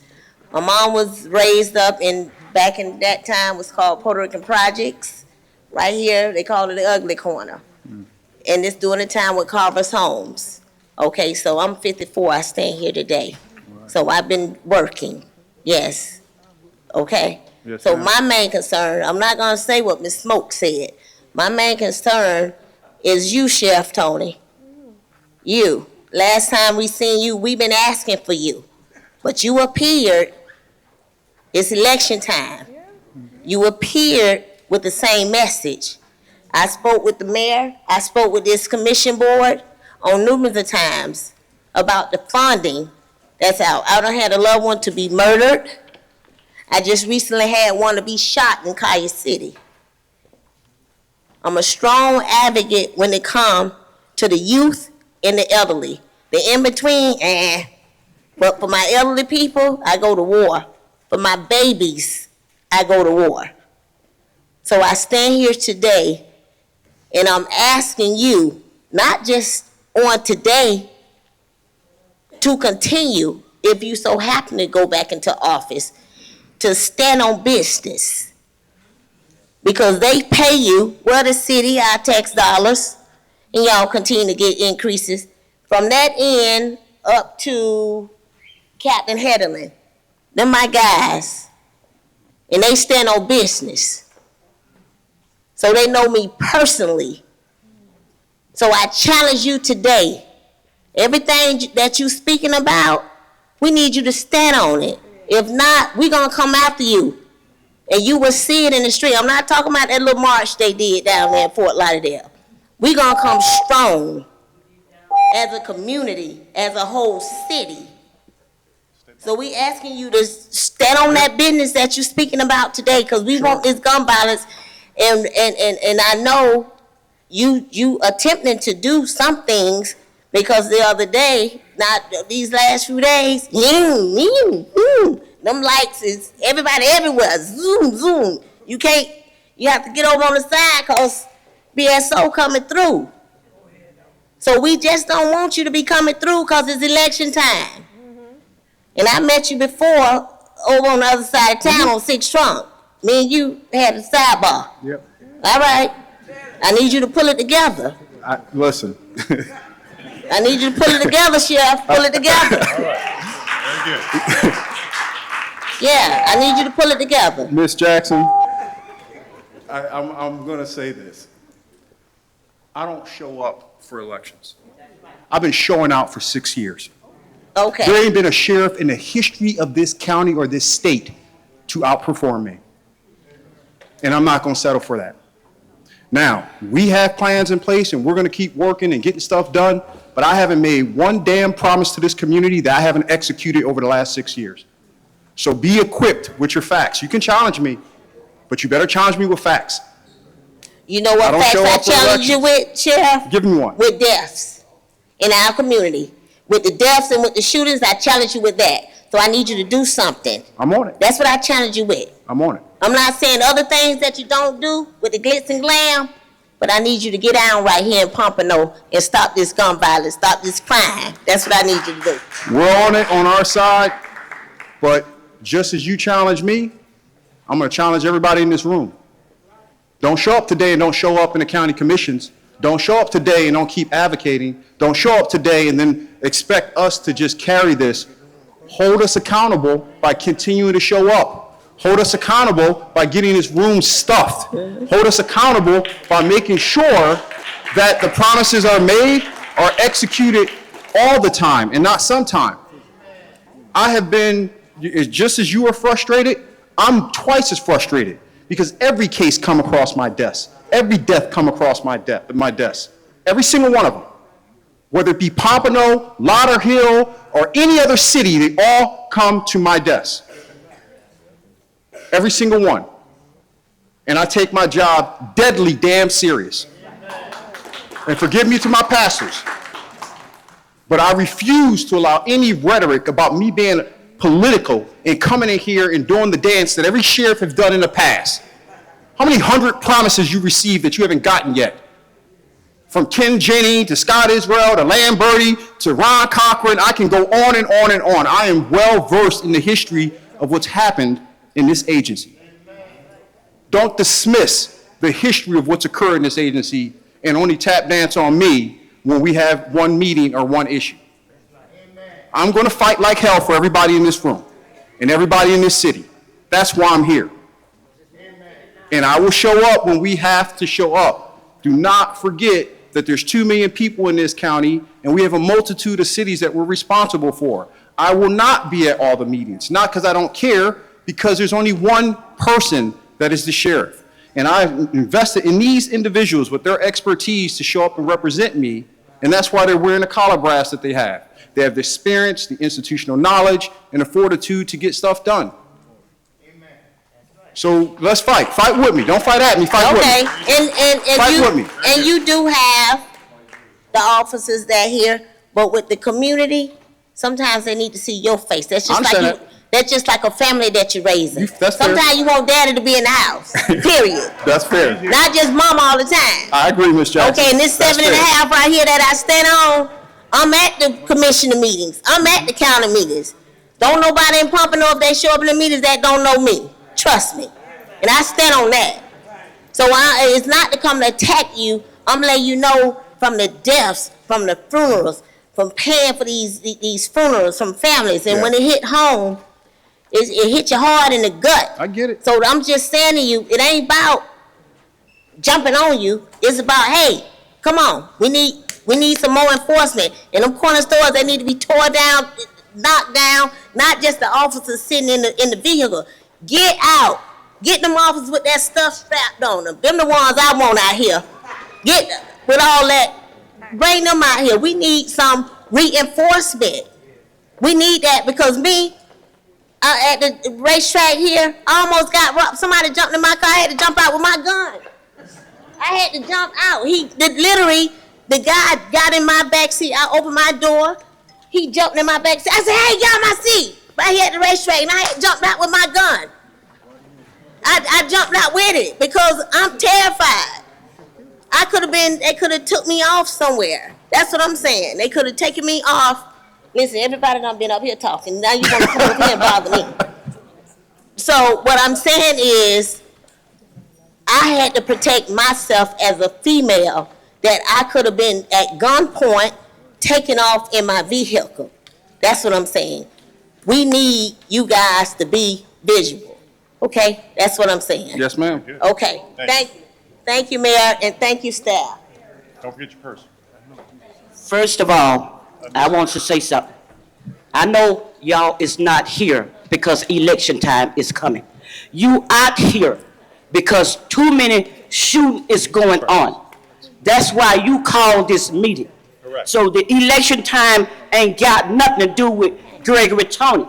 My mom was raised up back in that time was called Puerto Rican Projects. Right here, they called it the Ugly Corner. And it's during the time with Carver's Homes. Okay, so I'm 54, I stand here today. So I've been working, yes. Okay? Yes, So ma'am. my main concern, I'm not gonna say what Ms. Smoke said. My main concern is you, Chef Tony. You. Last time we seen you, we've been asking for you. But you appeared, it's election time. You appeared with the same message. I spoke with the mayor, I spoke with this commission board on numerous of times about the funding that's out. I done had a loved one to be murdered. I just recently had one to be shot in Kaya City. I'm a strong advocate when it comes to the youth and the elderly. The in-between, but for my elderly people, I go to war. For my babies, I go to war. So I stand here today, and I'm asking you, not just on today, to continue, if you so happen to go back into office, to stand on business. Because they pay you, well, the city, our tax dollars, and y'all continue to get increases. From that end up to Captain Heatherland, they're my guys, and they stand on business. So they know me personally. So I challenge you today, everything that you speaking about, we need you to stand on it. If not, we're gonna come after you. And you will see it in the street. I'm not talking about that little march they did down there in Fort Lauderdale. We're gonna come strong as a community, as a whole city. So we asking you to stand on that business that you're speaking about today, because we want this gun violence, and I know you attempting to do some things, because the other day, not these last few days, them lights is everybody everywhere, zoom, zoom. You have to get over on the side because BSO coming through. So we just don't want you to be coming through because it's election time. And I met you before over on the other side of town on 6th Trunk. Me and you had a sidebar. Yep. All right. I need you to pull it together. Listen. I need you to pull it together, Chef. Pull it together. All right. Very good. Yeah, I need you to pull it together. Ms. Jackson, I'm going to say this. I don't show up for elections. I've been showing out for 6 years. Okay. There ain't been a sheriff in the history of this county or this state to outperform me. And I'm not going to settle for that. Now, we have plans in place and we're going to keep working and getting stuff done, but I haven't made one damn promise to this community that I haven't executed over the last 6 years. So be equipped with your facts. You can challenge me, but you better challenge me with facts. You know what facts I challenge you with, Sheriff? Give me one. With deaths in our community. With the deaths and with the shootings, I challenge you with that. So I need you to do something. I'm on it. That's what I challenge you with. I'm on it. I'm not saying other things that you don't do with the glitz and glam, but I need you to get down right here in Pompano and stop this gun violence, stop this crime. That's what I need you to do. We're on it on our side, but just as you challenge me, I'm going to challenge everybody in this room. Don't show up today and don't show up in the county commissions. Don't show up today and don't keep advocating. Don't show up today and then expect us to just carry this. Hold us accountable by continuing to show up. Hold us accountable by getting this room stuffed. Hold us accountable by making sure that the promises are made, are executed all the time and not sometime. I have been, just as you are frustrated, I'm twice as frustrated because every case come across my desk. Every death come across my desk. Every single one of them. Whether it be Pompano, Lauderhill, or any other city, they all come to my desk. Every single one. And I take my job deadly damn serious. And forgive me to my pastors, but I refuse to allow any rhetoric about me being political and coming in here and doing the dance that every sheriff has done in the past. How many 100 promises you received that you haven't gotten yet? From Ken Jennings to Scott Israel to Lamberti to Ron Cochran, I can go on and on and on. I am well versed in the history of what's happened in this agency. Don't dismiss the history of what's occurred in this agency and only tap dance on me when we have one meeting or one issue. I'm going to fight like hell for everybody in this room and everybody in this city. That's why I'm here. And I will show up when we have to show up. Do not forget that there's 2 million people in this county and we have a multitude of cities that we're responsible for. I will not be at all the meetings, not because I don't care, because there's only one person that is the sheriff. And I've invested in these individuals with their expertise to show up and represent me, and that's why they're wearing the collar brass that they have. They have the experience, the institutional knowledge, and the fortitude to get stuff done. So let's fight. Fight with me. Don't fight at me. Fight with me. Okay, Fight with me. and you do have the officers that here, but with the community, sometimes they need to see your face. That's just like you. That's just like a family that you're raising. That's fair. Sometimes you want daddy to be in the house, period. That's fair. Not just mama all the time. I agree, Ms. Jackson. Okay, and this That's 7.5 right here that I stand on, I'm at the commissioner meetings. I'm at the county meetings. Don't nobody in Pompano, if they show up in the meetings, that don't know me. Trust me. And I stand on that. So it's not to come to attack you. I'm letting you know from the deaths, from the funerals, from paying for these funerals from families. And when it hit home, it hit you hard in the gut. I get it. So I'm just saying to you, it ain't about jumping on you. It's about, hey, come on. We need some more enforcement. And them corner stores, they need to be tore down, knocked down, not just the officers sitting in the vehicle. Get out. Get them officers with that stuff strapped on them. Them the ones I want out here. Get with all that. Bring them out here. We need some reinforcement. We need that because me, at the racetrack here, I almost got robbed. Somebody jumped in my car. I had to jump out with my gun. I had to jump out. Literally, the guy got in my back seat. I opened my door. He jumped in my back seat. I said, hey, get out my seat. Right here at the racetrack, and I had jumped out with my gun. I jumped out with it because I'm terrified. They could have took me off somewhere. That's what I'm saying. They could have taken me off. Listen, everybody done been up here talking. Now you want to come over here and bother me. So what I'm saying is, I had to protect myself as a female that I could have been at gunpoint taken off in my vehicle. That's what I'm saying. We need you guys to be visual. Okay? That's what I'm saying. Yes, ma'am. Okay. Thank you, Mayor, and thank you, staff. Don't forget your purse. First of all, I want to say something. I know y'all is not here because election time is coming. You out here because too many shooting is going on. That's why you called this meeting. Correct. So the election time ain't got nothing to do with Gregory Tony.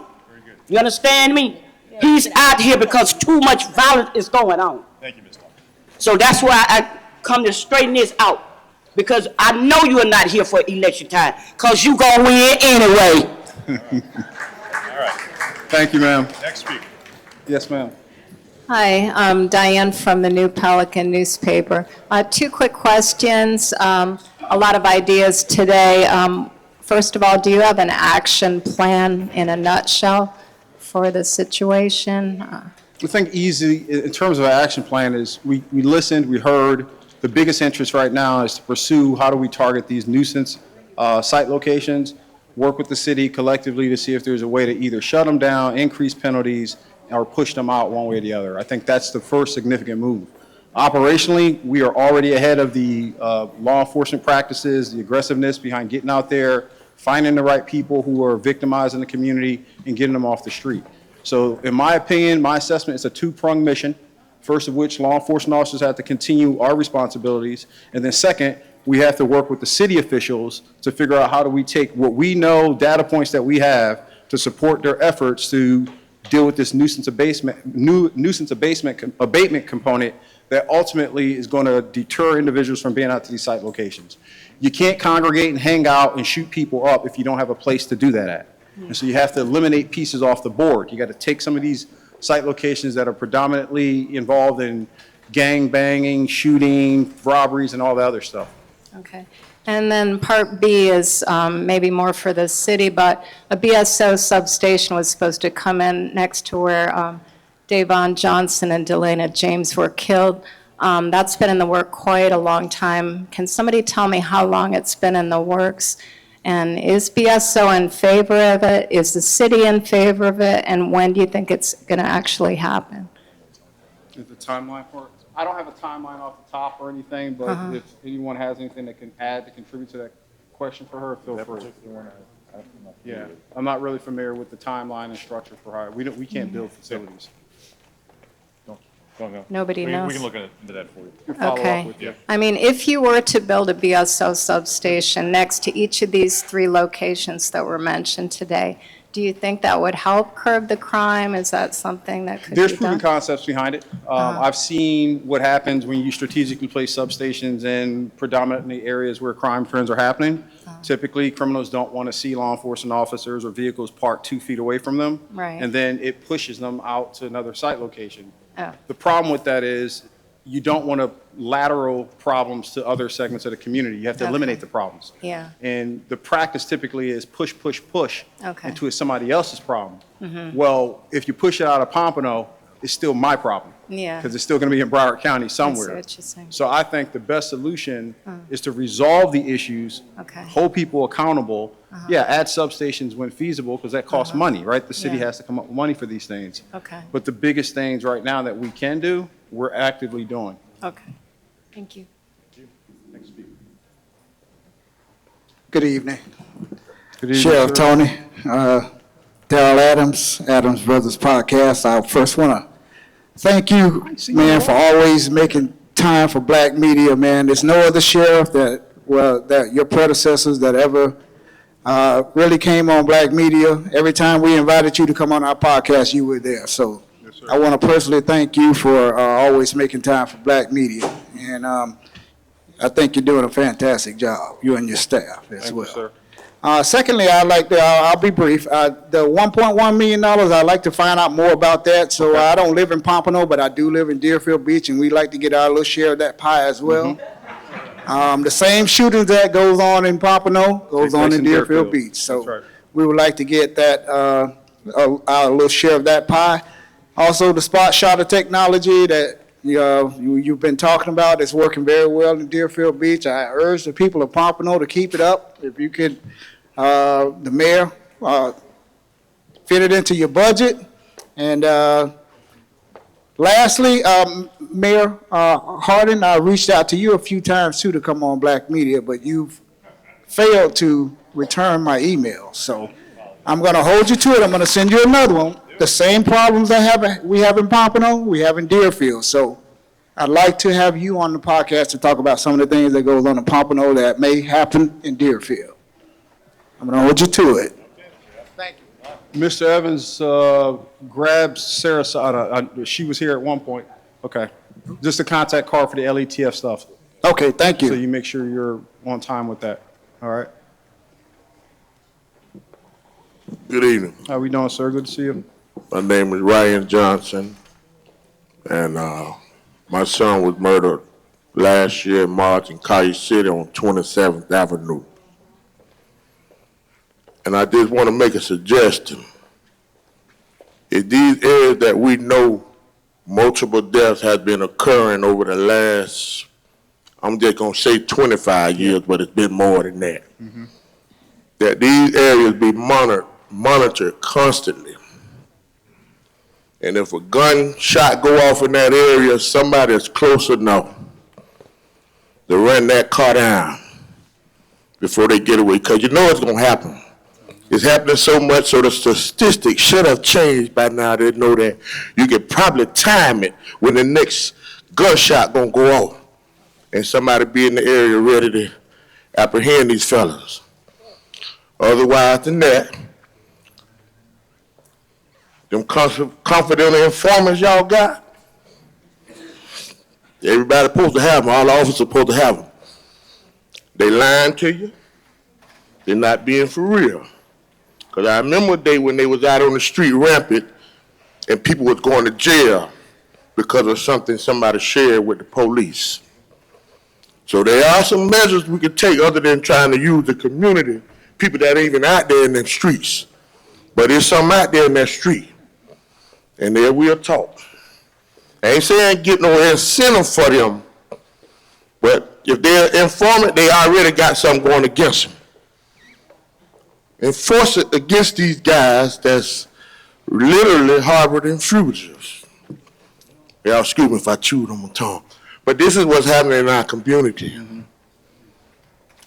You understand me? He's out here because too much violence is going on. Thank you, Ms. Thompson. So that's why I come to straighten this out. Because I know you are not here for election time. Because you gonna win anyway. All right. Thank you, ma'am. Next speaker. Yes, ma'am. Hi, I'm Diane from the New Pelican newspaper. 2 quick questions, a lot of ideas today. First of all, do you have an action plan in a nutshell for the situation? I think easy, in terms of our action plan, is we listened, we heard. The biggest interest right now is to pursue how do we target these nuisance site locations, work with the city collectively to see if there's a way to either shut them down, increase penalties, or push them out one way or the other. I think that's the first significant move. Operationally, we are already ahead of the law enforcement practices, the aggressiveness behind getting out there, finding the right people who are victimized in the community, and getting them off the street. So in my opinion, my assessment, it's a two-pronged mission. First of which, law enforcement officers have to continue our responsibilities. And then second, we have to work with the city officials to figure out how do we take what we know, data points that we have, to support their efforts to deal with this nuisance abatement component that ultimately is going to deter individuals from being out to these site locations. You can't congregate and hang out and shoot people up if you don't have a place to do that at. And so you have to eliminate pieces off the board. You got to take some of these site locations that are predominantly involved in gang banging, shooting, robberies, and all the other stuff. Okay. And then Part B is maybe more for the city, but a BSO substation was supposed to come in next to where Davon Johnson and Delana James were killed. That's been in the work quite a long time. Can somebody tell me how long it's been in the works? And is BSO in favor of it? Is the city in favor of it? And when do you think it's going to actually happen? Is the timeline for it? I don't have a timeline off the top or anything, but if anyone has anything that can add to contribute to that question for her, feel free. Yeah, I'm not really familiar with the timeline and structure for how, we can't build facilities. Nobody knows. We can look into that for you. Follow up Okay. with you. I mean, if you were to build a BSO substation next to each of these 3 locations that were mentioned today, do you think that would help curb the crime? Is that something that could There's be proven done? concepts behind it. I've seen what happens when you strategically place substations in predominantly areas where crime trends are happening. Typically, criminals don't want to see law enforcement officers or vehicles parked 2 feet away from them. Right. And then it pushes them out to another site location. Oh. The problem with that is you don't want to lateral problems to other segments of the community. You have to eliminate the problems. Yeah. And the practice typically is push, push, push Okay. until it's somebody else's problem. Well, if you push it out of Pompano, it's still my problem. Yeah. Because it's still going to be in Broward County I see somewhere. what you're saying. So I think the best solution is to resolve the issues, Okay. hold people accountable. Yeah, add substations when feasible, because that costs money, right? The city Yeah. has to come up with money for these things. Okay. But the biggest things right now that we can do, we're actively doing. Okay. Thank you. Good evening. Good evening, Sheriff sir. Tony, Darrell Adams, Adams Brothers Podcast. I first want to thank you, man, for always making time for black media, man. There's no other sheriff that your predecessors that ever really came on black media. Every time we invited you to come on our podcast, you were there. So I want to personally thank you for always making time for black media. And I think you're doing a fantastic job, you and your staff as Thank well. you, sir. Secondly, I'll be brief. The $1.1 million, I'd like to find out more about that. So I don't live in Pompano, but I do live in Deerfield Beach, and we'd like to get our little share of that pie as well. The same shooting that goes on in Pompano goes Takes on place in in Deerfield Deerfield. Beach. That's So right. we would like to get that, our little share of that pie. Also, the spot shotter technology that you've been talking about is working very well in Deerfield Beach. I urge the people of Pompano to keep it up. If you could, the mayor, fit it into your budget. And lastly, Mayor Hardin, I reached out to you a few times too to come on Black Media, but you've failed to return my email. So I'm going to hold you to it. I'm going to send you another one. The same problems we have in Pompano, we have in Deerfield. So I'd like to have you on the podcast to talk about some of the things that goes on in Pompano that may happen in Deerfield. I'm going to hold you to it. Mr. Evans grabbed Sarah Sada. She was here at one point. Okay. Just a contact card for the LETF stuff. Okay, thank you. So you make sure you're on time with that. All right. Good evening. How we doing, sir? Good to see you. My name is Ryan Johnson, and my son was murdered last year in March in College City on 27th Avenue. And I just want to make a suggestion. In these areas that we know multiple deaths have been occurring over the last, I'm just going to say 25 years, but it's been more than that. That these areas be monitored constantly. And if a gunshot go off in that area, somebody is close enough to run that car down before they get away, because you know it's going to happen. It's happening so much, so the statistics should have changed by now. They know that you can probably time it when the next gunshot gonna go off, and somebody be in the area ready to apprehend these fellas. Otherwise than that, them confidential informants y'all got, everybody supposed to have them. All the officers supposed to have them. They lying to you. They're not being for real. Because I remember a day when they was out on the street rampant and people was going to jail because of something somebody shared with the police. So there are some measures we could take other than trying to use the community, people that ain't even out there in them streets. But there's some out there in that street. And there we'll talk. I ain't saying get no incentive for them, but if they're informant, they already got something going against them. Enforce it against these guys that's literally harboring fugitives. Y'all excuse me if I chewed on my tongue. But this is what's happening in our community.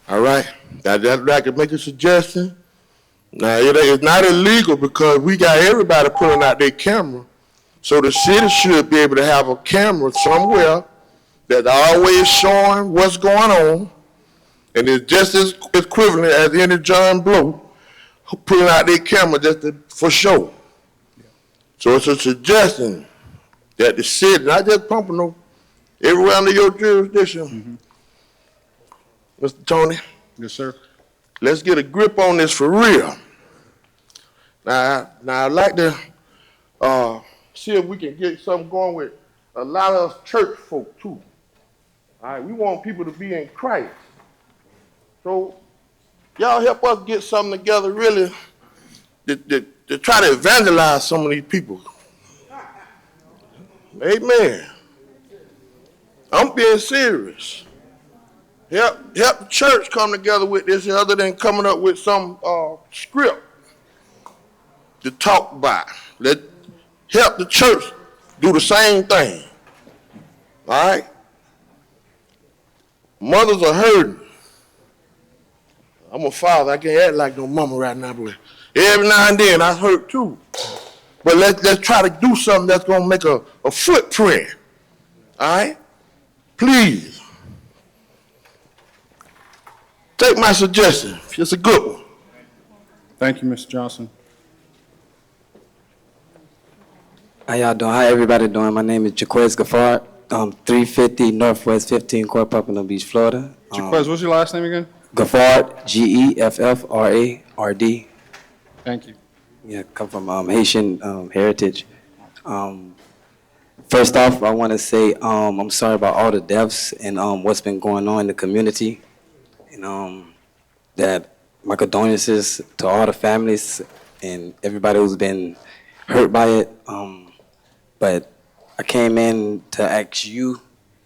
All right? I could make a suggestion. Now, it's not illegal because we got everybody pulling out their camera. So the city should be able to have a camera somewhere that's always showing what's going on. And it's just as equivalent as any John Blow pulling out their camera just for show. So it's a suggestion that the city, not just Pompano, everywhere under your jurisdiction, Mr. Tony. Yes, sir. Let's get a grip on this for real. Now I'd like to see if we can get something going with a lot of us church folk too. All right, we want people to be in Christ. So y'all help us get something together really to try to evangelize some of these people. Amen. I'm being serious. Help the church come together with this other than coming up with some script to talk about. Help the church do the same thing. All right? Mothers are hurting. I'm a father. I can't act like no mama right now, but every now and then I hurt too. But let's try to do something that's going to make a footprint. All right? Please. Take my suggestion. It's a good one. Thank you, Mr. Johnson. How y'all doing? How everybody doing? My name is Jaquez Gaffard. 350 Northwest 15 Court, Pompano Beach, Florida. Jaquez, what's your last name again? Gaffard, Geffrard. Thank you. Yeah, come from Haitian heritage. First off, I want to say I'm sorry about all the deaths and what's been going on in the community. And that my condolences to all the families and everybody who's been hurt by it. But I came in to ask you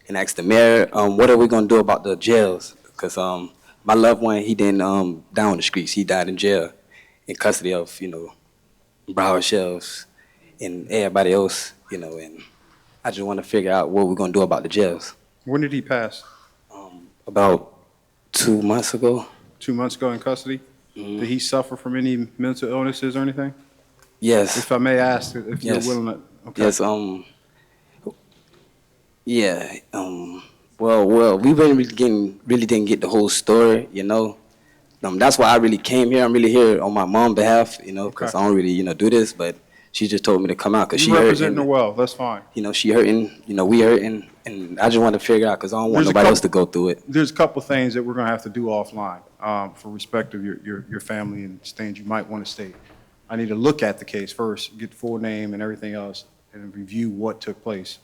and ask the mayor, what are we going to do about the jails? Because my loved one, he didn't die on the streets. He died in jail in custody of, Broward Shelves and everybody else, and I just want to figure out what we're going to do about the jails. When did he pass? About 2 months ago. 2 months ago in custody? Did he suffer from any mental illnesses or anything? Yes. If I may ask, if Yes. you're willing to. Okay. Yes, well, we really didn't get the whole story, That's why I really came here. I'm really here on my mom's behalf, because I don't really, do this, but she just told me to come out because she You hurting. representing her well, that's fine. She hurting, we hurting, and I just want to figure out because I don't want nobody else to go through it. There's a couple things that we're going to have to do offline for respect of your family and things you might want to state. I need to look at the case first, get the full name and everything else, and review what took place.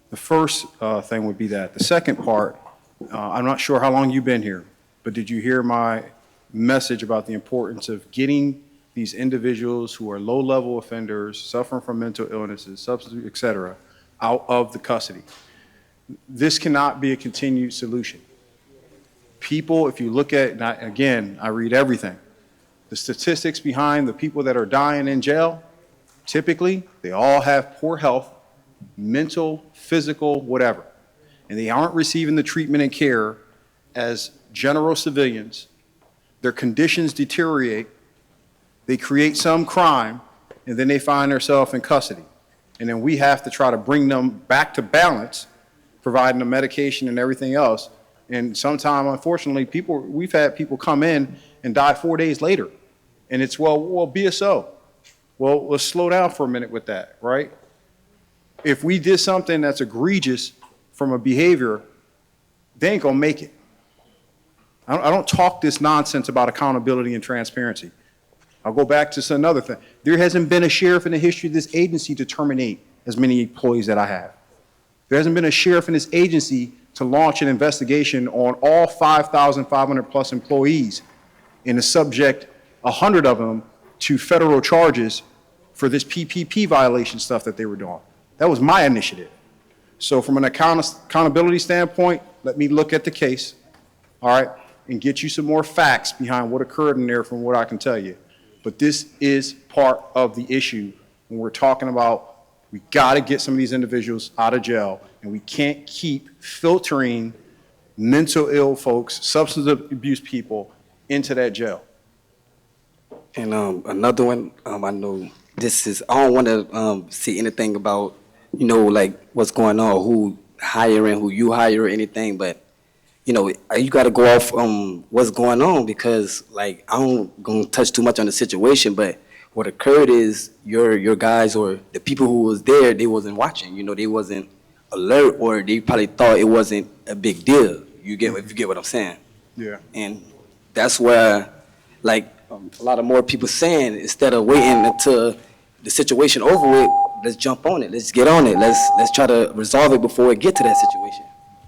The first thing would be that. The second part, I'm not sure how long you've been here, but did you hear my message about the importance of getting these individuals who are low-level offenders, suffering from mental illnesses, substance, et cetera, out of the custody? This cannot be a continued solution. People, if you look at, again, I read everything. The statistics behind the people that are dying in jail, typically, they all have poor health, mental, physical, whatever. And they aren't receiving the treatment and care as general civilians. Their conditions deteriorate, They create some crime, and then they find themselves in custody. And then we have to try to bring them back to balance, providing the medication and everything else. And sometimes, unfortunately, we've had people come in and die 4 days later. And it's, well, BSO. Well, let's slow down for a minute with that, right? If we did something that's egregious from a behavior, they ain't gonna make it. I don't talk this nonsense about accountability and transparency. I'll go back to another thing. There hasn't been a sheriff in the history of this agency to terminate as many employees that I have. There hasn't been a sheriff in this agency to launch an investigation on all 5,500 plus employees and to subject 100 of them to federal charges for this PPP violation stuff that they were doing. That was my initiative. So from an accountability standpoint, let me look at the case, all right, and get you some more facts behind what occurred in there from what I can tell you. But this is part of the issue when we're talking about we got to get some of these individuals out of jail, and we can't keep filtering mental ill folks, substance abuse people into that jail. And another one, I know this is, I don't want to see anything about, like what's going on, who hiring, who you hire or anything, but, you got to go off what's going on because, like, I don't going to touch too much on the situation, but what occurred is your guys or the people who was there, they wasn't watching, they wasn't alert or they probably thought it wasn't a big deal. If you get what I'm saying. Yeah. And that's where, like, a lot of more people saying, instead of waiting until the situation over with, let's jump on it. Let's get on it. Let's try to resolve it before we get to that situation.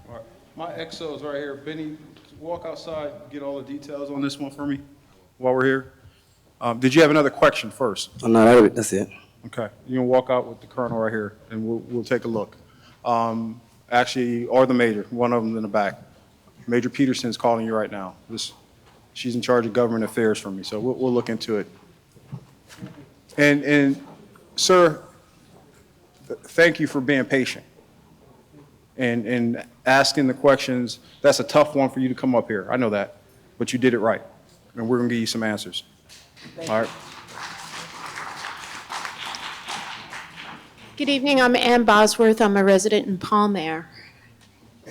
All right. My XO is right here. Benny, walk outside, get all the details on this one for me while we're here. Did you have another question first? Oh, no, that's it. Okay. You can walk out with the colonel right here, and we'll take a look. Actually, or the major, one of them in the back. Major Peterson's calling you right now. She's in charge of government affairs for me, so we'll look into it. And sir, thank you for being patient and asking the questions. That's a tough one for you to come up here. I know that, but you did it right, and we're gonna give you some answers. All right. Good evening, I'm Ann Bosworth. I'm a resident in Palm Air.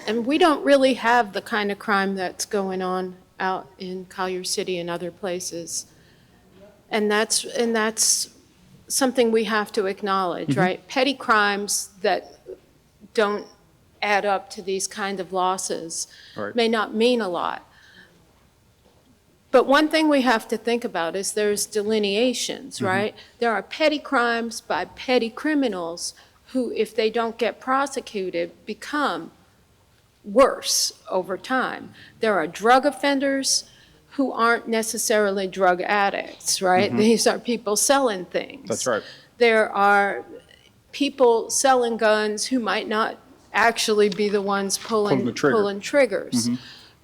And we don't really have the kind of crime that's going on out in Collier City and other places. And that's something we have to acknowledge, right? Petty crimes that don't add up to these kind of losses may not mean a lot. But one thing we have to think about is there's delineations, right? There are petty crimes by petty criminals who, if they don't get prosecuted, become worse over time. There are drug offenders who aren't necessarily drug addicts, right? These are people selling things. That's right. There are people selling guns who might not actually be the ones pulling triggers.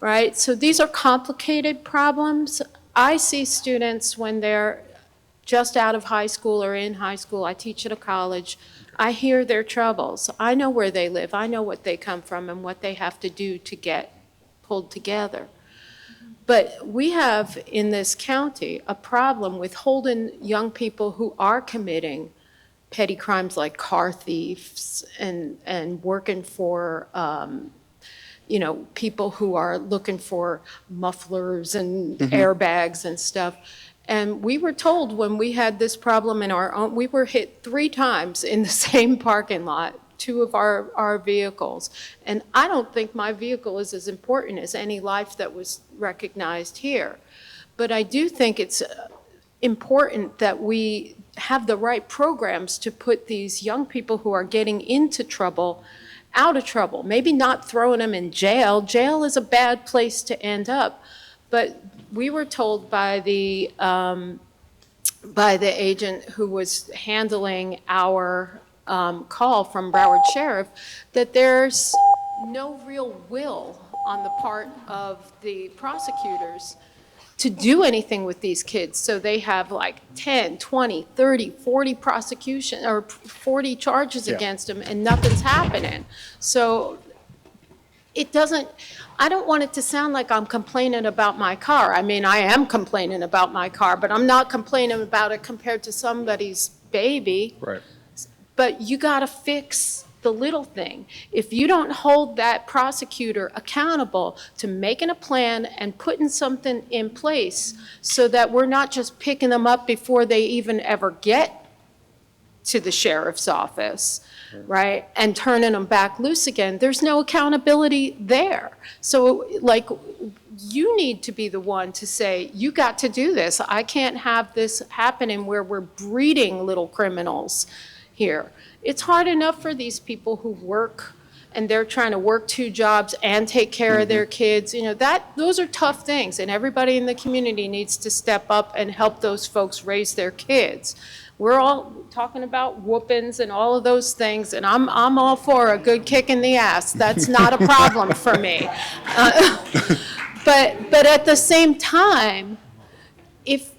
Right? So these are complicated problems. I see students when they're just out of high school or in high school. I teach at a college. I hear their troubles. I know where they live. I know what they come from and what they have to do to get pulled together. But we have in this county a problem with holding young people who are committing petty crimes like car thieves and working for people who are looking for mufflers and airbags and stuff. And we were told when we had this problem in our own, we were hit 3 times in the same parking lot, 2 of our vehicles. And I don't think my vehicle is as important as any life that was recognized here. But I do think it's important that we have the right programs to put these young people who are getting into trouble out of trouble, maybe not throwing them in jail. Jail is a bad place to end up. But we were told by the agent who was handling our call from Broward Sheriff that there's no real will on the part of the prosecutors to do anything with these kids. So they have like 10, 20, 30, 40 prosecution or 40 charges against them and nothing's happening. So it doesn't, I don't want it to sound like I'm complaining about my car. I mean, I am complaining about my car, but I'm not complaining about it compared to somebody's baby. Right. But you got to fix the little thing. If you don't hold that prosecutor accountable to making a plan and putting something in place so that we're not just picking them up before they even ever get to the sheriff's office, right, and turning them back loose again, there's no accountability there. So, like, you need to be the one to say, you got to do this. I can't have this happening where we're breeding little criminals here. It's hard enough for these people who work and they're trying to work 2 jobs and take care of their kids. You know, those are tough things, and everybody in the community needs to step up and help those folks raise their kids. We're all talking about whoopings and all of those things, and I'm all for a good kick in the ass. That's not a problem for me. But at the same time,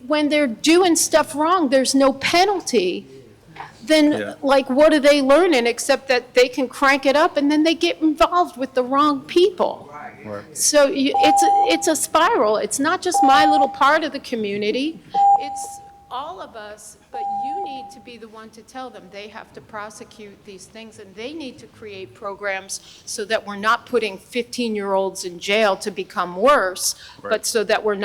when they're doing stuff wrong, there's no penalty, then like what are they learning except that they can crank it up and then they get involved with the wrong people. So it's a spiral. It's not just my little part of the community. It's all of us, but you need to be the one to tell them they have to prosecute these things, and they need to create programs so that we're not putting 15-year-olds in jail to become worse, but so that we're not